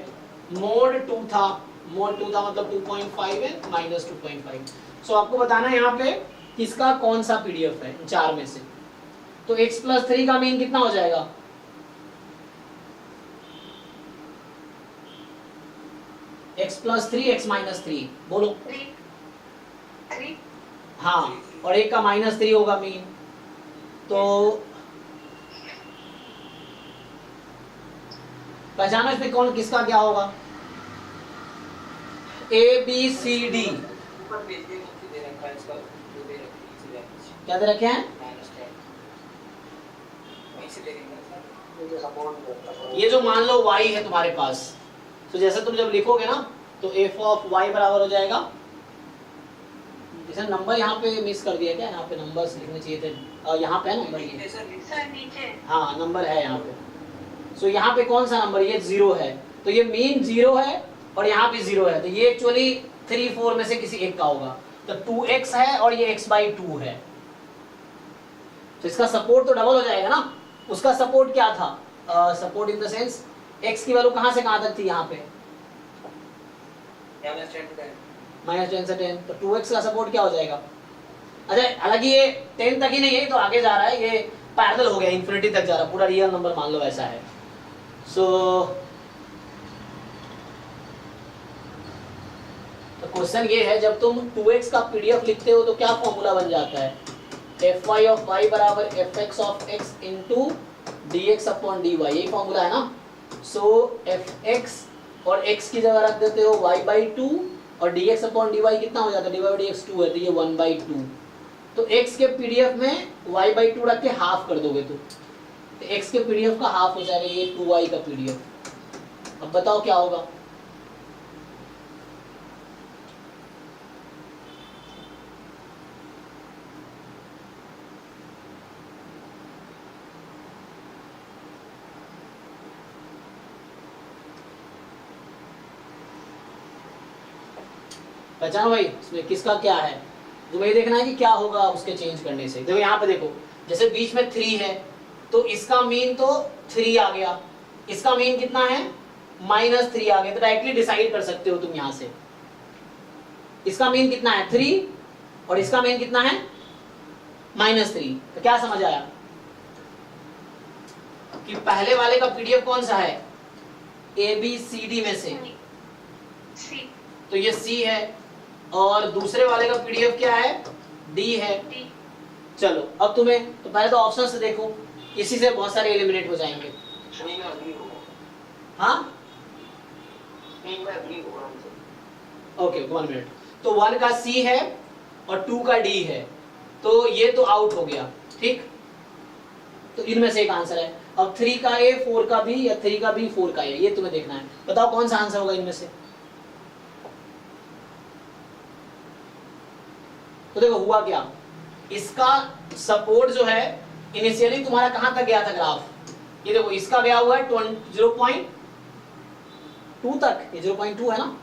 मोड 2 था, मोड 2 था मतलब 2.5 है, -2.5। सो आपको बताना है यहाँ पे किसका कौन सा पीडीएफ है इन 4 में से। तो x+3 का मीन कितना हो जाएगा, x+3 x-3 बोलो, 3 हाँ और एक का -3 होगा मीन। तो पहचानो इसमें कौन किसका क्या होगा, ABCD ऊपर भेज दिए, नीचे दे रखा है इसका, जो दे रखी है क्या दे रखे हैं, -10 वहीं से दे देंगे सर, ये सपोर्ट करता है। ये जो मान लो y है तुम्हारे पास, तो जैसे तुम जब लिखोगे ना तो f ऑफ y बराबर हो जाएगा, जैसे नंबर यहाँ पे मिस कर दिया क्या, यहाँ पे नंबर्स लिखने चाहिए थे, यहाँ पे है नंबर ये, सर नीचे हाँ नंबर है यहाँ पे। सो यहाँ पे कौन सा नंबर, ये 0 है, तो ये मीन 0 है और यहाँ पे 0 है, तो ये एक्चुअली 3 4 में से किसी एक का होगा। तो 2x है और ये x/2 है, तो इसका सपोर्ट तो डबल हो जाएगा ना। उसका सपोर्ट क्या था, support in the sense x की वैल्यू कहाँ से कहाँ तक थी, यहाँ पे -10 से 10, तो 2x का सपोर्ट क्या हो जाएगा। अच्छा हालांकि ये 10 तक ही नहीं है, तो आगे जा रहा है, ये पैरेलल हो गया, इन्फिनिटी तक जा रहा है, पूरा रियल नंबर मान लो ऐसा है। सो तो क्वेश्चन ये है, जब तुम 2x का पीडीएफ लिखते हो तो क्या फॉर्मूला बन जाता है, fy ऑफ y बराबर fx of x into dx/dy, यही फॉर्मूला है ना। सो fx और x की जगह रख देते हो y/2 और dx अपॉन dy कितना हो जाता है, dy by dx 2 है तो ये 1/2। तो x के पीडीएफ में y/2 रख के हाफ कर दोगे तो x के पीडीएफ का हाफ हो जाएगा, ये 2y का पीडीएफ। अब बताओ क्या होगा। पहचानो भाई इसमें किसका क्या है, तो वही देखना है कि क्या होगा उसके चेंज करने से। देखो यहाँ पे देखो, जैसे बीच में 3 है तो इसका मीन तो 3 आ गया, इसका मीन कितना है -3 आ गया। तो डायरेक्टली डिसाइड कर सकते हो तुम यहाँ से, इसका मीन कितना है 3 और इसका मीन कितना है -3। तो क्या समझ आया कि पहले वाले का पीडीएफ कौन सा है, ABCD में से, सी तो ये C है, और दूसरे वाले का पीडीएफ क्या है D है। डी चलो अब तुम्हें तो पहले तो ऑप्शन से देखो, इसी से बहुत सारे एलिमिनेट हो जाएंगे। हाँ ओके 1 मिनट। तो 1 का C है और 2 का D है, तो ये तो आउट हो गया, ठीक। तो इनमें से एक आंसर है। अब 3 का A 4 का B या 3 का B 4 का A, ये तुम्हें देखना है। बताओ कौन सा आंसर होगा इनमें से। तो देखो हुआ क्या, इसका सपोर्ट जो है इनिशियली तुम्हारा कहां तक गया था ग्राफ, ये देखो इसका गया हुआ है 0.2 तक, ये 0.2 है ना।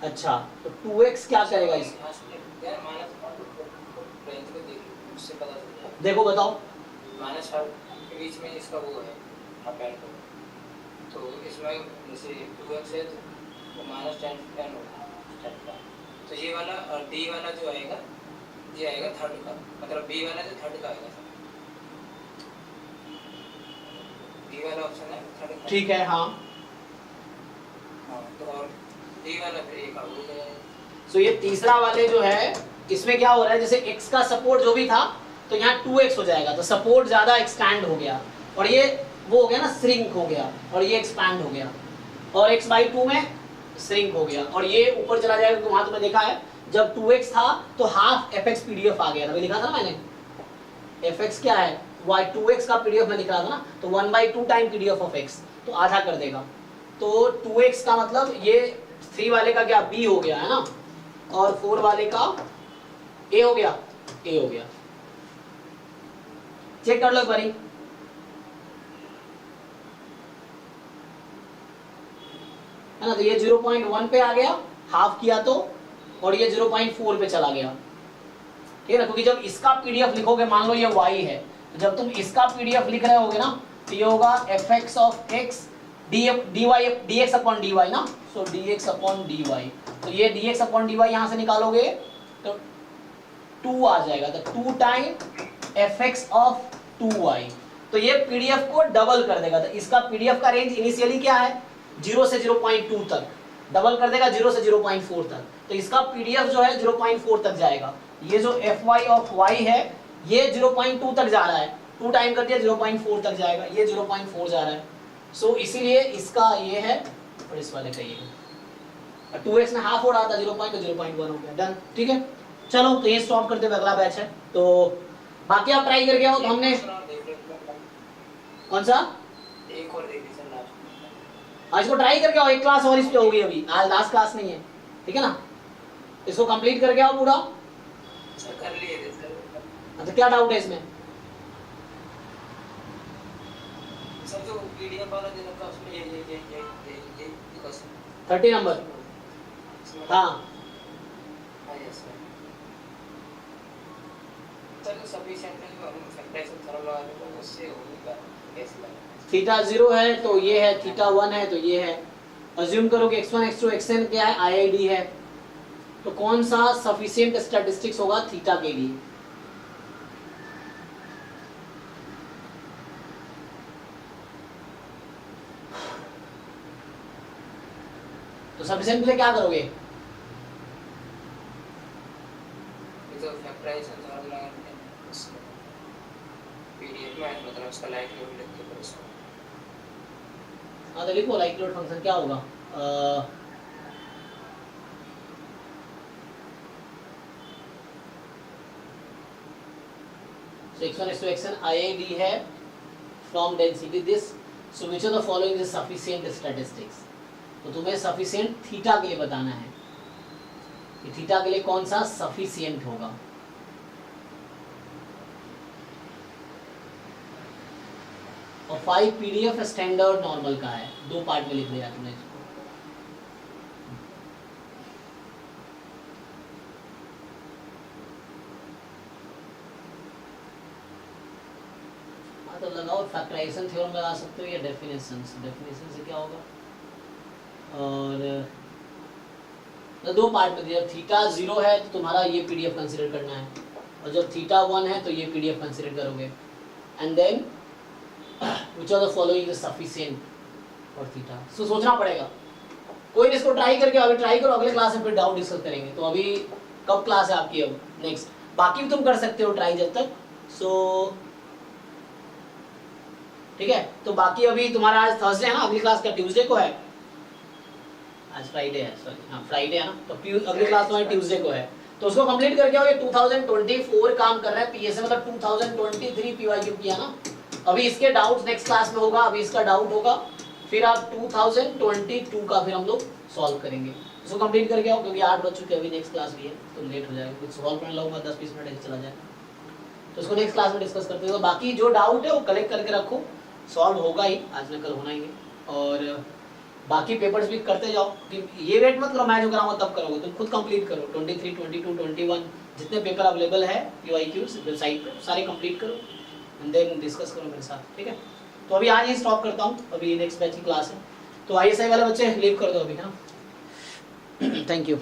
अच्छा तो 2x क्या करेगा इस, देखो बताओ -5 के बीच में इसका वो है अप एंड तो इसमें जैसे 2x है तो -10 होगा, तो ये वाला और D वाला जो आएगा ये आएगा थर्ड का, मतलब B वाला जो थर्ड का आएगा, D वाला ऑप्शन है थर्ड का, ठीक है। हाँ तो और D वाला फिर एक आउट हो गया। सो ये तीसरा वाले जो है इसमें क्या हो रहा है, जैसे x का सपोर्ट जो भी था तो यहाँ 2x हो जाएगा, तो सपोर्ट ज्यादा एक्सपैंड हो गया और ये वो हो गया ना श्रिंक हो गया, और ये एक्सपैंड हो गया, और x/2 में श्रिंक हो गया, और ये ऊपर चला जाएगा। वहां तुम्हें देखा है जब 2x था तो हाफ fx पीडीएफ आ गया था, लिखा था ना मैंने, fx क्या है y 2x का पीडीएफ में लिख रहा था ना, तो 1/2 टाइम पीडीएफ ऑफ x, तो आधा कर देगा। तो 2x का मतलब ये 3 वाले का क्या b हो गया है ना, और 4 वाले का a हो गया, a हो गया। चेक कर लो एक बारी, है ना। तो ये 0.1 पे आ गया, हाफ किया तो, और ये 0.4 पे चला गया, ठीक है ना। क्योंकि जब इसका पीडीएफ लिखोगे, मान लो ये y है, तो जब तुम इसका पीडीएफ लिख रहे होगे ना, तो ये होगा fx of x dx upon dy ना, सो dx अपॉन dy। तो ये dx अपॉन dy यहाँ से निकालोगे तो 2 आ जाएगा, तो 2 टाइम fx ऑफ 2y। तो ये पीडीएफ को डबल कर देगा। तो इसका पीडीएफ का रेंज इनिशियली क्या है 0 से 0.2 तक, डबल कर देगा 0 से 0.4 तक। तो इसका पीडीएफ जो है 0.4 तक जाएगा। ये जो fy ऑफ y है ये 0.2 तक जा रहा है, 2 टाइम कर दिया 0.4 तक जाएगा, ये 0.4 जा रहा है। सो इसीलिए इसका ये है और इस वाले का ये है। 2x में हाफ हो रहा था 0.1 हो गया, डन, ठीक है। चलो तो ये स्टॉप करते हुए अगला बैच है। तो बाकी आप ट्राई करके आओ। तो हमने कौन सा एक और देख लीजिए लास्ट, आज को ट्राई करके आओ, एक क्लास और इस पे होगी अभी, आज लास्ट क्लास नहीं है, ठीक है ना। इसको कंप्लीट करके आओ पूरा। सर कर लिए थे सर। तो क्या डाउट है इसमें? सर जो पीडीएफ वाला दे रखा उसमें ये 30 नंबर, हाँ यस सर। सफिशिएंट है जो हम फैक्टराइजेशन थ्योरम लगा देते हैं उससे होगा कैसे लगा। थीटा 0 है तो ये है, थीटा 1 है तो ये है। अज्यूम करो कि x1 x2 xn क्या है, IID है, तो कौन सा सफिशिएंट स्टैटिस्टिक्स होगा थीटा के लिए? तो सफिशिएंट के लिए क्या करोगे? जो फैक्टराइजेशन थ्योरम लगाते हैं उसको पीडीएफ में मतलब उसका लाइकलीहुड लिखते हैं उसको। हाँ तो लिखो लाइकलीहुड फंक्शन क्या होगा, So x1 is to xn IID है from density this. So which of the following is sufficient statistics? तो तुम्हें sufficient थीटा के लिए बताना है कि थीटा के लिए कौन सा sufficient होगा. और 5 PDF स्टैंडर्ड नॉर्मल का है, 2 पार्ट में लिख दिया तुमने इसको. तो लगाओ फैक्टराइजेशन थ्योरम लगा सकते हो या डेफिनेशन से क्या होगा. और तो 2 पार्ट में दिया. थीटा 0 है तो तुम्हारा ये PDF कंसीडर करना है, और जब थीटा 1 है तो ये PDF कंसीडर करोगे. And then which of the following is sufficient for theta. So सोचना पड़ेगा. कोई नहीं, इसको ट्राई करके अभी ट्राई करो, अगले क्लास में फिर डाउट डिस्कस करेंगे. तो अभी कब क्लास है आपकी? अब नेक्स्ट. बाकी भी तुम कर सकते हो ट्राई जब तक. सो ठीक है. तो बाकी अभी तुम्हारा आज थर्सडे है ना, अगली क्लास का ट्यूसडे को है. आज फ्राइडे है, सॉरी हाँ फ्राइडे है ना, तो अगली क्लास तुम्हारी ट्यूसडे को है. तो उसको कंप्लीट करके आओ. ये 2024 काम कर रहा है. पीएसए मतलब 2023 पीवाईक्यू किया ना. अभी इसके डाउट्स नेक्स्ट क्लास में होगा. अभी इसका डाउट होगा, फिर आप 2022 का फिर हम लोग सॉल्व करेंगे. इसको कंप्लीट करके आओ क्योंकि 8 बज चुके हैं. अभी नेक्स्ट क्लास भी है तो लेट हो जाएगा. कुछ सॉल्व करने लगूंगा 10-20 मिनट ऐसे चला जाएगा. तो इसको नेक्स्ट क्लास में डिस्कस करते हैं. तो बाकी जो डाउट है वो कलेक्ट करके रखो, सॉल्व होगा ही आज न कल, होना ही है. और बाकी पेपर्स भी करते जाओ. ये वेट मत करो मैं जो कराऊंगा तब करोगे, तुम खुद कंप्लीट करो. 23, 22, 21 जितने पेपर अवेलेबल है पीवाईक्यूज वेबसाइट पे सारे कंप्लीट करो एंड देन डिस्कस करो मेरे साथ. ठीक है. तो अभी आज ही स्टॉप करता हूँ, अभी नेक्स्ट बैच की क्लास है. तो ISI वाले बच्चे लीव कर दो अभी, है ना. Thank you.